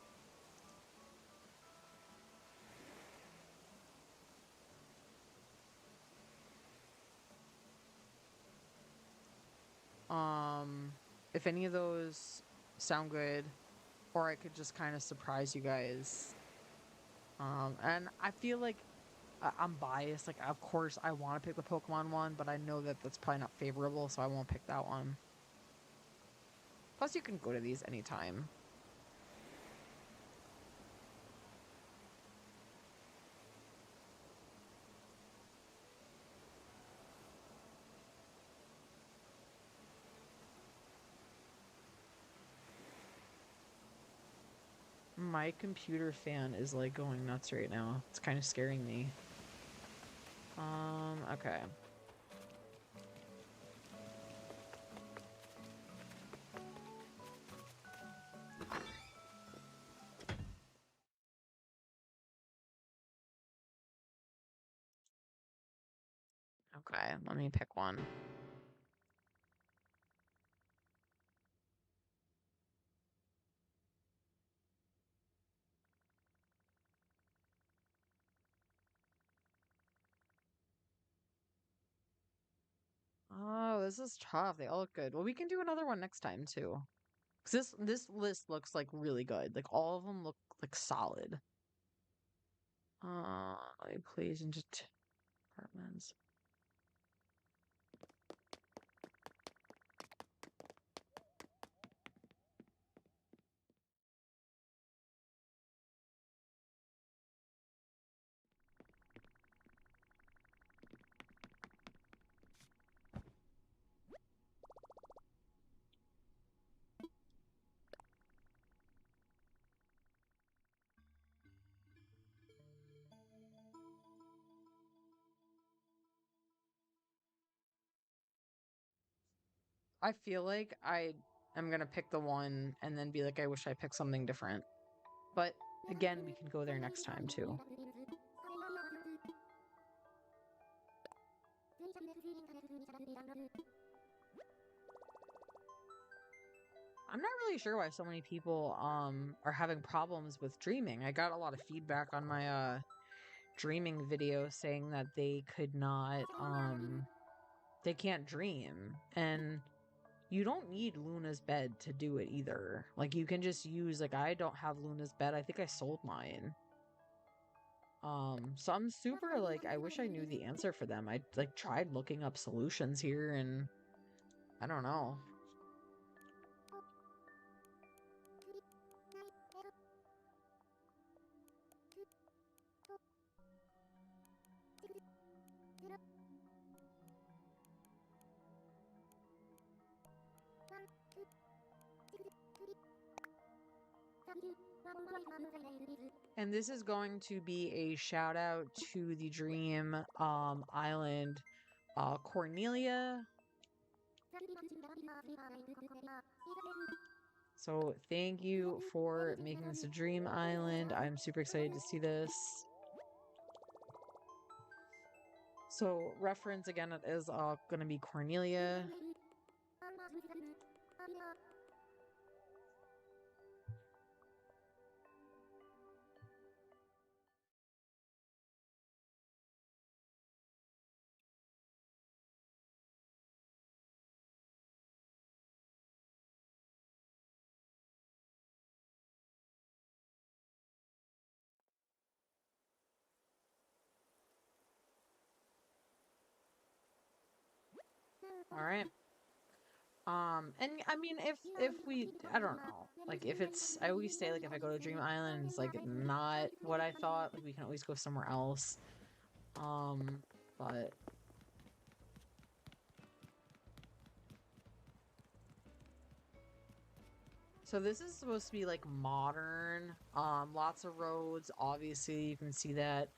Um if any of those sound good, or I could just kind of surprise you guys. And I feel like I'm biased. Like, of course, I want to pick the Pokemon one, but I know that that's probably not favorable, so I won't pick that one. Plus, you can go to these anytime. My computer fan is like going nuts right now. It's kind of scaring me. Okay. Okay, let me pick one. Oh, this is tough. They all look good. Well, we can do another one next time too. 'Cause this list looks like really good. Like all of them look like solid. Like plays into apartments. I feel like I am gonna pick the one and then be like, I wish I picked something different. But again, we can go there next time too. I'm not really sure why so many people are having problems with dreaming. I got a lot of feedback on my dreaming video saying that they could not they can't dream. And you don't need Luna's bed to do it either. Like you can just use like I don't have Luna's bed. I think I sold mine. So I'm super like I wish I knew the answer for them. I like tried looking up solutions here and I don't know. And this is going to be a shout out to the Dream Island Cornelia. So thank you for making this a Dream Island. I'm super excited to see this. So reference again, it is going to be Cornelia. All right. And I mean, if we, I don't know, like if it's, I always say like if I go to Dream Island, it's like not what I thought. Like we can always go somewhere else. But so this is supposed to be like modern. Lots of roads. Obviously, you can see that.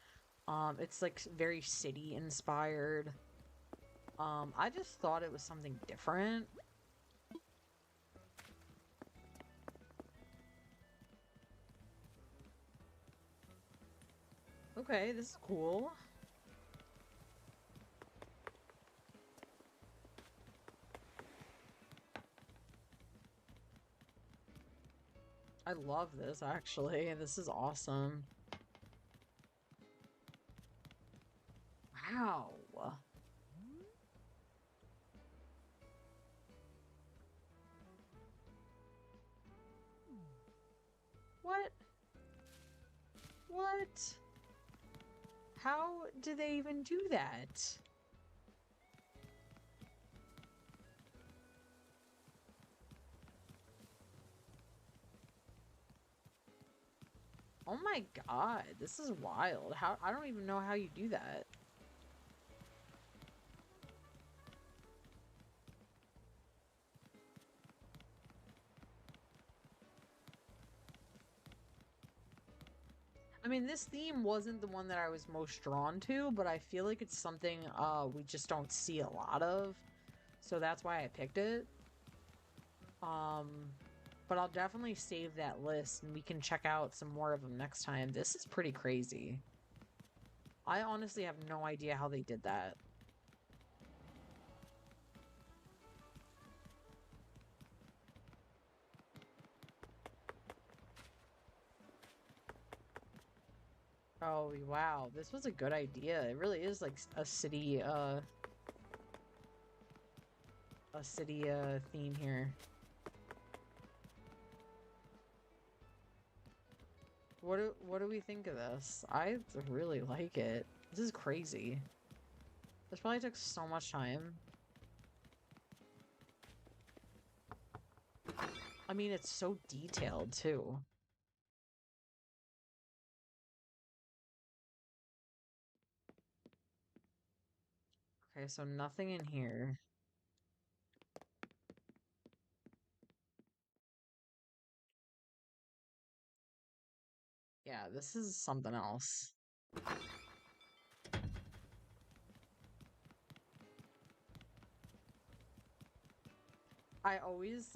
It's like very city inspired. I just thought it was something different. Okay, this is cool. I love this, actually. This is awesome. Wow. What? What? How do they even do that? Oh my god, this is wild. How I don't even know how you do that. I mean, this theme wasn't the one that I was most drawn to, but I feel like it's something we just don't see a lot of. So that's why I picked it. Um but I'll definitely save that list and we can check out some more of them next time. This is pretty crazy. I honestly have no idea how they did that. Oh, wow. This was a good idea. It really is like a city theme here. What do we think of this? I really like it. This is crazy. This probably took so much time. I mean, it's so detailed too. Okay, so nothing in here. Yeah, this is something else. I always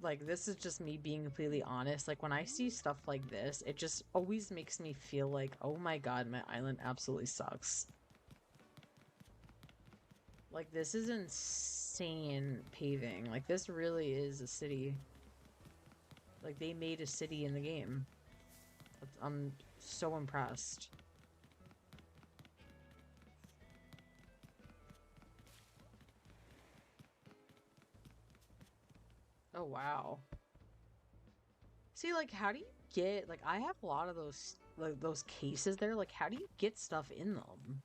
like this is just me being completely honest. Like when I see stuff like this, it just always makes me feel like, oh my god, my island absolutely sucks. Like this is insane paving. Like this really is a city. Like they made a city in the game. I'm so impressed. Oh wow. See, like, how do you get, like, I have a lot of those cases there. Like, how do you get stuff in them?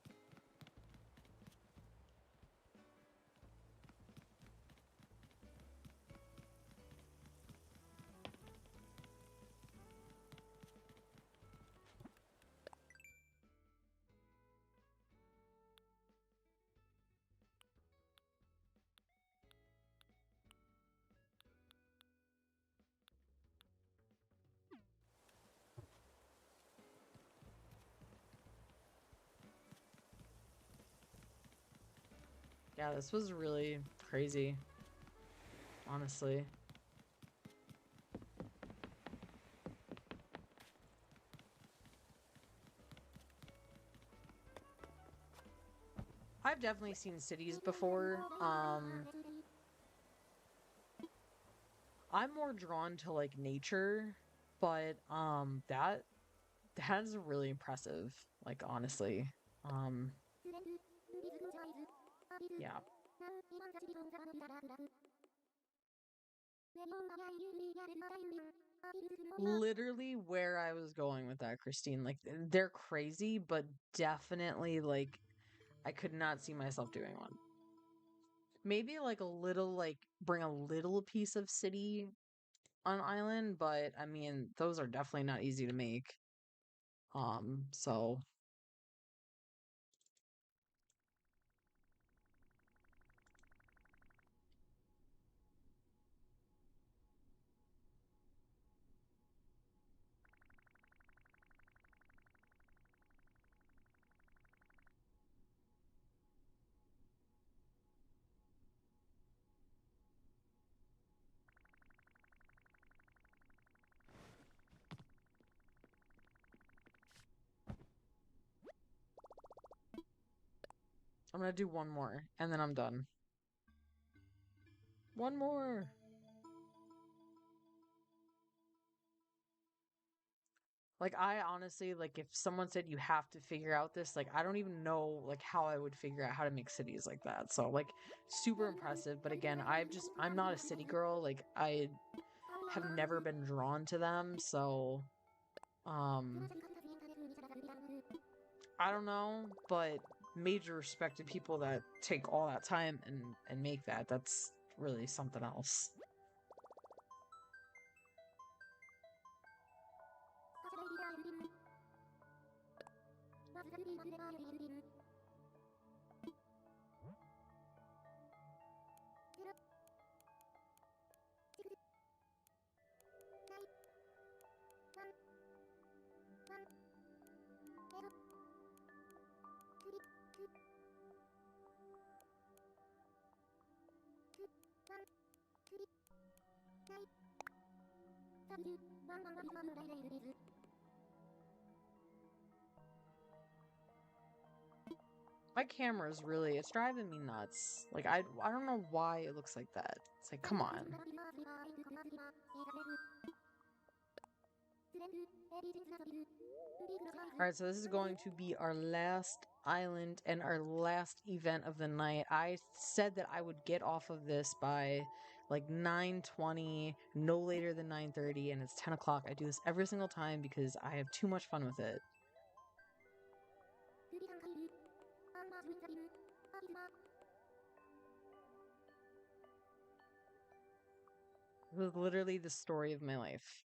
Yeah, this was really crazy, honestly. I've definitely seen cities before. I'm more drawn to like nature, but that's really impressive, like honestly. Um, yeah. Literally where I was going with that, Christine. Like they're crazy, but definitely like I could not see myself doing one. Maybe like a little like bring a little piece of city on island, but I mean those are definitely not easy to make. So I'm gonna do one more and then I'm done. One more. Like I honestly like if someone said you have to figure out this, like I don't even know like how I would figure out how to make cities like that. So like super impressive. But again, I'm not a city girl. Like I have never been drawn to them. So um I don't know, but major respect to people that take all that time and make that. That's really something else. My camera is really, it's driving me nuts. Like I don't know why it looks like that. It's like, come on. All right, so this is going to be our last island and our last event of the night. I said that I would get off of this by like 9:20, no later than 9:30, and it's 10 o'clock. I do this every single time because I have too much fun with it. This is literally the story of my life.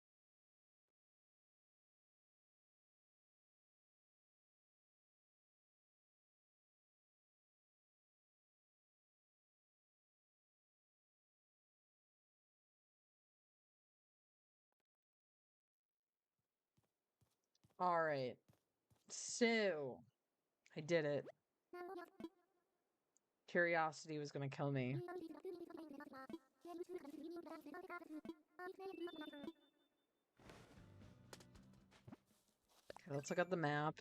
All right, so I did it. Curiosity was gonna kill me. Let's look at the map.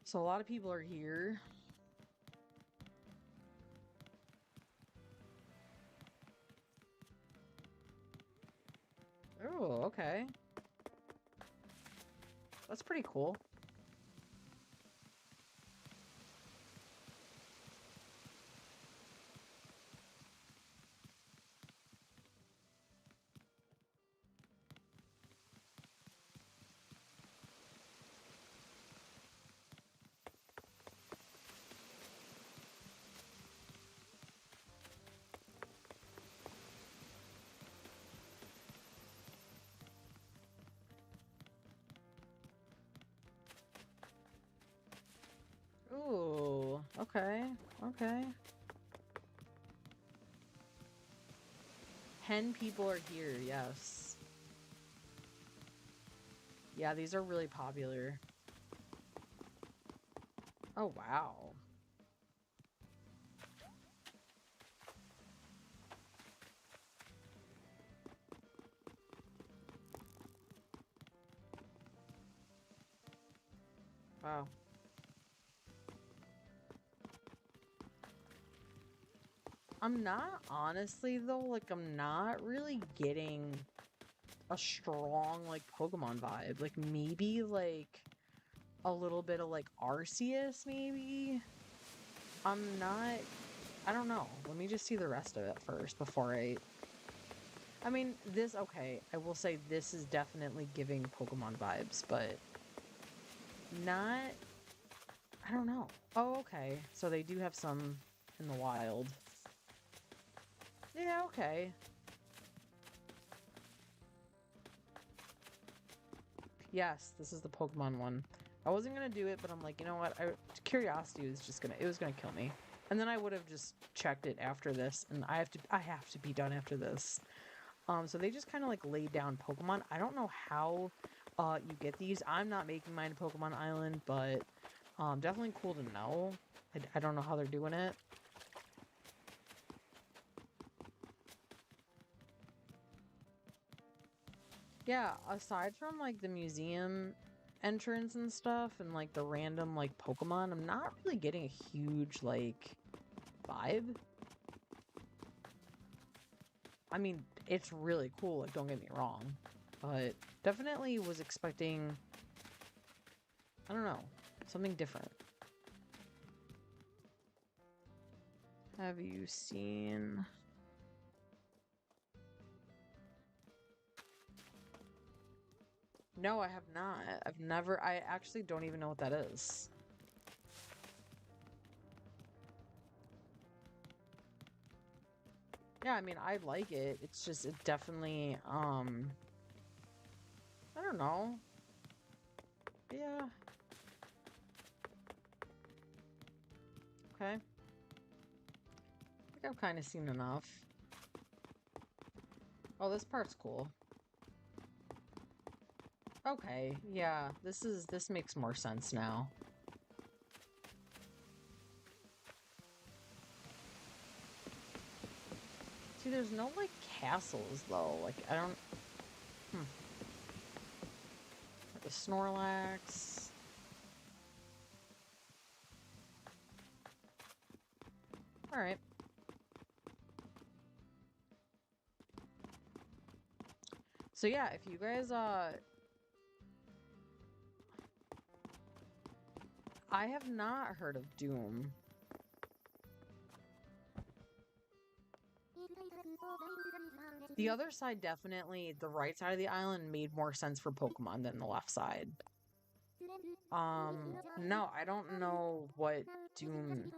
So a lot of people are here. Oh, okay. That's pretty cool. Ooh, okay, okay. 10 people are here, yes. Yeah, these are really popular. Oh, wow. Wow. I'm not, honestly, though, like, I'm not really getting a strong, like, Pokemon vibe. Like, maybe, like, a little bit of, like, Arceus, maybe? I'm not... I don't know. Let me just see the rest of it first before I mean, this... Okay, I will say this is definitely giving Pokemon vibes, but... Not... I don't know. Oh, okay. So they do have some in the wild. Yeah, okay. Yes, this is the Pokemon one. I wasn't gonna do it, but I'm like, you know what? Curiosity was just it was gonna kill me. And then I would have just checked it after this, and I have to be done after this. So they just kind of like laid down Pokemon. I don't know how you get these. I'm not making mine a Pokemon Island, but definitely cool to know. I don't know how they're doing it. Yeah, aside from like the museum entrance and stuff and like the random like Pokemon, I'm not really getting a huge like vibe. I mean, it's really cool, like don't get me wrong, but definitely was expecting, I don't know, something different. Have you seen... No, I have not. I've never... I actually don't even know what that is. Yeah, I mean, I like it. It's just, it definitely, I don't know. Yeah. Okay. I think I've kind of seen enough. Oh, this part's cool. Okay, yeah, this makes more sense now. See, there's no, like, castles, though. Like, I don't... The Snorlax... Alright. So, yeah, if you guys, I have not heard of Doom. The other side definitely, the right side of the island made more sense for Pokemon than the left side. No, I don't know what Doom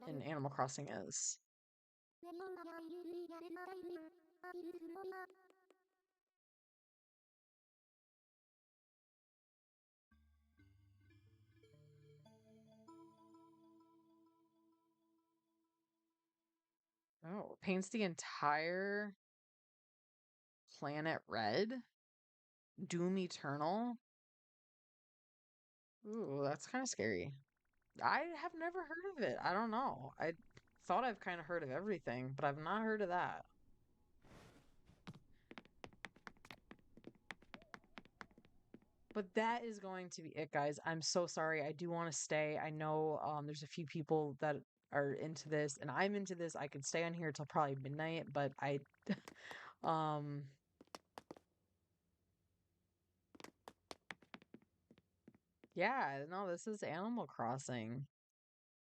in Animal Crossing is. Oh, paints the entire planet red? Doom Eternal? Ooh, that's kind of scary. I have never heard of it. I don't know. thought I've kind of heard of everything, but I've not heard of that. But that is going to be it, guys. I'm so sorry. I do want to stay. I know there's a few people that are into this, and I'm into this. I could stay on here till probably midnight, but um yeah, no, this is Animal Crossing.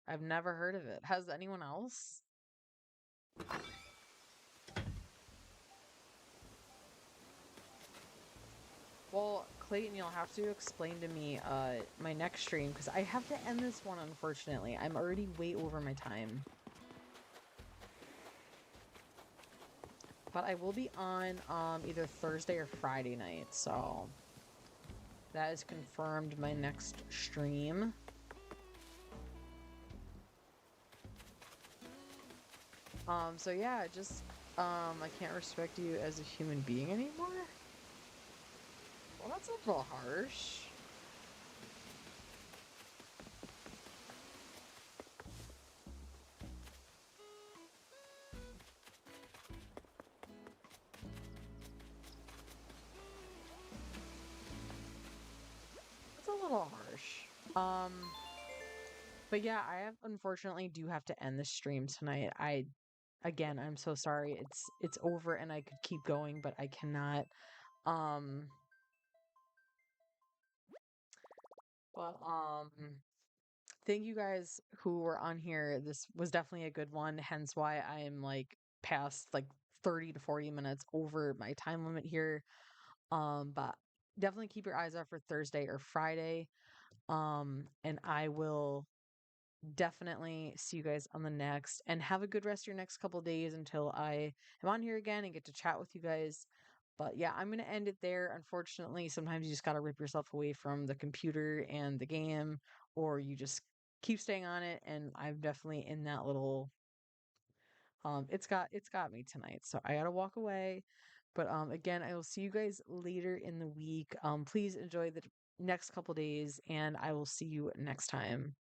I've never heard of it. Has anyone else? Well, Clayton, you'll have to explain to me my next stream because I have to end this one, unfortunately. I'm already way over my time. But I will be on either Thursday or Friday night, so that is confirmed my next stream. So yeah, just I can't respect you as a human being anymore? Well, that's a little harsh. It's a little harsh. But yeah, unfortunately do have to end the stream tonight. Again, I'm so sorry. It's over and I could keep going, but I cannot. Um but thank you guys who were on here. This was definitely a good one, hence why I'm like past like 30 to 40 minutes over my time limit here. But definitely keep your eyes out for Thursday or Friday. And I will definitely see you guys on the next, and have a good rest of your next couple days until I am on here again and get to chat with you guys. But yeah, I'm going to end it there. Unfortunately, sometimes you just got to rip yourself away from the computer and the game, or you just keep staying on it. And I'm definitely in that little, it's got me tonight. So I got to walk away. But again, I will see you guys later in the week. Please enjoy the next couple days, and I will see you next time.